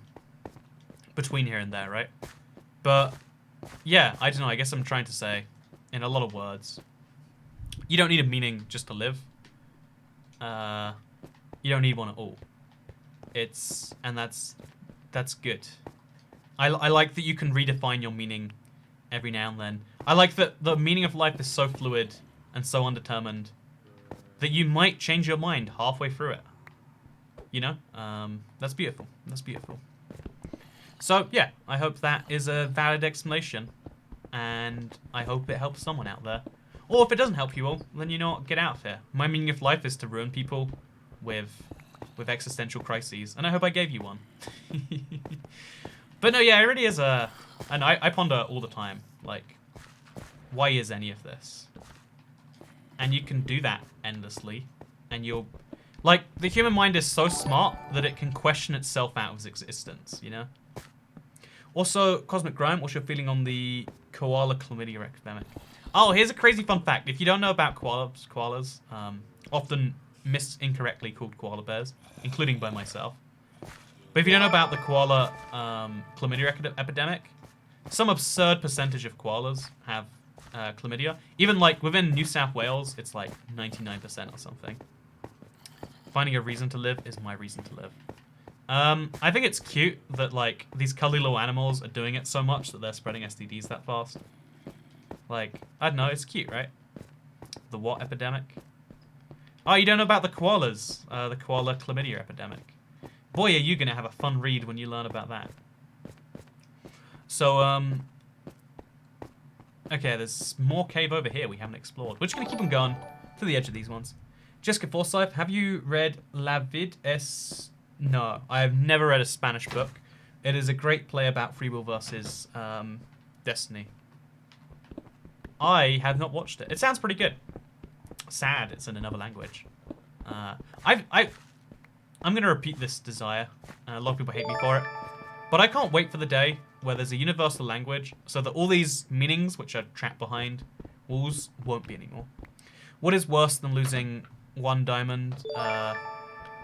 between here and there, right? But yeah, I don't know, I guess I'm trying to say, in a lot of words, you don't need a meaning just to live. You don't need one at all. And that's good. I like that you can redefine your meaning every now and then. I like that the meaning of life is so fluid and so undetermined that you might change your mind halfway through it. You know? That's beautiful. That's beautiful. So, yeah, I hope that is a valid explanation. And I hope it helps someone out there. Or if it doesn't help you all, then you know what, get out of here. My meaning of life is to ruin people with existential crises. And I hope I gave you one. But no, yeah, it really is a... And I ponder all the time, like, why is any of this? And you can do that endlessly. And you'll... Like, the human mind is so smart that it can question itself out of its existence, you know? Also, Cosmic Grime, what's your feeling on the koala chlamydia epidemic? Oh, here's a crazy fun fact. If you don't know about koalas, often incorrectly called koala bears, including by myself. But if you don't know about the koala chlamydia epidemic, some absurd percentage of koalas have chlamydia. Even like within New South Wales, it's like 99% or something. Finding a reason to live is my reason to live. I think it's cute that like these cuddly little animals are doing it so much that they're spreading STDs that fast. Like, I don't know, it's cute, right? The what epidemic? Oh, you don't know about the koalas, the koala chlamydia epidemic. Boy, are you gonna have a fun read when you learn about that. So, okay, there's more cave over here we haven't explored. We're just gonna keep them going to the edge of these ones. Jessica Forsyth, have you read La Vid es... No, I have never read a Spanish book. It is a great play about free will versus destiny. I have not watched it. It sounds pretty good. Sad, it's in another language. I'm going to repeat this desire. A lot of people hate me for it. But I can't wait for the day where there's a universal language so that all these meanings, which are trapped behind walls, won't be anymore. What is worse than losing 1 diamond out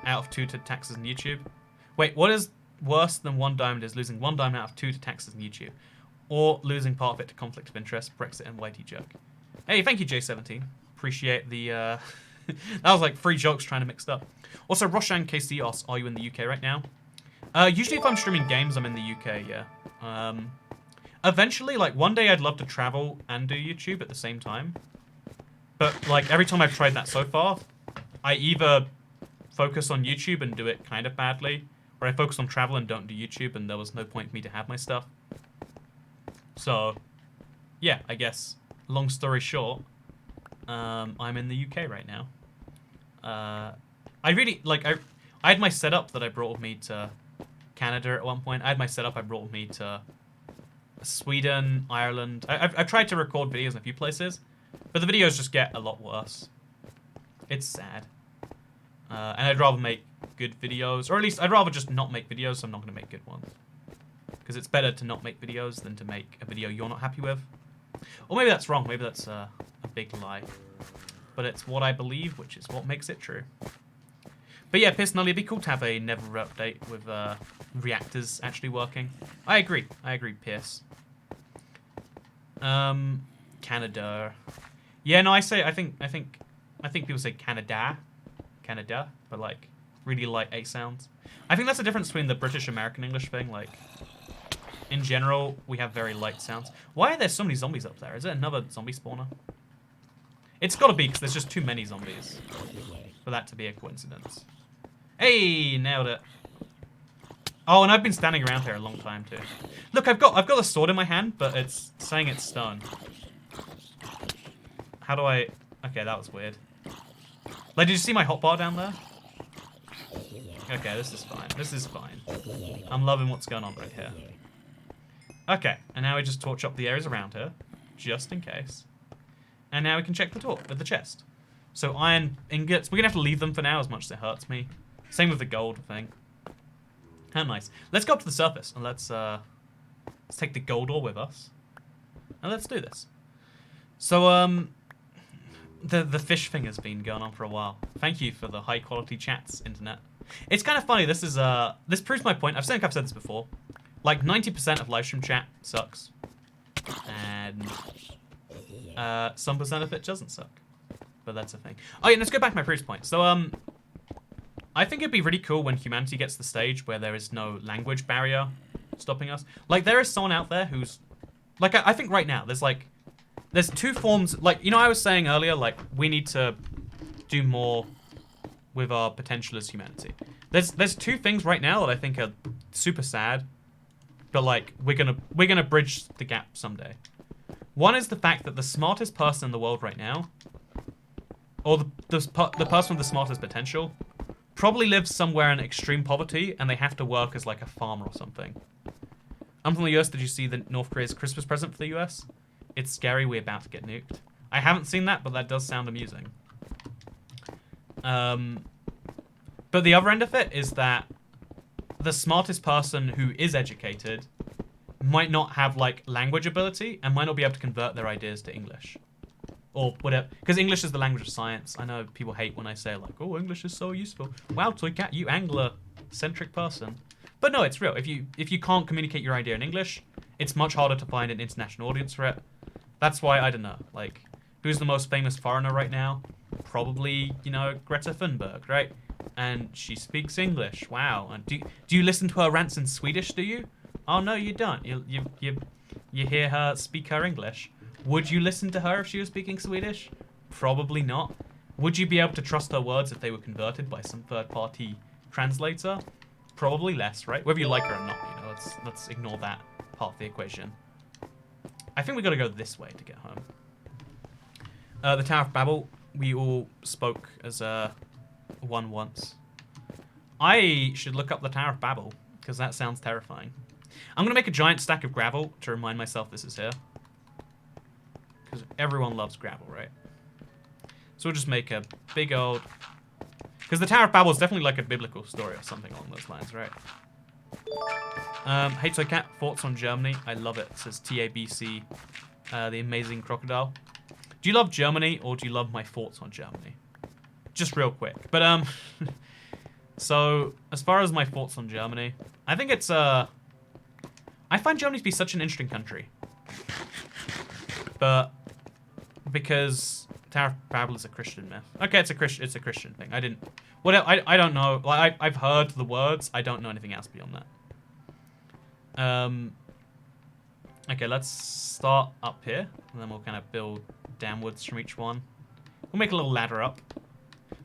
of 2 to taxes and YouTube? Wait, what is worse than 1 diamond is losing 1 diamond out of 2 to taxes and YouTube? Or losing part of it to conflict of interest, Brexit, and YT joke? Hey, thank you, J17. Appreciate the... that was like 3 jokes trying to mix up. Also, Roshan KCOS, are you in the UK right now? Usually if I'm streaming games, I'm in the UK, yeah. Eventually, like, one day I'd love to travel and do YouTube at the same time. But, like, every time I've tried that so far, I either focus on YouTube and do it kind of badly, or I focus on travel and don't do YouTube, and there was no point for me to have my stuff. So, yeah, I guess, long story short, I'm in the UK right now. I really, like, I had my setup that I brought with me to Canada at one point. I had my setup I brought with me to Sweden, Ireland. I've tried to record videos in a few places, but the videos just get a lot worse. It's sad. And I'd rather make good videos, or at least I'd rather just not make videos, so I'm not going to make good ones. Because it's better to not make videos than to make a video you're not happy with. Or maybe that's wrong, maybe that's a big lie. But it's what I believe, which is what makes it true. But yeah, personally, it'd be cool to have a Never update with reactors actually working. I agree, Pierce. Canada. Yeah, no, I think people say Canada, but like really light A sounds. I think that's the difference between the British American English thing. Like, in general, we have very light sounds. Why are there so many zombies up there? Is it another zombie spawner? It's got to be because there's just too many zombies for that to be a coincidence. Hey, nailed it. Oh, and I've been standing around here a long time too. Look, I've got a sword in my hand, but it's saying it's stone. How do I? Okay, that was weird. Like, did you see my hotbar down there? Okay, this is fine. This is fine. I'm loving what's going on right here. Okay, and now we just torch up the areas around here, just in case. And now we can check the chest. So iron ingots, we're gonna have to leave them for now as much as it hurts me. Same with the gold thing. How nice. Let's go up to the surface and let's take the gold ore with us. And let's do this. So the fish thing has been going on for a while. Thank you for the high quality chats, internet. It's kind of funny. This proves my point. I think I've said this before. Like 90% of livestream chat sucks, and some percent of it doesn't suck. But that's a thing. Oh yeah, let's go back to my previous point. So I think it'd be really cool when humanity gets to the stage where there is no language barrier stopping us. Like, there is someone out there who's like, I think right now there's 2 forms. Like, you know, I was saying earlier, like, we need to do more with our potential as humanity. There's 2 things right now that I think are super sad, but like we're gonna bridge the gap someday. One is the fact that the smartest person in the world right now, or the person with the smartest potential, probably lives somewhere in extreme poverty and they have to work as like a farmer or something. I'm from the US. Did you see the North Korea's Christmas present for the US? It's scary. We're about to get nuked. I haven't seen that, but that does sound amusing. But the other end of it is that the smartest person who is educated might not have like language ability and might not be able to convert their ideas to English or whatever, because English is the language of science. I know people hate when I say like, oh, English is so useful. Wow, Toycat, you Anglo-centric person. But no, it's real. If you can't communicate your idea in English, it's much harder to find an international audience for it. That's why, I don't know, like, who's the most famous foreigner right now? Probably, you know, Greta Thunberg, right? And she speaks English. Wow. And do you listen to her rants in Swedish, do you? Oh, no, you don't. You hear her speak her English. Would you listen to her if she was speaking Swedish? Probably not. Would you be able to trust her words if they were converted by some third-party translator? Probably less, right? Whether you like her or not, you know, let's ignore that part of the equation. I think we got to go this way to get home. The Tower of Babel, we all spoke as one once. I should look up the Tower of Babel, because that sounds terrifying. I'm going to make a giant stack of gravel to remind myself this is here. Because everyone loves gravel, right? So we'll just make a big old... Because the Tower of Babel is definitely like a biblical story or something along those lines, right? Hey Toycat, thoughts on Germany? I love it. It says TABC, the amazing crocodile. Do you love Germany or do you love my thoughts on Germany? Just real quick. But, so, as far as my thoughts on Germany, I think it's, I find Germany to be such an interesting country. But, because Tower of Babel is a Christian myth. Okay, it's a Christian thing. I don't know. Like, I've heard the words. I don't know anything else beyond that. Okay, let's start up here, and then we'll kind of build downwards from each one. We'll make a little ladder up.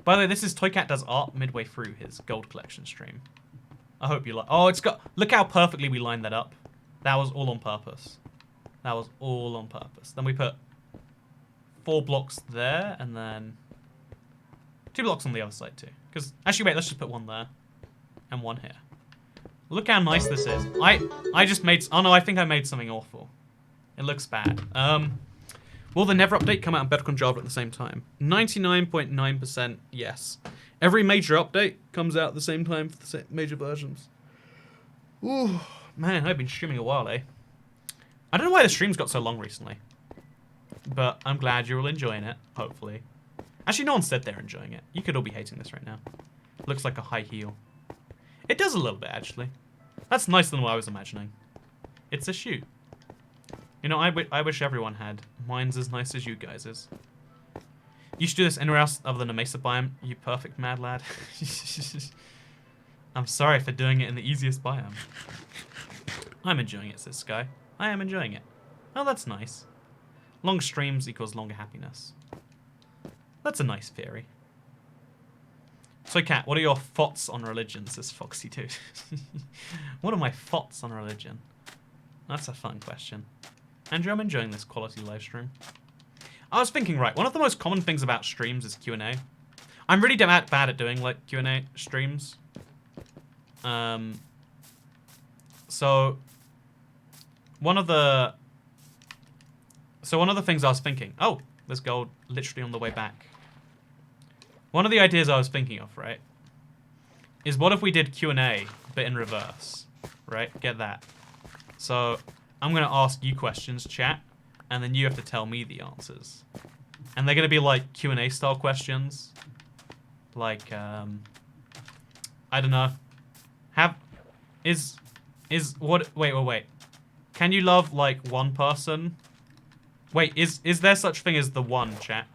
By the way, this is Toycat Does Art midway through his gold collection stream. I hope you like. Oh, it's got. Look how perfectly we lined that up. That was all on purpose. That was all on purpose. Then we put 4 blocks there, and then 2 blocks on the other side too. Because actually, wait, let's just put 1 there and 1 here. Look how nice this is. I just made. Oh no, I think I made something awful. It looks bad. Will the Never update come out on Bedrock and Java at the same time? 99.9% yes. Every major update comes out at the same time for the major versions. Ooh, man, I've been streaming a while, eh? I don't know why the streams got so long recently. But I'm glad you're all enjoying it, hopefully. Actually, no one said they're enjoying it. You could all be hating this right now. Looks like a high heel. It does a little bit, actually. That's nicer than what I was imagining. It's a shoe. You know, I wish everyone had. Mine's as nice as you guys'. You should do this anywhere else other than a mesa biome, you perfect mad lad. I'm sorry for doing it in the easiest biome. I'm enjoying it, says Sky. I am enjoying it. Oh, that's nice. Long streams equals longer happiness. That's a nice theory. So, Kat, what are your thoughts on religion, says Foxy2. What are my thoughts on religion? That's a fun question. Andrew, I'm enjoying this quality live stream. I was thinking, right, one of the most common things about streams is Q&A. I'm really bad at doing, like, Q&A streams. So, one of the things I was thinking... Oh, there's gold literally on the way back. One of the ideas I was thinking of, right, is what if we did Q&A, but in reverse, right? Get that. So, I'm going to ask you questions, chat, and then you have to tell me the answers. And they're going to be like Q&A style questions. Like, I don't know. Wait. Can you love, like, one person? Wait, is there such thing as the one, chat?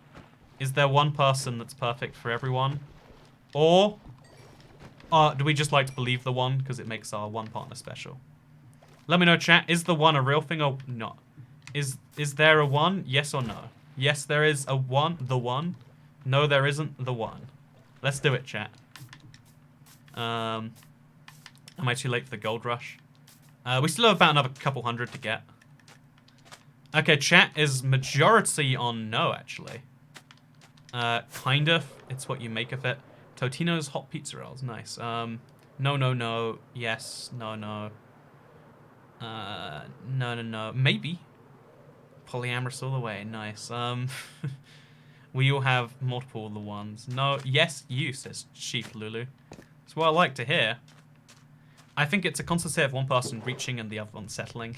Is there one person that's perfect for everyone? Or do we just like to believe the one because it makes our one partner special? Let me know, chat. Is the one a real thing or not? Is there a one? Yes or no? Yes, there is a one. The one. No, there isn't the one. Let's do it, chat. Am I too late for the gold rush? We still have about another couple hundred to get. Okay, chat is majority on no, actually. Kind of. It's what you make of it. Totino's hot pizza rolls. Nice. No. Yes. No. No. Maybe. Polyamorous all the way. Nice. We all have multiple the ones. No. Yes, you, says Chief Lulu. That's what I like to hear. I think it's a constant state of one person reaching and the other one settling.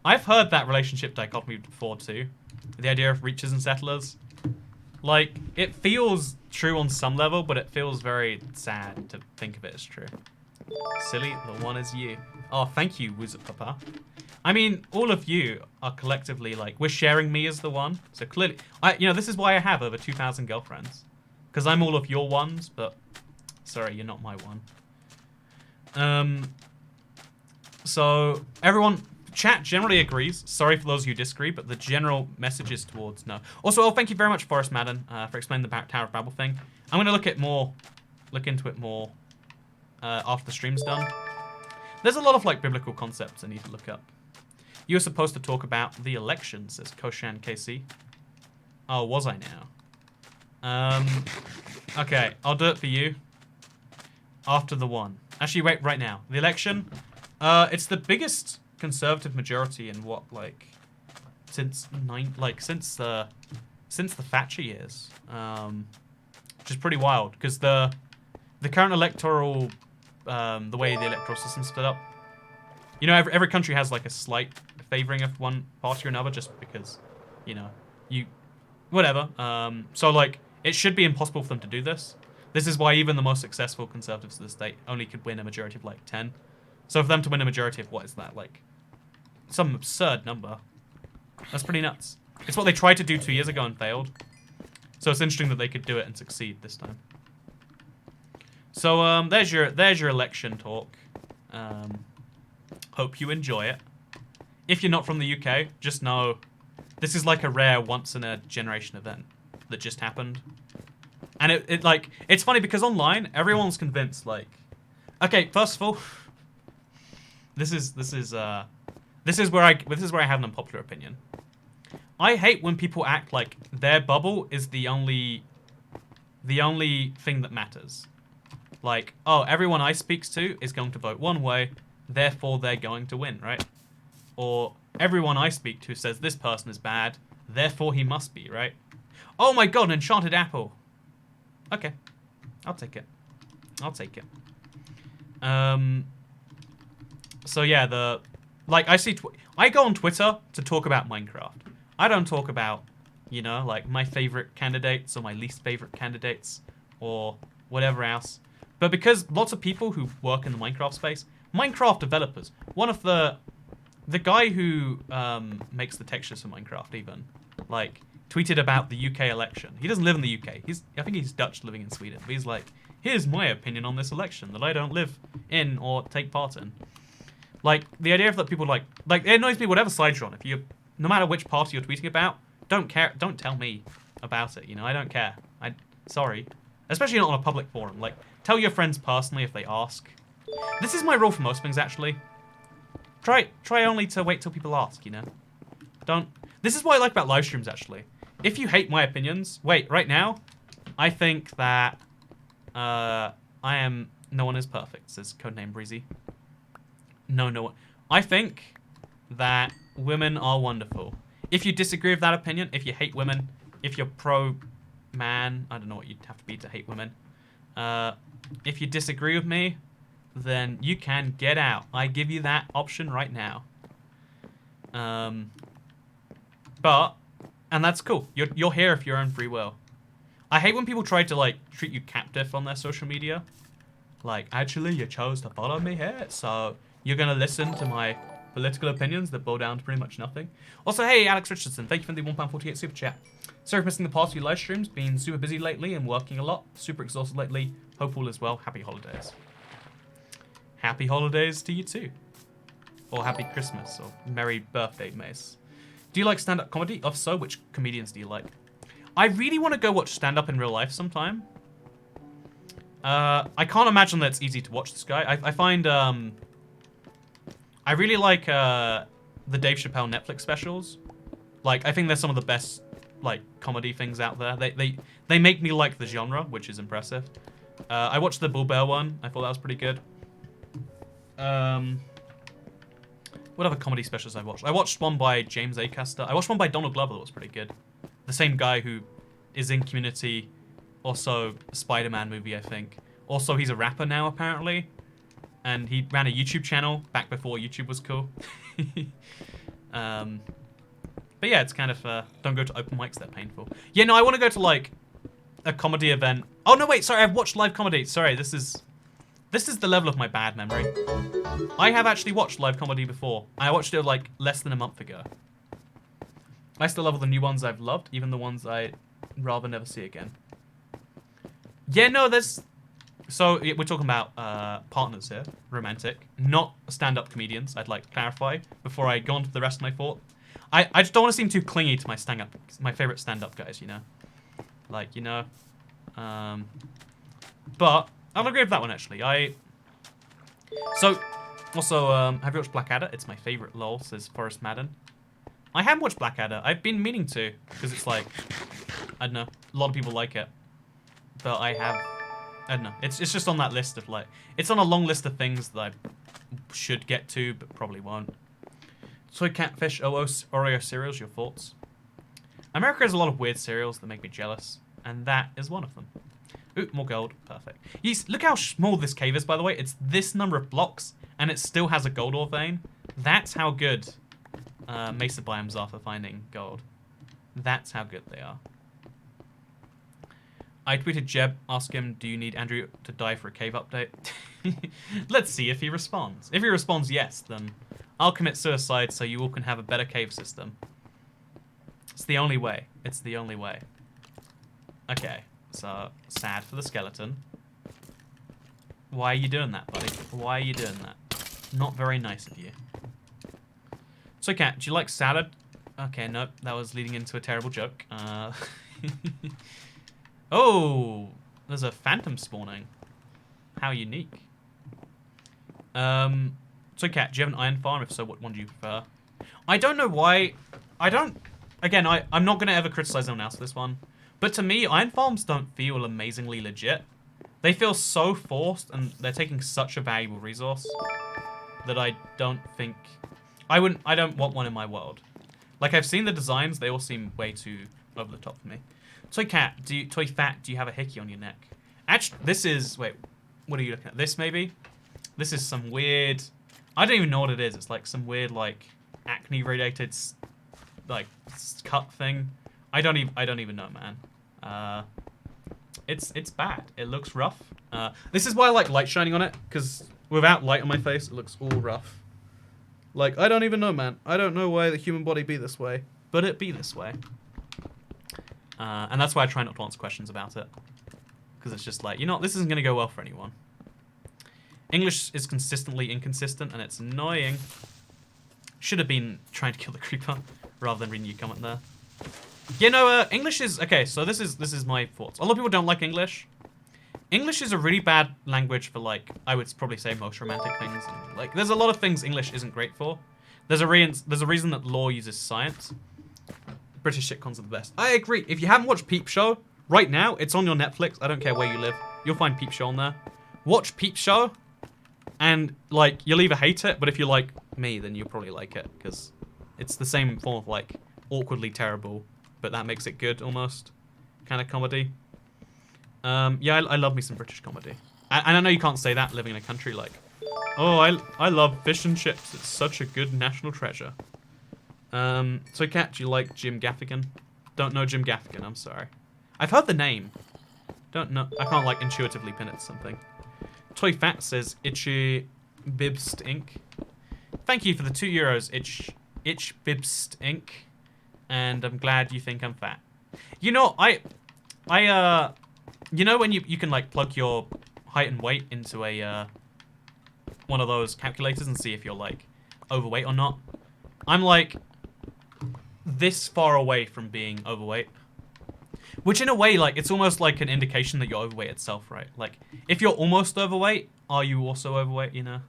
I've heard that relationship dichotomy before too. The idea of reachers and settlers. Like, it feels true on some level, but it feels very sad to think of it as true. Silly, the one is you. Oh, thank you, Wizard Papa. I mean, all of you are collectively, like, we're sharing me as the one. So clearly, this is why I have over 2,000 girlfriends. Because I'm all of your ones, but sorry, you're not my one. So, everyone... Chat generally agrees. Sorry for those who disagree, but the general message is towards no. Also, thank you very much, Forrest Madden, for explaining the Tower of Babel thing. I'm going to look into it more after the stream's done. There's a lot of, like, biblical concepts I need to look up. You were supposed to talk about the election, says Koshan KC. Oh, was I now? Okay, I'll do it for you. After the one. Actually, wait, right now. The election, it's the biggest conservative majority in what, like, since the Thatcher years, which is pretty wild because the current electoral the way the electoral system's split up, you know, every country has like a slight favoring of one party or another just because you know, whatever. So, like, it should be impossible for them to do this. This is why even the most successful conservatives of the state only could win a majority of, like, 10. So for them to win a majority of, what is that, like, some absurd number. That's pretty nuts. It's what they tried to do 2 years ago and failed. So it's interesting that they could do it and succeed this time. So there's your election talk. Hope you enjoy it. If you're not from the UK, just know this is like a rare once-in-a-generation event that just happened. And it's funny because online everyone's convinced, like, okay, first of all, this is where I have an unpopular opinion. I hate when people act like their bubble is the only thing that matters. Like, oh, everyone I speak to is going to vote one way, therefore they're going to win, right? Or everyone I speak to says this person is bad, therefore he must be, right? Oh my god, an enchanted apple. Okay, I'll take it. I'll take it. So yeah, I go on Twitter to talk about Minecraft. I don't talk about, you know, like my favorite candidates or my least favorite candidates or whatever else. But because lots of people who work in the Minecraft space, Minecraft developers, one of the guy who makes the textures for Minecraft even, like, tweeted about the UK election. He doesn't live in the UK. I think he's Dutch living in Sweden. But he's like, here's my opinion on this election that I don't live in or take part in. Like, the idea of that people like it annoys me whatever side you're on. If you, no matter which party you're tweeting about, don't tell me about it, you know, I don't care. Sorry. Especially not on a public forum. Like, tell your friends personally if they ask. This is my rule for most things, actually. Try only to wait till people ask, you know? This is what I like about live streams, actually. If you hate my opinions, wait, right now, I think that, no one is perfect, says Codename Breezy. No one. I think that women are wonderful. If you disagree with that opinion, if you hate women, if you're pro-man, I don't know what you'd have to be to hate women. If you disagree with me, then you can get out. I give you that option right now. And that's cool. You're here of your own free will. I hate when people try to, like, treat you captive on their social media. Like, actually, you chose to follow me here, so you're gonna listen to my political opinions that boil down to pretty much nothing. Also, hey, Alex Richardson, thank you for the £1.48 super chat. Sorry for missing the past few live streams. Been super busy lately and working a lot. Super exhausted lately. Hope all is well. Happy holidays. Happy holidays to you too. Or happy Christmas, or merry birthday, Mace. Do you like stand-up comedy? If so, which comedians do you like? I really want to go watch stand-up in real life sometime. I can't imagine that it's easy to watch this guy. I find, I really like, the Dave Chappelle Netflix specials. Like, I think they're some of the best, like, comedy things out there. They make me like the genre, which is impressive. I watched the Bull Bear one. I thought that was pretty good. What other comedy specials I watched? I watched one by James Acaster. I watched one by Donald Glover that was pretty good. The same guy who is in Community, also a Spider-Man movie, I think. Also, he's a rapper now, apparently. And he ran a YouTube channel back before YouTube was cool. But yeah, it's kind of, don't go to open mics, they're painful. Yeah, no, I want to go to, like, a comedy event. Oh, no, wait, sorry, I've watched live comedy. Sorry, this is the level of my bad memory. I have actually watched live comedy before. I watched it, like, less than a month ago. I still love all the new ones I've loved, even the ones I'd rather never see again. Yeah, no, so, we're talking about partners here, romantic, not stand-up comedians, I'd like to clarify, before I go on to the rest of my thought. I just don't want to seem too clingy to my favorite stand-up guys, you know? Like, you know, but I'll agree with that one, actually. Also, have you watched Blackadder? It's my favorite, lol, says Forrest Madden. I haven't watched Blackadder. I've been meaning to, because it's like, I don't know, a lot of people like it. But I don't know. It's just on that list of, like, it's on a long list of things that I should get to, but probably won't. Soy Catfish, Oreo cereals, your thoughts? America has a lot of weird cereals that make me jealous, and that is one of them. Ooh, more gold. Perfect. Yes, look how small this cave is, by the way. It's this number of blocks, and it still has a gold ore vein. That's how good mesa biomes are for finding gold. That's how good they are. I tweeted Jeb, ask him, do you need Andrew to die for a cave update? Let's see if he responds. If he responds yes, then I'll commit suicide so you all can have a better cave system. It's the only way. It's the only way. Okay, so sad for the skeleton. Why are you doing that, buddy? Why are you doing that? Not very nice of you. So, Cat, do you like salad? Okay, nope, that was leading into a terrible joke. Oh, there's a phantom spawning. How unique. So, Cat, do you have an iron farm? If so, what one do you prefer? I don't know why. Again, I'm not going to ever criticize anyone else for this one. But to me, iron farms don't feel amazingly legit. They feel so forced, and they're taking such a valuable resource that I don't think... I don't want one in my world. Like, I've seen the designs, they all seem way too over the top for me. Toy Fat, do you have a hickey on your neck? Actually, this is... Wait, what are you looking at? This, maybe? This is some weird... I don't even know what it is. It's like some weird, like, acne-related, like, cut thing. I don't even know, man. It's bad. It looks rough. This is why I like light shining on it, because without light on my face, it looks all rough. Like, I don't even know, man. I don't know why the human body be this way, but it be this way. And that's why I try not to answer questions about it. Because it's just like, you know, this isn't going to go well for anyone. English is consistently inconsistent, and it's annoying. Should have been trying to kill the creeper, rather than reading your comment there. You know, English is... Okay, so this is my thoughts. A lot of people don't like English. English is a really bad language for, like, I would probably say most romantic things. Like, there's a lot of things English isn't great for. There's a reason that law uses science. British sitcoms are the best. I agree. If you haven't watched Peep Show, right now, it's on your Netflix. I don't care where you live. You'll find Peep Show on there. Watch Peep Show, and, like, you'll either hate it, but if you're like me, then you'll probably like it, because it's the same form of, like, awkwardly terrible, but that makes it good, almost, kind of comedy. Yeah, I love me some British comedy. And I know you can't say that living in a country like, oh, I love fish and chips. It's such a good national treasure. So, Kat, do you like Jim Gaffigan? Don't know Jim Gaffigan, I'm sorry. I've heard the name. Don't know. I can't, like, intuitively pin it to something. Toy Fat says, Itchy Bibst Inc. Thank you for the €2, Itch Bibst Inc. And I'm glad you think I'm fat. You know, you know when you can, like, plug your height and weight into a, one of those calculators and see if you're, like, overweight or not? I'm, like, this far away from being overweight. Which, in a way, like, it's almost like an indication that you're overweight itself, right? Like, if you're almost overweight, are you also overweight, you know?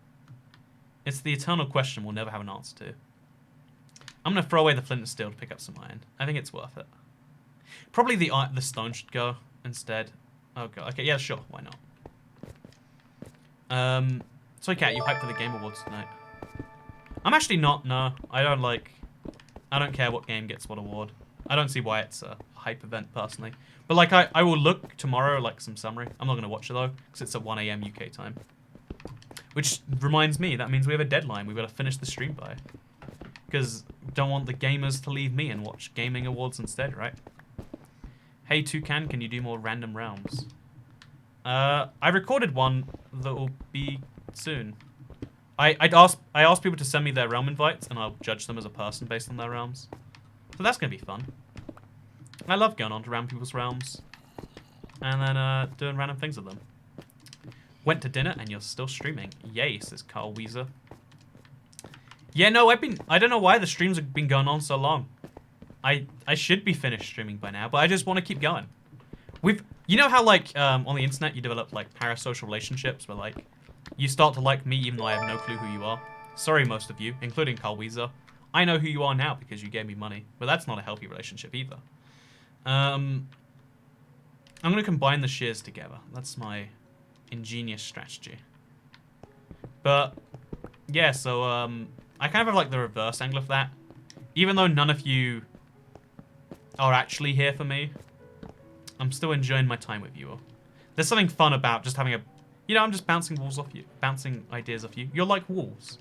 It's the eternal question we'll never have an answer to. I'm going to throw away the flint and steel to pick up some iron. I think it's worth it. Probably the stone should go instead. Oh, God. Okay, yeah, sure. Why not? So, Kat, you hyped for the Game Awards tonight. I'm actually not, no. I don't care what game gets what award. I don't see why it's a hype event, personally. But, like, I will look tomorrow, like, some summary. I'm not going to watch it, though, because it's at 1 AM UK time. Which reminds me, that means we have a deadline we've got to finish the stream by. Because don't want the gamers to leave me and watch gaming awards instead, right? Hey, Toucan, can you do more random realms? I recorded one that will be soon. I asked people to send me their realm invites, and I'll judge them as a person based on their realms. So that's going to be fun. I love going on to random people's realms. And then doing random things with them. Went to dinner and you're still streaming. Yay, says Carl Weezer. Yeah, no, I don't know why the streams have been going on so long. I should be finished streaming by now, but I just want to keep going. You know how, like, on the internet you develop, like, parasocial relationships where, like, you start to like me even though I have no clue who you are? Sorry, most of you, including Carl Weezer. I know who you are now because you gave me money, but that's not a healthy relationship either. I'm going to combine the shears together. That's my ingenious strategy. But, yeah, so, I kind of have, like, the reverse angle of that. Even though none of you are actually here for me, I'm still enjoying my time with you all. There's something fun about just having a... You know, I'm just bouncing walls off you. Bouncing ideas off you. You're like walls.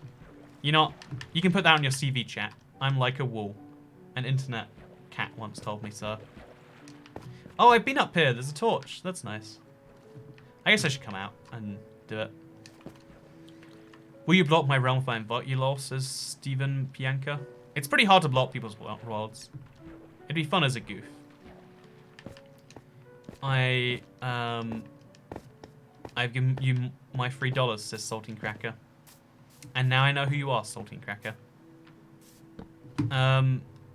You know, you can put that on your CV chat. I'm like a wall. An internet cat once told me so. Oh, I've been up here. There's a torch. That's nice. I guess I should come out and do it. Will you block my realm if I invite you, lol, says Steven Pianka. It's pretty hard to block people's worlds. It'd be fun as a goof. I've given you my $3, says Saltine Cracker. And now I know who you are, Saltine Cracker.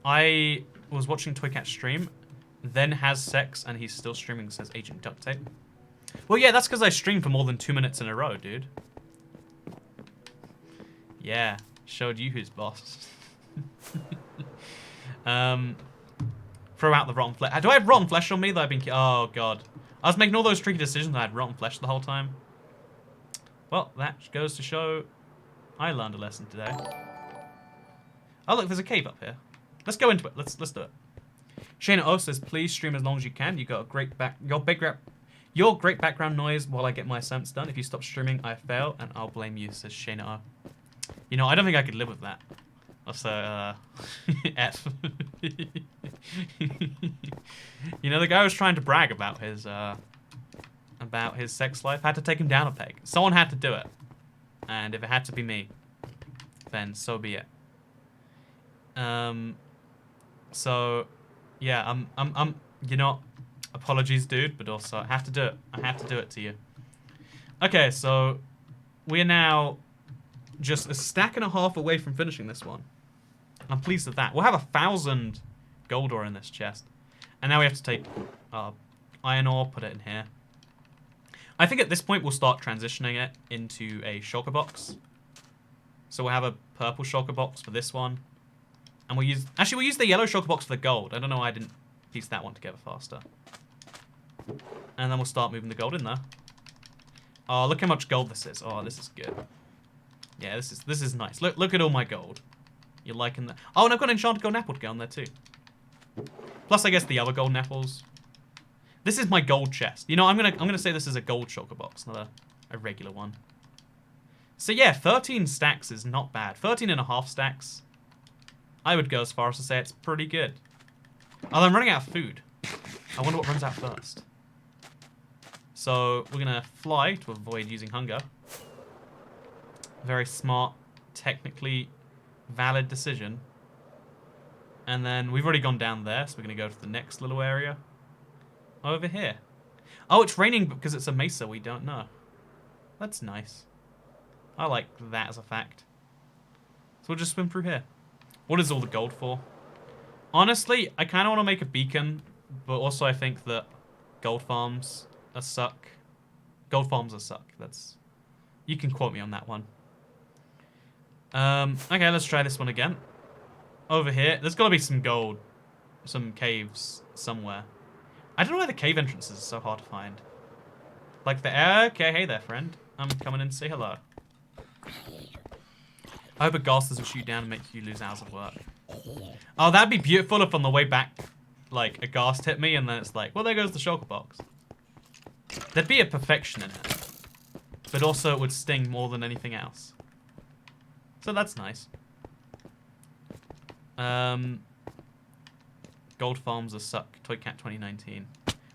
I was watching Toycat stream, then has sex, and he's still streaming, says Agent Duct Tape. Well, yeah, that's because I streamed for more than 2 minutes in a row, dude. Yeah, showed you who's boss. Throw out the rotten flesh. Do I have rotten flesh on me that I've been... Oh, God. I was making all those tricky decisions and I had rotten flesh the whole time. Well, that goes to show I learned a lesson today. Oh, look, there's a cave up here. Let's go into it. Let's do it. Shayna O says, please stream as long as you can. You got a great your great background noise while I get my assignments done. If you stop streaming, I fail, and I'll blame you, says Shayna O. You know, I don't think I could live with that. Also, F. You know, the guy was trying to brag about his sex life. Had to take him down a peg. Someone had to do it. And if it had to be me, then so be it. So, yeah, you know, apologies, dude, but also I have to do it. I have to do it to you. Okay, so we are now just a stack and a half away from finishing this one. I'm pleased with that. We'll have 1,000 gold ore in this chest. And now we have to take iron ore, put it in here. I think at this point we'll start transitioning it into a shulker box. So we'll have a purple shulker box for this one. And we'll use... Actually, we'll use the yellow shulker box for the gold. I don't know why I didn't piece that one together faster. And then we'll start moving the gold in there. Oh, look how much gold this is. Oh, this is good. Yeah, this is nice. Look at all my gold. You're liking that. Oh, and I've got an enchanted golden apple to go on there too. Plus, I guess the other golden apples. This is my gold chest. You know, I'm gonna say this is a gold shulker box, not a regular one. So yeah, 13 stacks is not bad. 13 and a half stacks. I would go as far as to say it's pretty good. Although I'm running out of food. I wonder what runs out first. So we're gonna fly to avoid using hunger. Very smart, technically valid decision. And then we've already gone down there, so we're gonna go to the next little area. Over here. Oh, it's raining because it's a mesa, we don't know. That's nice. I like that as a fact. So we'll just swim through here. What is all the gold for? Honestly, I kind of want to make a beacon, but also I think that gold farms are suck. Gold farms are suck. That's... You can quote me on that one. Okay, let's try this one again. Over here, there's got to be some gold. Some caves somewhere. I don't know why the cave entrances are so hard to find. Like the... Okay, hey there, friend. I'm coming in to say hello. I hope a ghast doesn't shoot down and make you lose hours of work. Oh, that'd be beautiful if on the way back, like, a ghast hit me and then it's like, well, there goes the shulker box. There'd be a perfection in it. But also it would sting more than anything else. So that's nice. Gold farms are suck. Toycat 2019.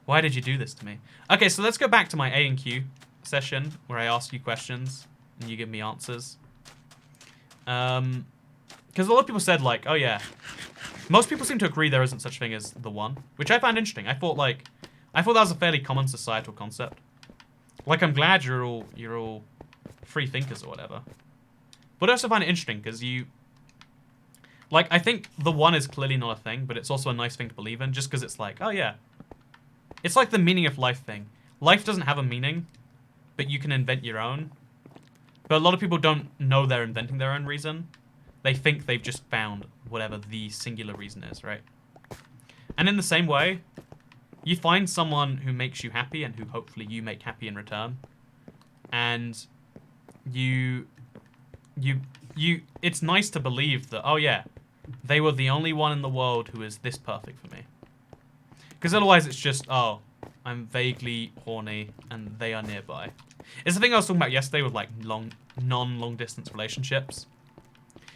Why did you do this to me? Okay, so let's go back to my A&Q session where I ask you questions and you give me answers. Because a lot of people said, like, oh yeah, most people seem to agree there isn't such thing as the one, which I found interesting. I thought that was a fairly common societal concept. Like, I'm glad you're all free thinkers or whatever. But I also find it interesting because like, I think the one is clearly not a thing, but it's also a nice thing to believe in just because it's like, oh yeah. It's like the meaning of life thing. Life doesn't have a meaning, but you can invent your own. But a lot of people don't know they're inventing their own reason. They think they've just found whatever the singular reason is, right? And in the same way, you find someone who makes you happy and who hopefully you make happy in return. And it's nice to believe that, oh yeah, they were the only one in the world who is this perfect for me. Because otherwise it's just, oh, I'm vaguely horny and they are nearby. It's the thing I was talking about yesterday with like non-long distance relationships.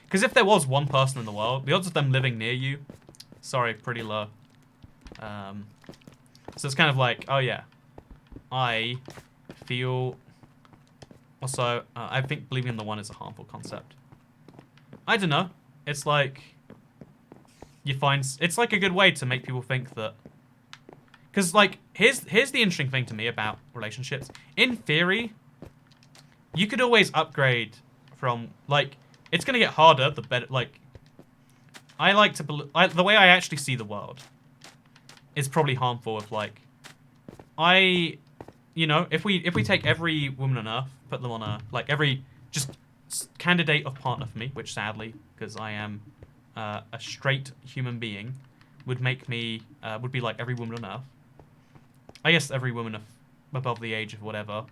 Because if there was one person in the world, the odds of them living near you Sorry, pretty low. So it's kind of like, oh yeah, I feel... Also, I think believing in the one is a harmful concept. I don't know. It's like... You find... It's like a good way to make people think that... Because, like, here's the interesting thing to me about relationships. In theory, you could always upgrade from, like... It's going to get harder the better, like... I like to... the way I actually see the world is probably harmful if, like... You know, if we take every woman on Earth, put them on a... Like, every just candidate of partner for me, which sadly, because I am a straight human being, would make me... would be like every woman on Earth. I guess every woman above the age of whatever.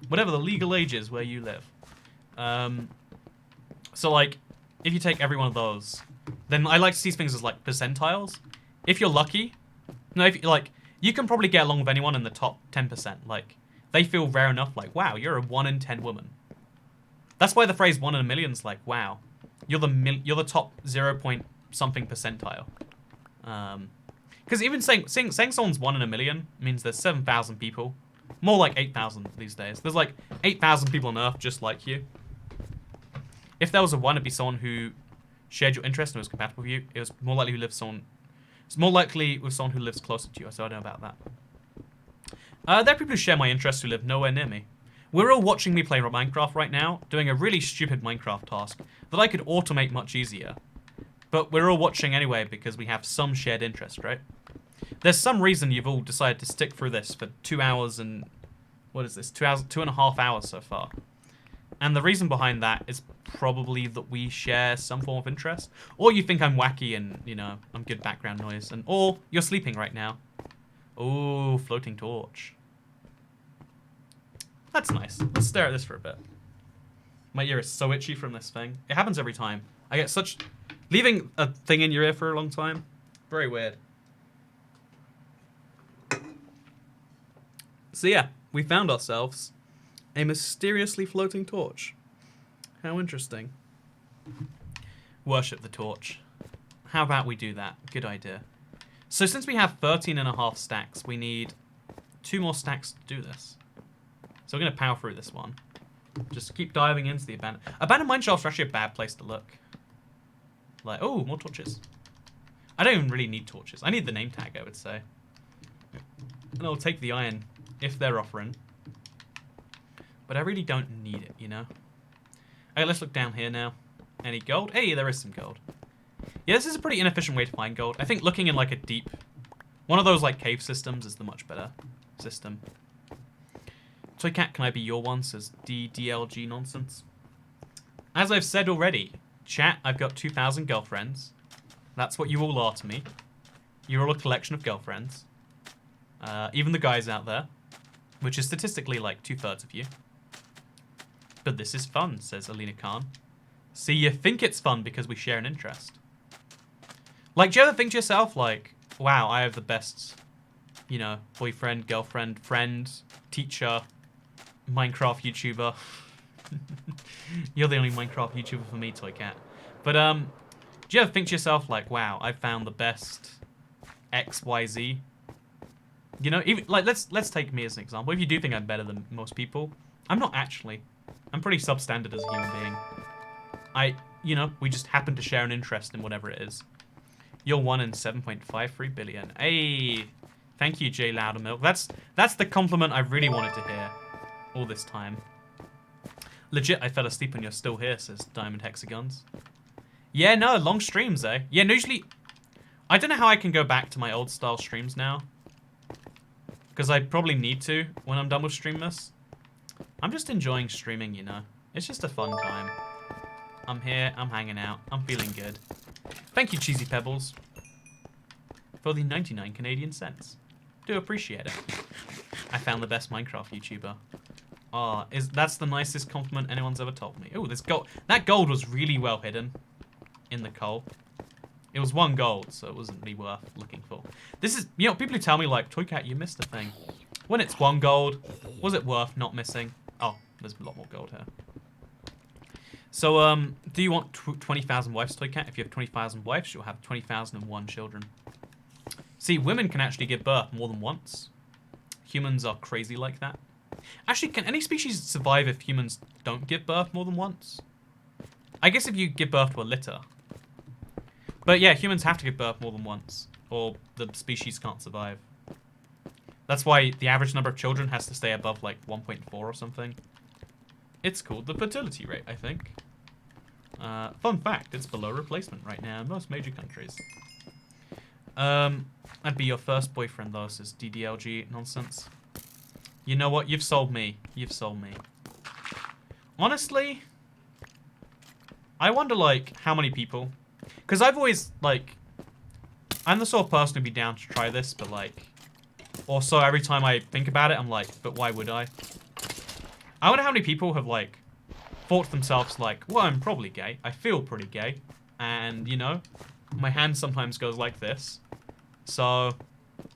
Whatever the legal age is where you live. So, like, if you take every one of those, then I like to see things as, like, percentiles. If you're lucky... No, if like... You can probably get along with anyone in the top 10%. Like, they feel rare enough, like, wow, you're a 1 in 10 woman. That's why the phrase 1 in a million's like, wow, you're the top 0 point something percentile. Because even saying someone's 1 in a million means there's 7,000 people. More like 8,000 these days. There's like 8,000 people on Earth just like you. If there was a 1, it'd be someone who shared your interest and was compatible with you. It was more likely It's more likely with someone who lives closer to you, so I don't know about that. There are people who share my interests who live nowhere near me. We're all watching me play Minecraft right now, doing a really stupid Minecraft task that I could automate much easier. But we're all watching anyway because we have some shared interest, right? There's some reason you've all decided to stick through this for 2 hours and... What is this? 2.5 hours so far. And the reason behind that is probably that we share some form of interest. Or you think I'm wacky and, you know, I'm good background noise. Or you're sleeping right now. Ooh, floating torch. That's nice. Let's stare at this for a bit. My ear is so itchy from this thing. It happens every time. I get such... Leaving a thing in your ear for a long time. Very weird. So yeah, we found ourselves a mysteriously floating torch. How interesting. Worship the torch. How about we do that? Good idea. So since we have 13.5 stacks, we need 2 more stacks to do this. So we're going to power through this one. Just keep diving into the abandoned... Abandoned mine shafts are actually a bad place to look. Like, oh, more torches. I don't even really need torches. I need the name tag, I would say. And I'll take the iron if they're offering. But I really don't need it, you know? Okay, let's look down here now. Any gold? Hey, there is some gold. Yeah, this is a pretty inefficient way to find gold. I think looking in like a deep... One of those like cave systems is the much better system. Toycat, can I be your one? Says DDLG nonsense. As I've said already, chat, I've got 2,000 girlfriends. That's what you all are to me. You're all a collection of girlfriends. Even the guys out there. Which is statistically like 2/3 of you. But this is fun, says Alina Khan. See, you think it's fun because we share an interest. Like, do you ever think to yourself, like, wow, I have the best, you know, boyfriend, girlfriend, friend, teacher, Minecraft YouTuber. You're the only Minecraft YouTuber for me, Toycat. But, do you ever think to yourself, like, wow, I found the best XYZ? You know, even, like, let's take me as an example. If you do think I'm better than most people, I'm not actually. I'm pretty substandard as a human being. You know, we just happen to share an interest in whatever it is. You're 1 in 7.53 billion. Hey, thank you, J Loudermilk. That's the compliment I really wanted to hear all this time. Legit, I fell asleep and you're still here, says Diamond Hexagons. Yeah, no, long streams, eh? Yeah, no, usually... I don't know how I can go back to my old style streams now. Because I probably need to when I'm done with Streamless. I'm just enjoying streaming, you know. It's just a fun time. I'm here, I'm hanging out, I'm feeling good. Thank you, Cheesy Pebbles, for the 99 Canadian cents. Do appreciate it. I found the best Minecraft YouTuber. Oh, that's the nicest compliment anyone's ever told me. Oh, this gold. That gold was really well hidden in the coal. It was 1 gold, so it wasn't really worth looking for. This is, you know, people who tell me, like, Toycat, you missed a thing. When it's 1 gold, was it worth not missing? Oh, there's a lot more gold here. So, do you want 20,000 wives, Toy Cat? If you have 20,000 wives, you'll have 20,001 children. See, women can actually give birth more than once. Humans are crazy like that. Actually, can any species survive if humans don't give birth more than once? I guess if you give birth to a litter. But yeah, humans have to give birth more than once, or the species can't survive. That's why the average number of children has to stay above like 1.4 or something. It's called the fertility rate, I think. Fun fact, it's below replacement right now in most major countries. I'd be your first boyfriend though, says DDLG nonsense. You know what? You've sold me. You've sold me. Honestly, I wonder like how many people, because I've always like, I'm the sort of person who'd be down to try this, but like, also every time I think about it, I'm like, but why would I? I wonder how many people have like thought to themselves like, well, I'm probably gay. I feel pretty gay, and you know, my hand sometimes goes like this, so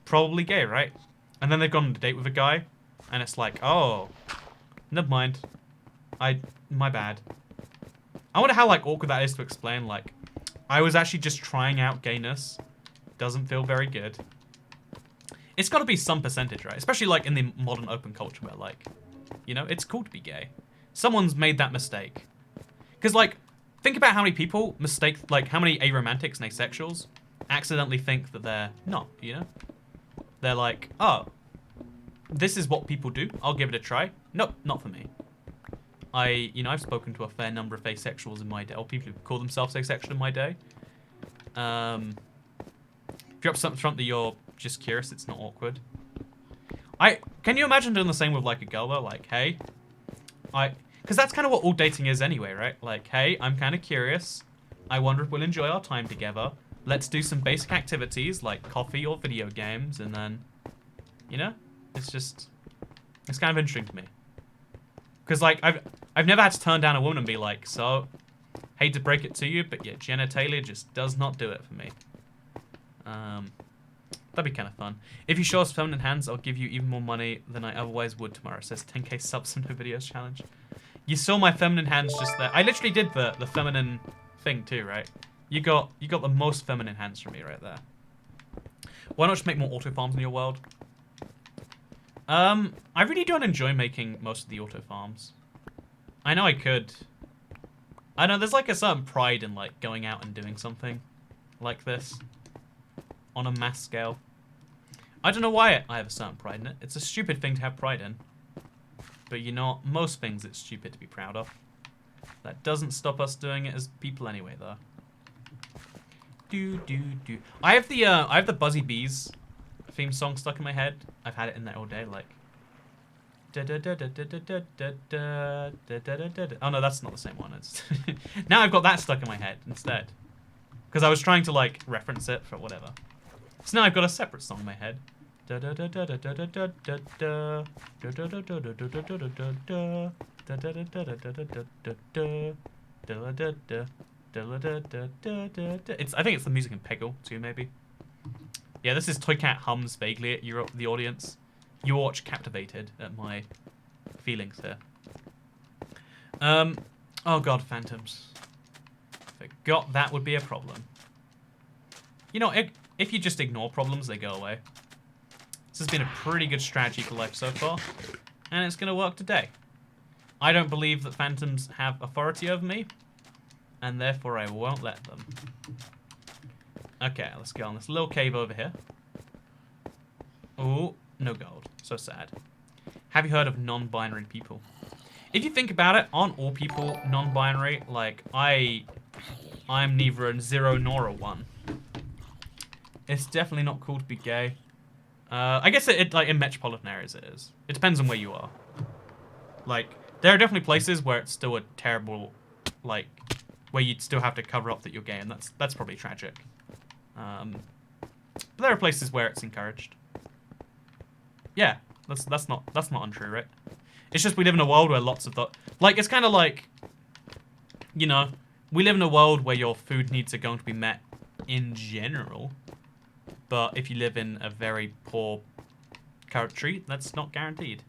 probably gay, right? And then they've gone on a date with a guy, and it's like, oh, never mind. My bad. I wonder how like awkward that is to explain. Like, I was actually just trying out gayness. Doesn't feel very good. It's got to be some percentage, right? Especially like in the modern open culture where like, you know, it's cool to be gay. Someone's made that mistake. Because like, think about how many people mistake, like how many aromantics and asexuals accidentally think that they're not, you know? They're like, oh, this is what people do. I'll give it a try. Nope, not for me. I've spoken to a fair number of asexuals in my day, or people who call themselves asexual in my day. If you're up front that you're just curious, it's not awkward. Can you imagine doing the same with like a girl though? Like, hey, because that's kind of what all dating is anyway, right? Like, hey, I'm kind of curious. I wonder if we'll enjoy our time together. Let's do some basic activities like coffee or video games, and then, you know, it's kind of interesting to me. Because like I've never had to turn down a woman and be like, so, hate to break it to you, but yeah, genitalia just does not do it for me. That'd be kind of fun. If you show us feminine hands, I'll give you even more money than I otherwise would tomorrow. It says 10k subs and no videos challenge. You saw my feminine hands just there. I literally did the feminine thing too, right? You got the most feminine hands from me right there. Why not just make more auto farms in your world? I really don't enjoy making most of the auto farms. I know I could. I know there's like a certain pride in like going out and doing something like this on a mass scale. I don't know why I have a certain pride in it. It's a stupid thing to have pride in. But you know, most things it's stupid to be proud of. That doesn't stop us doing it as people anyway, though. I have the Buzzy Bees theme song stuck in my head. I've had it in there all day, like. Oh no, that's not the same one. It's now I've got that stuck in my head instead, because I was trying to like reference it for whatever. So now I've got a separate song in my head. I think it's the music in Peggle too, maybe. Yeah, this is Toy Cat hums vaguely at the audience. You watch captivated at my feelings here. Oh god, phantoms. Forgot that would be a problem. You know, if you just ignore problems, they go away. This has been a pretty good strategy for life so far, and it's going to work today. I don't believe that phantoms have authority over me, and therefore I won't let them. Okay, let's go on this little cave over here. Oh, no gold. So sad. Have you heard of non-binary people? If you think about it, aren't all people non-binary? Like, I'm neither a 0 nor a 1. It's definitely not cool to be gay. I guess like in metropolitan areas it is. It depends on where you are. Like, there are definitely places where it's still a terrible, like, where you'd still have to cover up that you're gay, and that's probably tragic. But there are places where it's encouraged. Yeah, that's not untrue, right? It's just we live in a world where lots of like, it's kind of like, you know, we live in a world where your food needs are going to be met in general, but if you live in a very poor country, that's not guaranteed.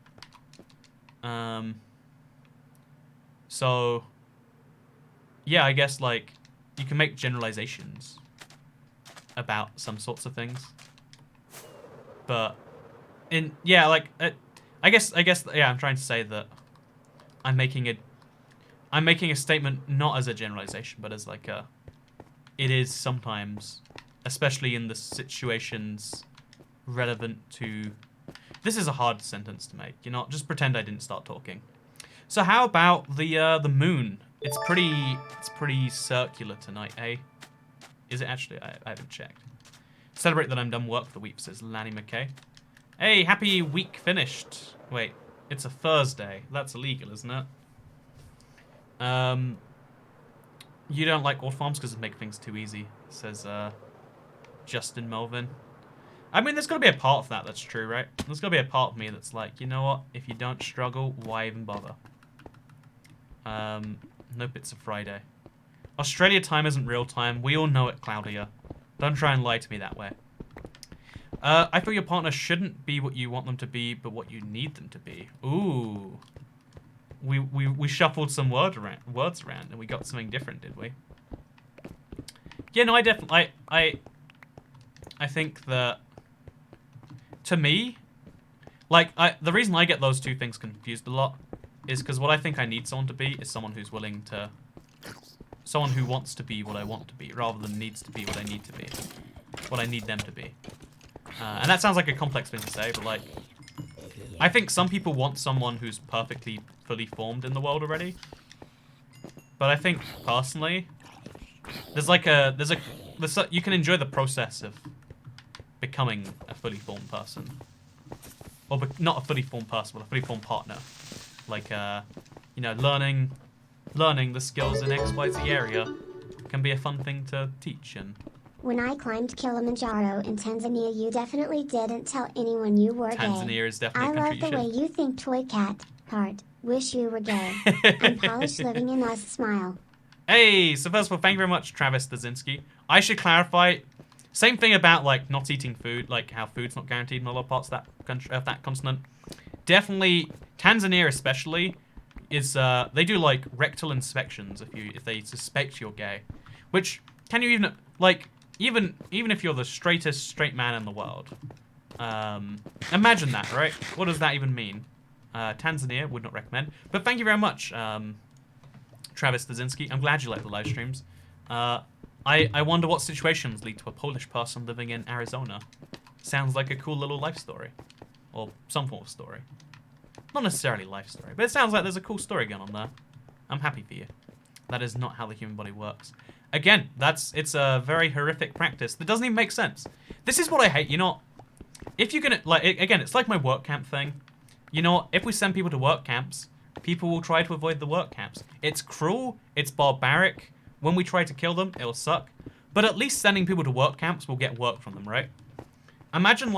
So yeah, I guess, like, you can make generalizations about some sorts of things. But, yeah, like, I guess, yeah, I'm trying to say that I'm making a statement not as a generalization, but as, like, it is sometimes, especially in the situations relevant to... This is a hard sentence to make, you know? Just pretend I didn't start talking. So how about the moon? It's pretty circular tonight, eh? Is it actually? I haven't checked. Celebrate that I'm done work for the week, says Lanny McKay. Hey, happy week finished. Wait, it's a Thursday. That's illegal, isn't it? You don't like old farms because it makes things too easy, says Justin Melvin. I mean, there's got to be a part of that that's true, right? There's got to be a part of me that's like, you know what? If you don't struggle, why even bother? Nope, it's a Friday. Australia time isn't real time. We all know it, Claudia. Don't try and lie to me that way. I feel your partner shouldn't be what you want them to be, but what you need them to be. Ooh. We shuffled some words around, and we got something different, did we? Yeah, no, I definitely... I think that... To me... Like, the reason I get those two things confused a lot is because what I think I need someone to be is someone who's willing to... Someone who wants to be what I want to be, rather than needs to be what I need to be. What I need them to be. And that sounds like a complex thing to say, but like... I think some people want someone who's perfectly, fully formed in the world already. But I think, personally, you can enjoy the process of becoming a fully formed person. Or not a fully formed person, but a fully formed partner. Like, you know, learning the skills in XYZ area can be a fun thing to teach. And when I climbed Kilimanjaro in Tanzania, you definitely didn't tell anyone you were gay. Tanzania is definitely a I country love the way you think, Toy Cat. Heart. Wish you were gay. I'm polished living in us. Smile. Hey, so first of all, thank you very much, Travis Dazinski. I should clarify, same thing about like not eating food, like how food's not guaranteed in a lot of parts of that country, of that continent. Definitely, Tanzania especially, is they do like rectal inspections if they suspect you're gay, which can you even like even if you're the straightest straight man in the world, imagine that, right? What does that even mean? Tanzania would not recommend, but thank you very much, Travis Dazinski. I'm glad you like the live streams. I wonder what situations lead to a Polish person living in Arizona. Sounds like a cool little life story, or some form of story. Not necessarily life story, but it sounds like there's a cool story going on there. I'm happy for you. That is not how the human body works. Again, it's a very horrific practice that doesn't even make sense. This is what I hate, you know. If you're gonna, like, again, it's like my work camp thing. You know, if we send people to work camps, people will try to avoid the work camps. It's cruel, it's barbaric. When we try to kill them, it'll suck. But at least sending people to work camps will get work from them, right? Imagine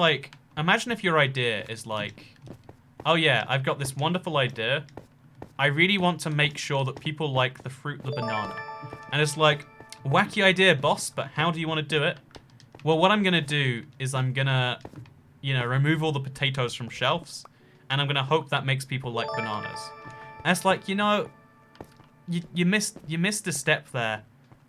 if your idea is like, oh yeah, I've got this wonderful idea. I really want to make sure that people like the fruit, the banana. And it's like, wacky idea, boss, but how do you want to do it? Well, what I'm going to do is I'm going to, you know, remove all the potatoes from shelves. And I'm going to hope that makes people like bananas. And it's like, you know, you missed a step there.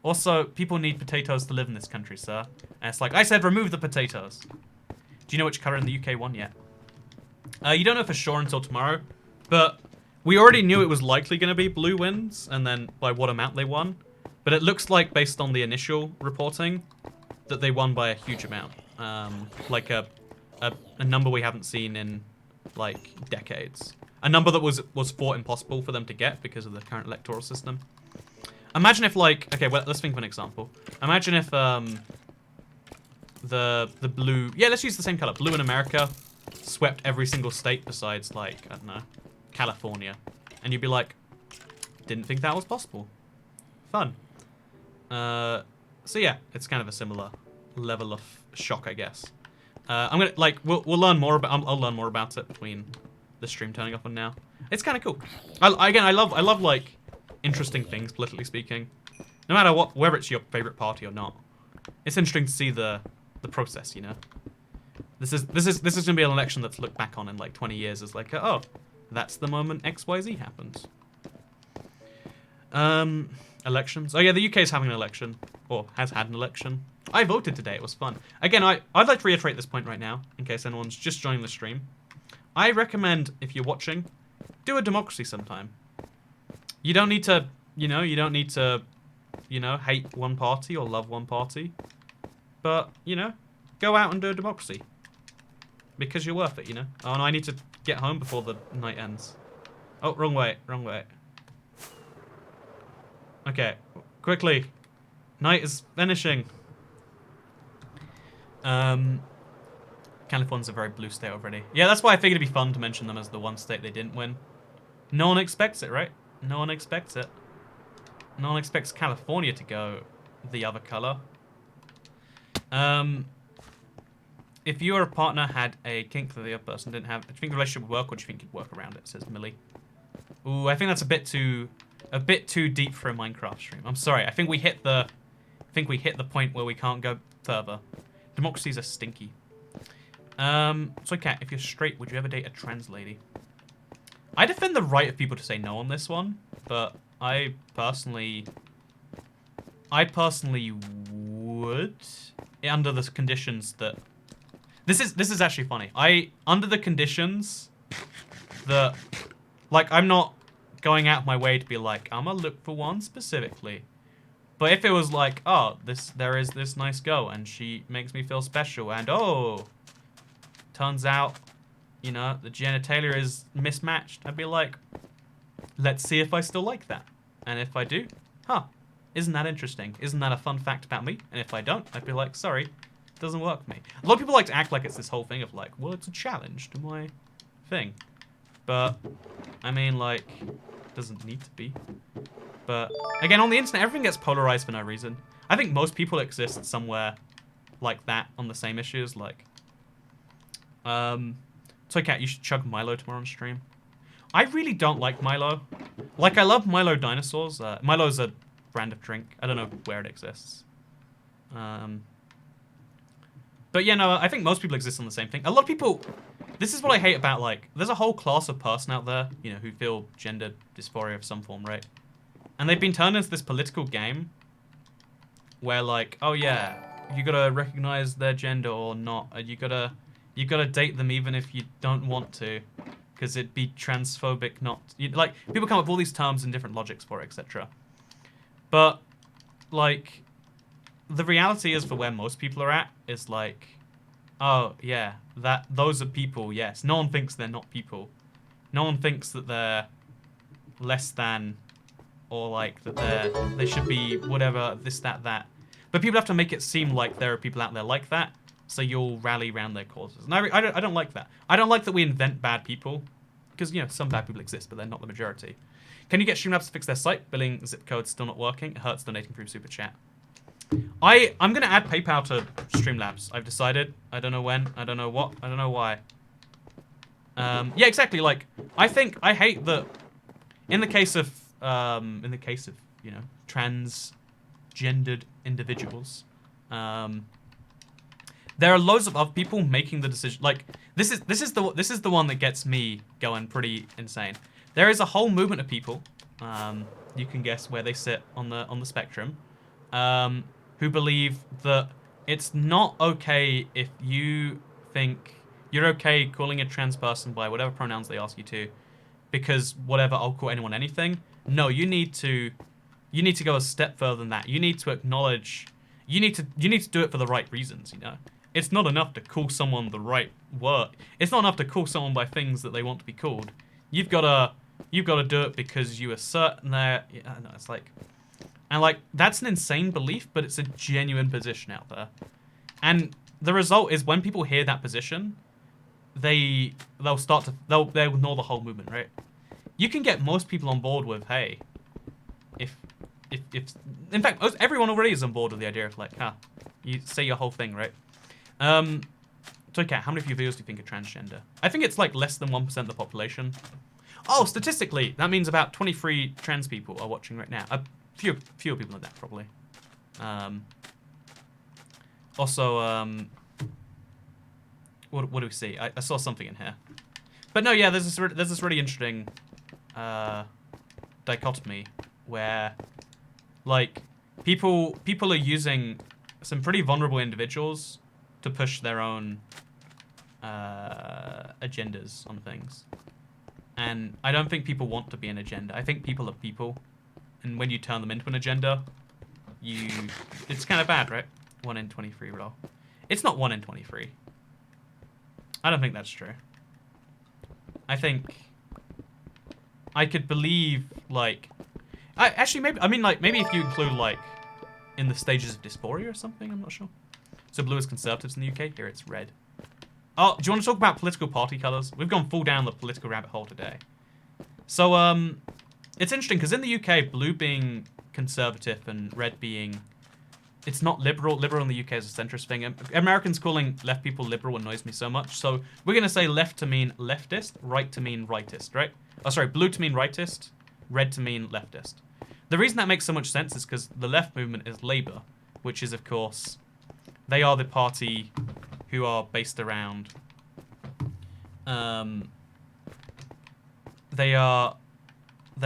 Also, people need potatoes to live in this country, sir. And it's like, I said remove the potatoes. Do you know which colour in the UK won yet? You don't know for sure until tomorrow, but we already knew it was likely going to be blue wins, and then by what amount they won. But it looks like, based on the initial reporting, that they won by a huge amount. Like a number we haven't seen in, like, decades. A number that was thought impossible for them to get because of the current electoral system. Imagine if, like, okay, well, let's think of an example. Imagine if the blue, yeah, let's use the same color. Blue in America swept every single state besides, like, I don't know, California, and you'd be like, didn't think that was possible. Fun. So yeah, it's kind of a similar level of shock, I guess. I'm gonna, like, we'll learn more about. I'll learn more about it between the stream turning up and now. It's kind of cool. I love like interesting things, politically speaking. No matter what, whether it's your favorite party or not, it's interesting to see the process. You know, this is gonna be an election that's looked back on in like 20 years as like, oh, that's the moment XYZ happened. Elections. Oh yeah, the UK is having an election, or has had an election. I voted today. It was fun. Again, I'd like to reiterate this point right now, in case anyone's just joining the stream. I recommend, if you're watching, do a democracy sometime. You don't need to, you don't need to, hate one party or love one party. But, go out and do a democracy. Because you're worth it, Oh, and I need to get home before the night ends. Oh, wrong way, wrong way. Okay, quickly. Night is finishing. California's a very blue state already. Yeah, that's why I figured it'd be fun to mention them as the one state they didn't win. No one expects it, right? No one expects it. No one expects California to go the other color. If you or a partner had a kink that the other person didn't have, do you think the relationship would work, or do you think you'd work around it? Says Millie. Ooh, I think that's a bit too deep for a Minecraft stream. I'm sorry. I think we hit the point where we can't go further. Democracies are stinky. So Kat, if you're straight, would you ever date a trans lady? I defend the right of people to say no on this one, but I personally would, under the conditions that this is actually funny. Under the conditions that, like, I'm not going out of my way to be like, I'm gonna look for one specifically. But if it was like, oh, there is this nice girl and she makes me feel special, and oh, turns out, the genitalia is mismatched, I'd be like, let's see if I still like that. And if I do, isn't that interesting? Isn't that a fun fact about me? And if I don't, I'd be like, sorry, it doesn't work for me. A lot of people like to act like it's this whole thing of like, well, it's a challenge to my thing. But, I mean, like, it doesn't need to be. But, again, on the internet, everything gets polarized for no reason. I think most people exist somewhere like that on the same issues, like, so Kat, you should chug Milo tomorrow on stream. I really don't like Milo. Like, I love Milo dinosaurs. Milo's a brand of drink. I don't know where it exists. But yeah, no, I think most people exist on the same thing. A lot of people, this is what I hate about, like, there's a whole class of person out there, who feel gender dysphoria of some form, right? And they've been turned into this political game where, like, oh yeah, you gotta recognize their gender or not. You gotta date them even if you don't want to, because it'd be transphobic not. Like, people come up with all these terms and different logics for it, etc. But, like, the reality is for where most people are at is like, oh yeah, those are people, yes. No one thinks they're not people. No one thinks that they're less than, or like that they should be whatever, this, that, that. But people have to make it seem like there are people out there like that, so you'll rally around their causes. And I don't like that. I don't like that we invent bad people, because, some bad people exist, but they're not the majority. Can you get Streamlabs to fix their site? Billing zip code's still not working. It hurts donating through Super Chat. I'm going to add PayPal to Streamlabs. I've decided. I don't know when. I don't know what. I don't know why. Yeah, exactly. Like, I hate that in the case of, transgendered individuals, there are loads of other people making the decision. Like, this is the one that gets me going pretty insane. There is a whole movement of people, you can guess where they sit on the spectrum, who believe that it's not okay if you think you're okay calling a trans person by whatever pronouns they ask you to, because whatever, I'll call anyone anything. No, you need to go a step further than that. You need to acknowledge, you need to do it for the right reasons, It's not enough to call someone the right word. It's not enough to call someone by things that they want to be called. You've got to do it because you assert their, no, it's like, and like, that's an insane belief, but it's a genuine position out there. And the result is when people hear that position, they'll ignore the whole movement, right? You can get most people on board with, hey, if in fact, everyone already is on board with the idea of like, you say your whole thing, right? So okay, how many of your viewers do you think are transgender? I think it's like less than 1% of the population. Oh, statistically, that means about 23 trans people are watching right now. Fewer people than that, probably. Also, what do we see? I saw something in here. But no, yeah, there's this really interesting dichotomy where Like, people are using some pretty vulnerable individuals to push their own agendas on things. And I don't think people want to be an agenda. I think people are people. And when you turn them into an agenda, it's kind of bad, right? 1 in 23 roll. It's not 1 in 23. I don't think that's true. I think I could believe, like, maybe if you include, like, in the stages of dysphoria or something, I'm not sure. So blue is conservatives in the UK. Here it's red. Oh, do you want to talk about political party colours? We've gone full down the political rabbit hole today. So, it's interesting because in the UK, blue being conservative and red being, it's not liberal. Liberal in the UK is a centrist thing. Americans calling left people liberal annoys me so much. So we're going to say left to mean leftist, right to mean rightist, right? Oh, sorry, blue to mean rightist, red to mean leftist. The reason that makes so much sense is because the left movement is Labour, which is, of course, they are the party who are based around, they're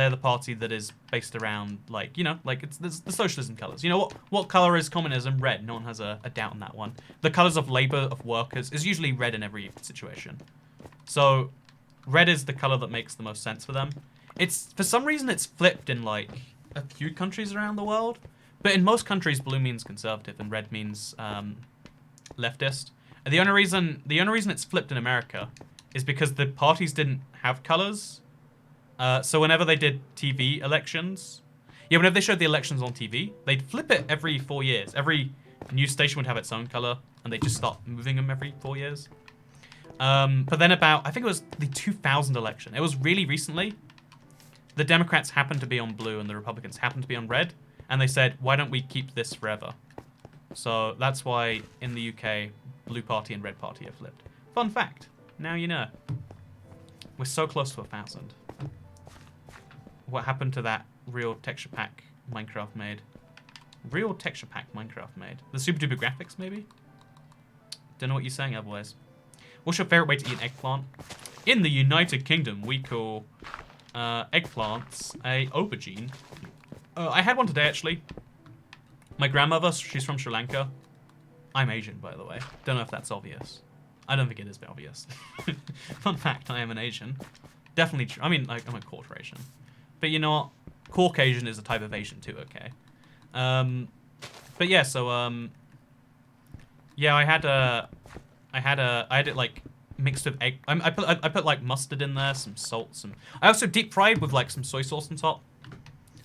the party that is based around, like, you know, like, it's the socialism colours. You know, what colour is communism? Red. No one has a doubt on that one. The colours of labour, of workers, is usually red in every situation. So, red is the colour that makes the most sense for them. For some reason, it's flipped in, like, a few countries around the world. But in most countries, blue means conservative and red means leftist. And the only reason it's flipped in America is because the parties didn't have colours. So whenever they did TV elections, whenever they showed the elections on TV, they'd flip it every 4 years. Every news station would have its own color, and they'd just start moving them every 4 years. But then I think it was the 2000 election. It was really recently. The Democrats happened to be on blue, and the Republicans happened to be on red, and they said, why don't we keep this forever? So that's why in the UK, blue party and red party are flipped. Fun fact. Now you know. We're so close to 1,000. What happened to that real texture pack Minecraft made? Real texture pack Minecraft made. The super duper graphics, maybe? Don't know what you're saying otherwise. What's your favorite way to eat an eggplant? In the United Kingdom, we call eggplants a aubergine. I had one today, actually. My grandmother, she's from Sri Lanka. I'm Asian, by the way. Don't know if that's obvious. I don't think it is obvious. Fun fact, I am an Asian. Definitely true. I mean, like, I'm a quarter Asian. But you know what? Caucasian is a type of Asian too, okay? But yeah, so, yeah, I had it, like, mixed with egg. I put, like, mustard in there, some salt, I also deep fried with, like, some soy sauce on top.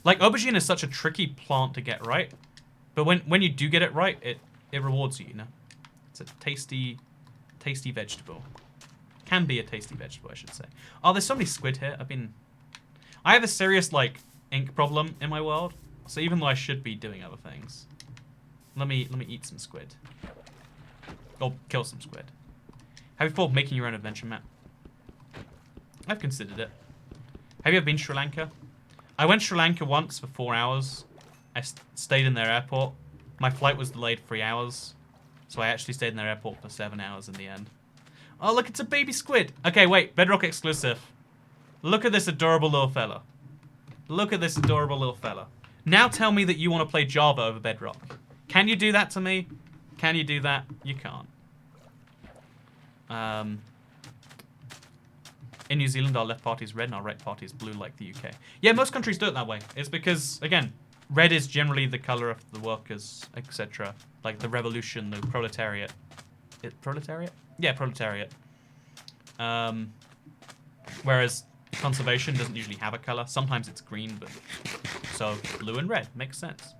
Like, aubergine is such a tricky plant to get right. But when you do get it right, it rewards you, you know? It's a tasty vegetable. Can be a tasty vegetable, I should say. Oh, there's so many squid here. I have a serious, like, ink problem in my world. So even though I should be doing other things, let me eat some squid. Or kill some squid. Have you thought of making your own adventure map? I've considered it. Have you ever been to Sri Lanka? I went to Sri Lanka once for 4 hours. I stayed in their airport. My flight was delayed 3 hours. So I actually stayed in their airport for 7 hours in the end. Oh, look, it's a baby squid. Okay, wait, Bedrock exclusive. Look at this adorable little fella. Look at this adorable little fella. Now tell me that you want to play Java over Bedrock. Can you do that to me? Can you do that? You can't. In New Zealand, our left party is red and our right party is blue like the UK. Yeah, most countries do it that way. It's because, again, red is generally the color of the workers, etc. Like the revolution, the proletariat. Proletariat? Yeah, proletariat. Whereas conservation doesn't usually have a color. Sometimes it's green, but so blue and red makes sense.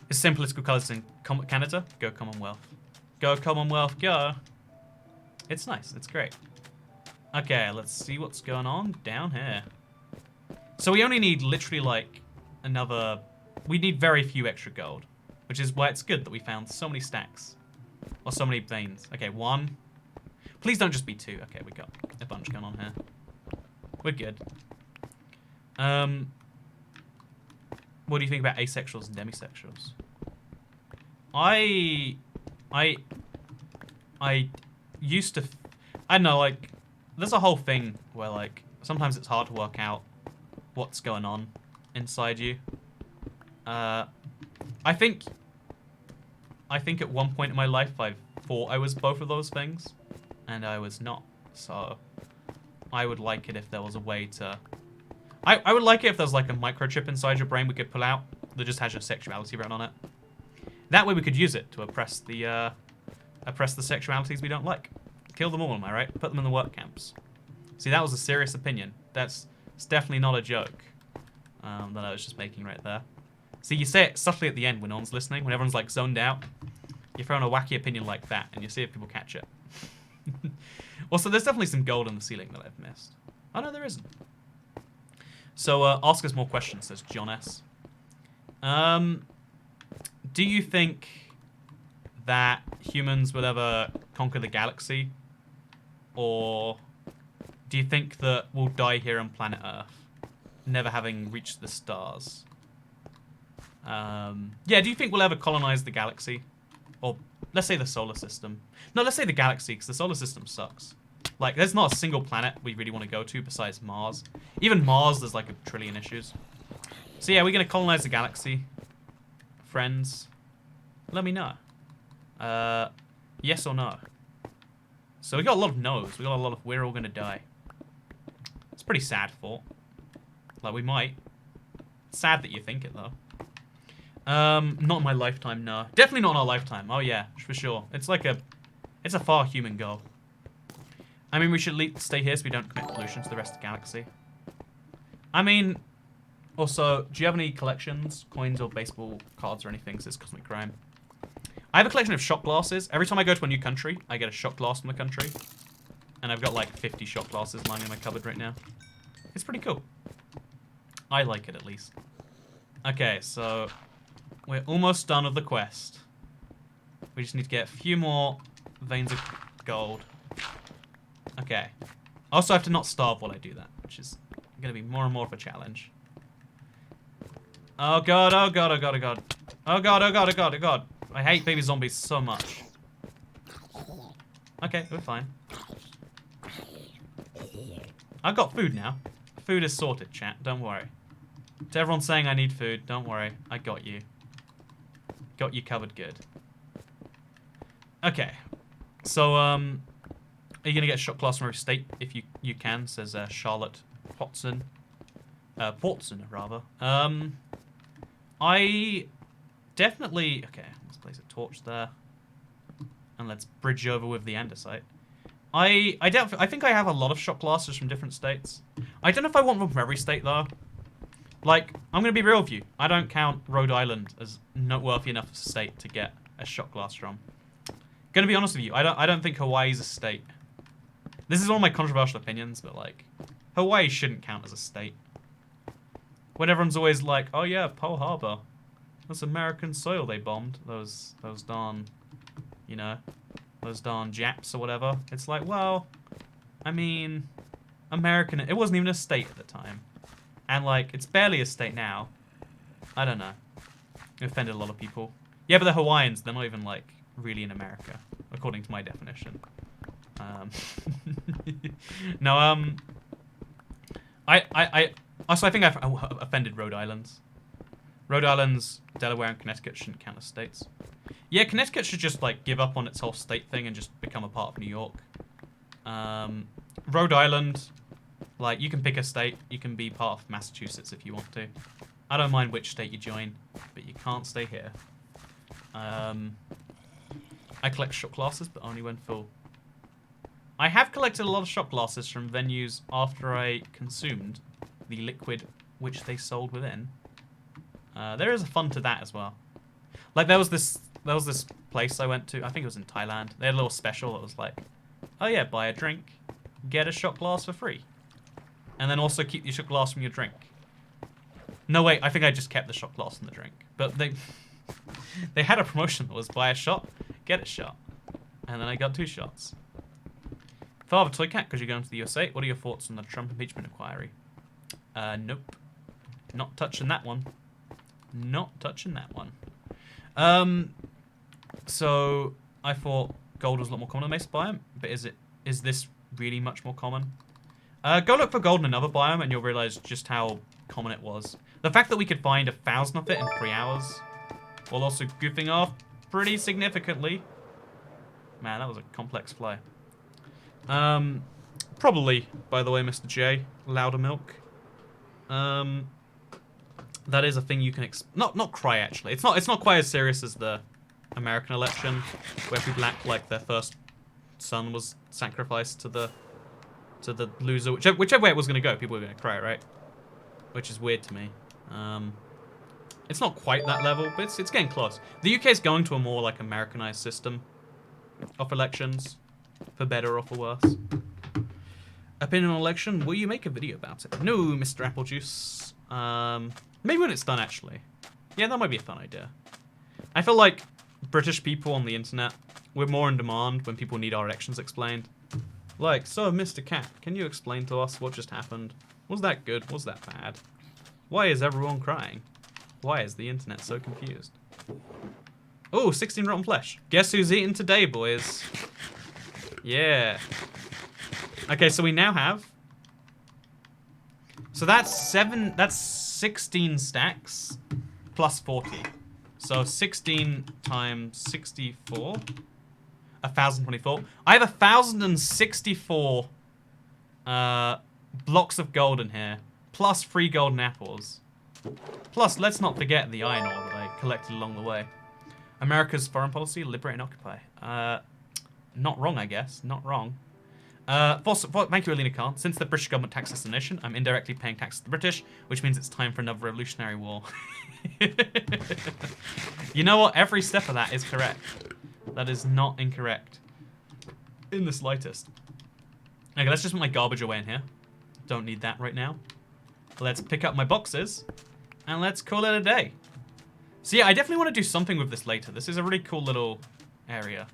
It's the same political colors in Canada. Go Commonwealth. Go Commonwealth, go. It's nice. It's great. Okay, let's see what's going on down here. So we only need literally like another... We need very few extra gold, which is why it's good that we found so many stacks. Or so many veins. Okay, 1. Please don't just be 2. Okay, we got a bunch going on here. We're good. What do you think about asexuals and demisexuals? I used to... I don't know, like... There's a whole thing where, like, sometimes it's hard to work out what's going on inside you. I think at one point in my life I thought I was both of those things, and I was not. So I would like it if there was a way to... I would like it if there's like a microchip inside your brain we could pull out that just has your sexuality written on it. That way we could use it to oppress the sexualities we don't like. Kill them all, am I right? Put them in the work camps. See, that was a serious opinion. It's definitely not a joke that I was just making right there. See, you say it subtly at the end when no one's listening, when everyone's like zoned out. You throw in a wacky opinion like that, and you see if people catch it. Also, there's definitely some gold in the ceiling that I've missed. Oh, no, there isn't. So, ask us more questions, says John S. Do you think that humans will ever conquer the galaxy? Or do you think that we'll die here on planet Earth, never having reached the stars? Yeah, do you think we'll ever colonize the galaxy? Or let's say the solar system. No, let's say the galaxy, because the solar system sucks. Like, there's not a single planet we really want to go to besides Mars. Even Mars, there's like a trillion issues. So yeah, we're going to colonize the galaxy. Friends, let me know. Yes or no? So we got a lot of no's. We got a lot of we're all going to die. It's pretty sad thought. Like, we might. Sad that you think it, though. Not in my lifetime, no. Definitely not in our lifetime. Oh, yeah, for sure. It's like it's a far human goal. I mean, we should stay here so we don't commit pollution to the rest of the galaxy. I mean, also, do you have any collections, coins, or baseball cards or anything? Says Cosmic Crime. I have a collection of shot glasses. Every time I go to a new country, I get a shot glass from the country. And I've got like 50 shot glasses lying in my cupboard right now. It's pretty cool. I like it, at least. Okay, so we're almost done with the quest. We just need to get a few more veins of gold. Okay. I also have to not starve while I do that, which is going to be more and more of a challenge. Oh god, oh god, oh god, oh god. Oh god, oh god, oh god, oh god. I hate baby zombies so much. Okay, we're fine. I've got food now. Food is sorted, chat. Don't worry. To everyone saying I need food, don't worry. I got you. Got you covered good. Okay. So, are you going to get a shot glass from every state? If you can, says Charlotte Potson. Portson, rather. I definitely... Okay, let's place a torch there. And let's bridge over with the andesite. I think I have a lot of shot glasses from different states. I don't know if I want them from every state, though. Like, I'm going to be real with you. I don't count Rhode Island as noteworthy enough a state to get a shot glass from. Going to be honest with you, I don't think Hawaii's a state. This is one of my controversial opinions, but, like, Hawaii shouldn't count as a state. When everyone's always like, oh yeah, Pearl Harbor. That's American soil they bombed. Those darn, you know, those darn Japs or whatever. It's like, well, I mean, it wasn't even a state at the time. And, like, it's barely a state now. I don't know. It offended a lot of people. Yeah, but the Hawaiians, they're not even, like, really in America, according to my definition. No, also, I think I've offended Rhode Islands. Rhode Islands, Delaware, and Connecticut shouldn't count as states. Yeah, Connecticut should just, like, give up on its whole state thing and just become a part of New York. Rhode Island, like, you can pick a state. You can be part of Massachusetts if you want to. I don't mind which state you join, but you can't stay here. I collect shot glasses, but only when full. I have collected a lot of shot glasses from venues after I consumed the liquid which they sold within. There is a fun to that as well. Like, there was this place I went to. I think it was in Thailand. They had a little special that was like, oh yeah, buy a drink, get a shot glass for free, and then also keep your shot glass from your drink. No, wait, I think I just kept the shot glass from the drink. But they had a promotion that was buy a shot, get a shot, and then I got 2 shots. Father Toy Cat, because you're going to the USA, what are your thoughts on the Trump impeachment inquiry? Nope. Not touching that one. Not touching that one. So I thought gold was a lot more common in the mesa biome, but is this really much more common? Go look for gold in another biome and you'll realize just how common it was. The fact that we could find 1,000 of it in 3 hours, while also goofing off pretty significantly. Man, that was a complex play. Probably, by the way, Mr. J, louder milk. That is a thing you can not cry actually. It's not quite as serious as the American election, where people act like their first son was sacrificed to the loser, whichever way it was going to go. People were going to cry, right? Which is weird to me. It's not quite that level, but it's getting close. The UK is going to a more like Americanized system of elections, for better or for worse. Opinion on election? Will you make a video about it? No, Mr. Applejuice. Maybe when it's done, actually. Yeah, that might be a fun idea. I feel like British people on the internet, we're more in demand when people need our elections explained. Like, so Mr. Cat, can you explain to us what just happened? Was that good? Was that bad? Why is everyone crying? Why is the internet so confused? Oh, 16 rotten flesh. Guess who's eating today, boys? Yeah. Okay, so we now have... So that's 16 stacks plus 40. So 16 times 64. 1,024. I have 1,064 blocks of gold in here, plus 3 golden apples. Plus, let's not forget the iron ore that I collected along the way. America's foreign policy, liberate and occupy. Not wrong, I guess. Not wrong. Thank you, Alina Khan. Since the British government taxes the nation, I'm indirectly paying taxes to the British, which means it's time for another revolutionary war. You know what? Every step of that is correct. That is not incorrect. In the slightest. Okay, let's just put my garbage away in here. Don't need that right now. Let's pick up my boxes, and let's call it a day. So yeah, I definitely want to do something with this later. This is a really cool little area.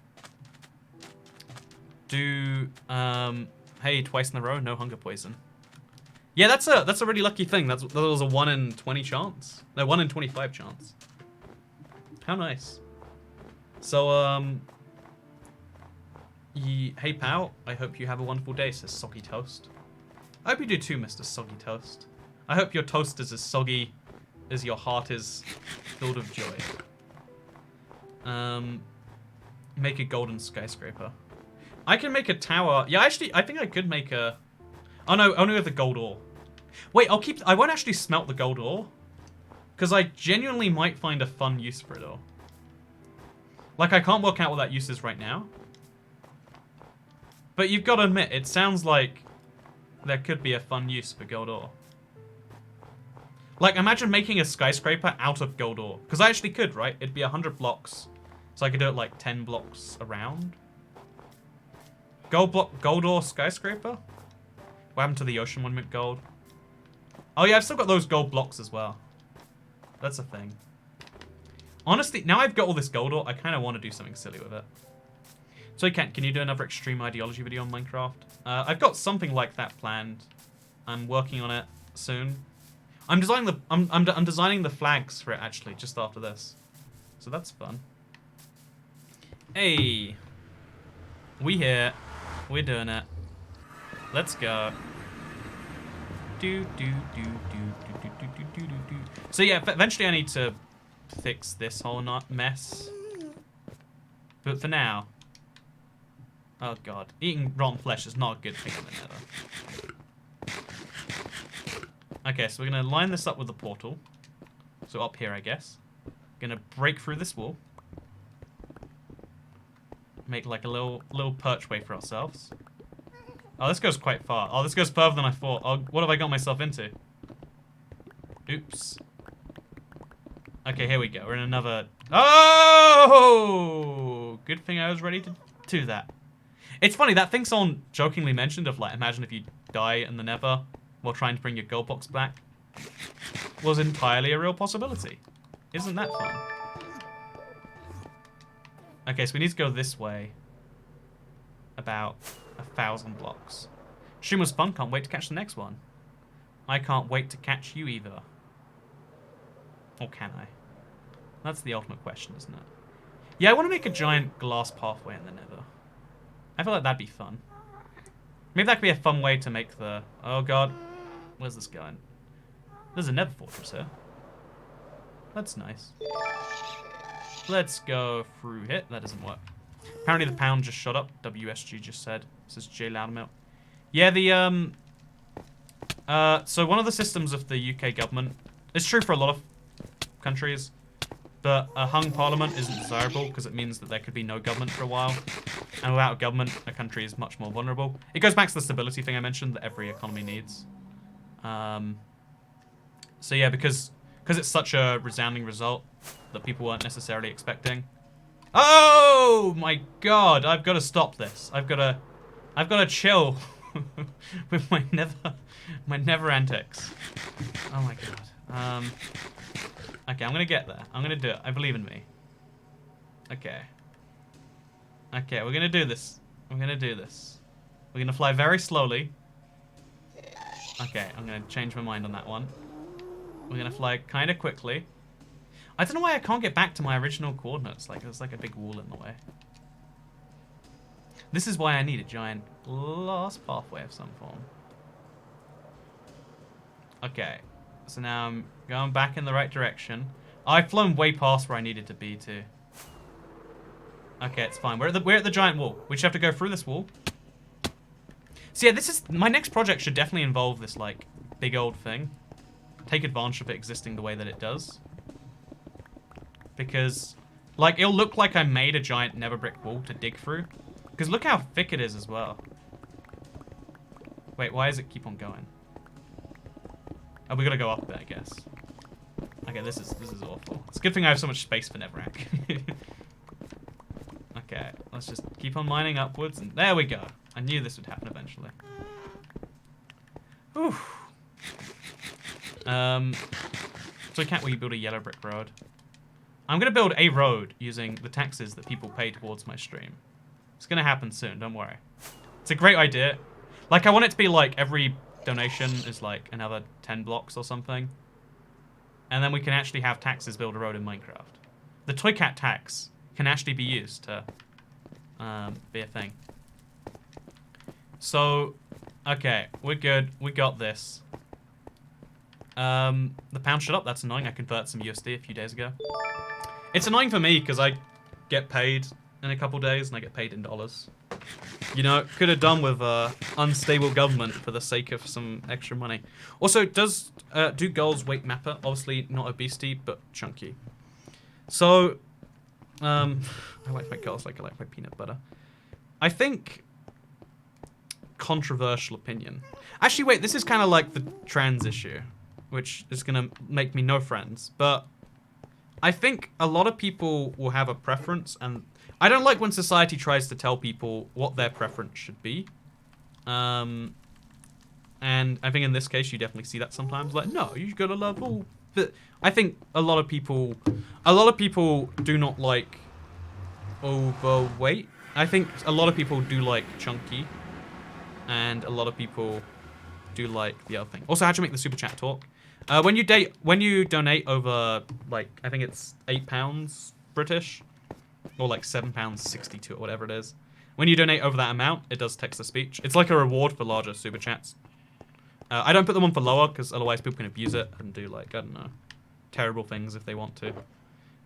Hey, twice in a row, no hunger poison. Yeah, that's a really lucky thing. That was a 1 in 20 chance. No, 1 in 25 chance. How nice. So, hey pal, I hope you have a wonderful day, says Soggy Toast. I hope you do too, Mr. Soggy Toast. I hope your toast is as soggy as your heart is filled with joy. Make a golden skyscraper. I can make a tower. Yeah, actually, I think I could make a... Oh no, only with the gold ore. Wait, I won't actually smelt the gold ore, because I genuinely might find a fun use for it all. Like, I can't work out what that use is right now. But you've got to admit, it sounds like there could be a fun use for gold ore. Like, imagine making a skyscraper out of gold ore. Because I actually could, right? It'd be 100 blocks. So I could do it like 10 blocks around. Gold ore skyscraper? What happened to the ocean monument gold? Oh yeah, I've still got those gold blocks as well. That's a thing. Honestly, now I've got all this gold ore, I kind of want to do something silly with it. So can you do another extreme ideology video on Minecraft? I've got something like that planned. I'm working on it soon. I'm designing the flags for it actually just after this. So that's fun. Hey. We here. We're doing it. Let's go. So yeah, eventually I need to fix this whole mess. But for now, oh god, eating rotten flesh is not a good thing in the nether. Okay, so we're gonna line this up with the portal. So up here, I guess. Gonna break through this wall. Make like a little perchway for ourselves. Oh, this goes quite far. Oh, this goes further than I thought. Oh, what have I got myself into? Oops. Okay, here we go. We're in another... Oh! Good thing I was ready to do that. It's funny, that thing someone jokingly mentioned of like, imagine if you die in the nether while trying to bring your gold box back, was entirely a real possibility. Isn't that fun? Okay, so we need to go this way. About 1,000 blocks. Stream was fun, can't wait to catch the next one. I can't wait to catch you either. Or can I? That's the ultimate question, isn't it? Yeah, I want to make a giant glass pathway in the nether. I feel like that'd be fun. Maybe that could be a fun way to make the... Oh god. Where's this going? There's a nether fortress here. That's nice. Let's go through here. That doesn't work. Apparently the pound just shot up. WSG just said. This is J Loudmouth. Yeah, the so one of the systems of the UK government, it's true for a lot of countries, but a hung parliament isn't desirable because it means that there could be no government for a while. And without a government, a country is much more vulnerable. It goes back to the stability thing I mentioned that every economy needs. So yeah, because it's such a resounding result that people weren't necessarily expecting. Oh my god, I've got to stop this. I've got to chill with my never antics. Oh my god. Okay, I'm gonna get there. I'm gonna do it. I believe in me. Okay. Okay, we're gonna do this. We're gonna do this. We're gonna fly very slowly. Okay, I'm gonna change my mind on that one. We're gonna fly kind of quickly. I don't know why I can't get back to my original coordinates. Like, there's like a big wall in the way. This is why I need a giant glass pathway of some form. Okay, so now I'm going back in the right direction. I've flown way past where I needed to be too. Okay, it's fine. We're at the giant wall. We just have to go through this wall. So yeah, this is my next project should definitely involve this like big old thing. Take advantage of it existing the way that it does. Because like it'll look like I made a giant nether brick wall to dig through. Because look how thick it is as well. Wait, why does it keep on going? Oh, we gotta go up there, I guess. Okay, this is awful. It's a good thing I have so much space for Netherrack. Okay, let's just keep on mining upwards, and there we go. I knew this would happen eventually. Whew. So can't we build a yellow brick road? I'm gonna build a road using the taxes that people pay towards my stream. It's gonna happen soon, don't worry. It's a great idea. Like, I want it to be like every donation is like another 10 blocks or something. And then we can actually have taxes build a road in Minecraft. The Toy Cat tax can actually be used to be a thing. So, okay, we're good. We got this. The pound shut up. That's annoying. I converted some USD a few days ago. It's annoying for me because I get paid in a couple days and I get paid in dollars. You know, could have done with unstable government for the sake of some extra money. Also, do goals weight mapper? Obviously not obesity, but chunky. So, I like my goals like I like my peanut butter. I think controversial opinion. Actually, wait, this is kind of like the trans issue, which is gonna make me no friends. But I think a lot of people will have a preference, and I don't like when society tries to tell people what their preference should be. And I think in this case, you definitely see that sometimes. Like, no, you gotta love all. But I think a lot of people do not like overweight. I think a lot of people do like chunky, and a lot of people do like the other thing. Also, how'd you make the super chat talk? When you donate over, like, I think it's £8 British, or like £7.62 or whatever it is. When you donate over that amount, it does text-to-speech. It's like a reward for larger super chats. I don't put them on for lower, because otherwise people can abuse it and do, like, I don't know, terrible things if they want to.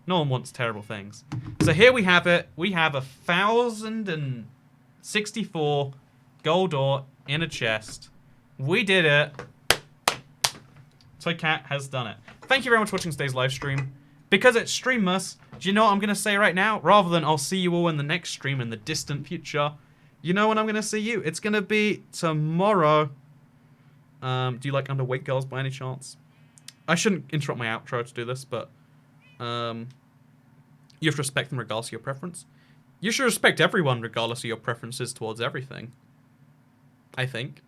No one wants terrible things. So here we have it. We have 1,064 gold ore in a chest. We did it. Toy Cat has done it. Thank you very much for watching today's live stream. Because it's Streammas, do you know what I'm going to say right now? Rather than I'll see you all in the next stream in the distant future, you know when I'm going to see you? It's going to be tomorrow. Do you like underweight girls by any chance? I shouldn't interrupt my outro to do this, but you have to respect them regardless of your preference. You should respect everyone regardless of your preferences towards everything, I think.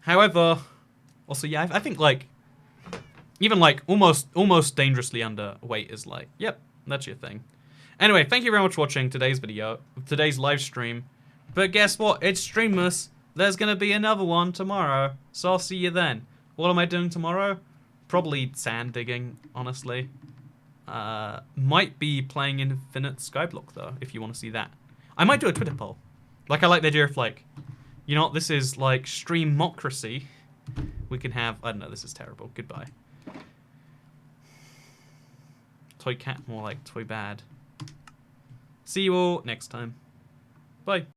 However, also, yeah, I think, like, even, like, almost dangerously underweight is, like, yep, that's your thing. Anyway, thank you very much for watching today's video, today's live stream. But guess what? It's Streammas. There's going to be another one tomorrow, so I'll see you then. What am I doing tomorrow? Probably sand digging, honestly. Might be playing Infinite Skyblock, though, if you want to see that. I might do a Twitter poll. Like, I like the idea of, like, you know what, this is, like, streamocracy. We can have... I don't know, this is terrible. Goodbye. Toy cat, more like toy bad. See you all next time. Bye.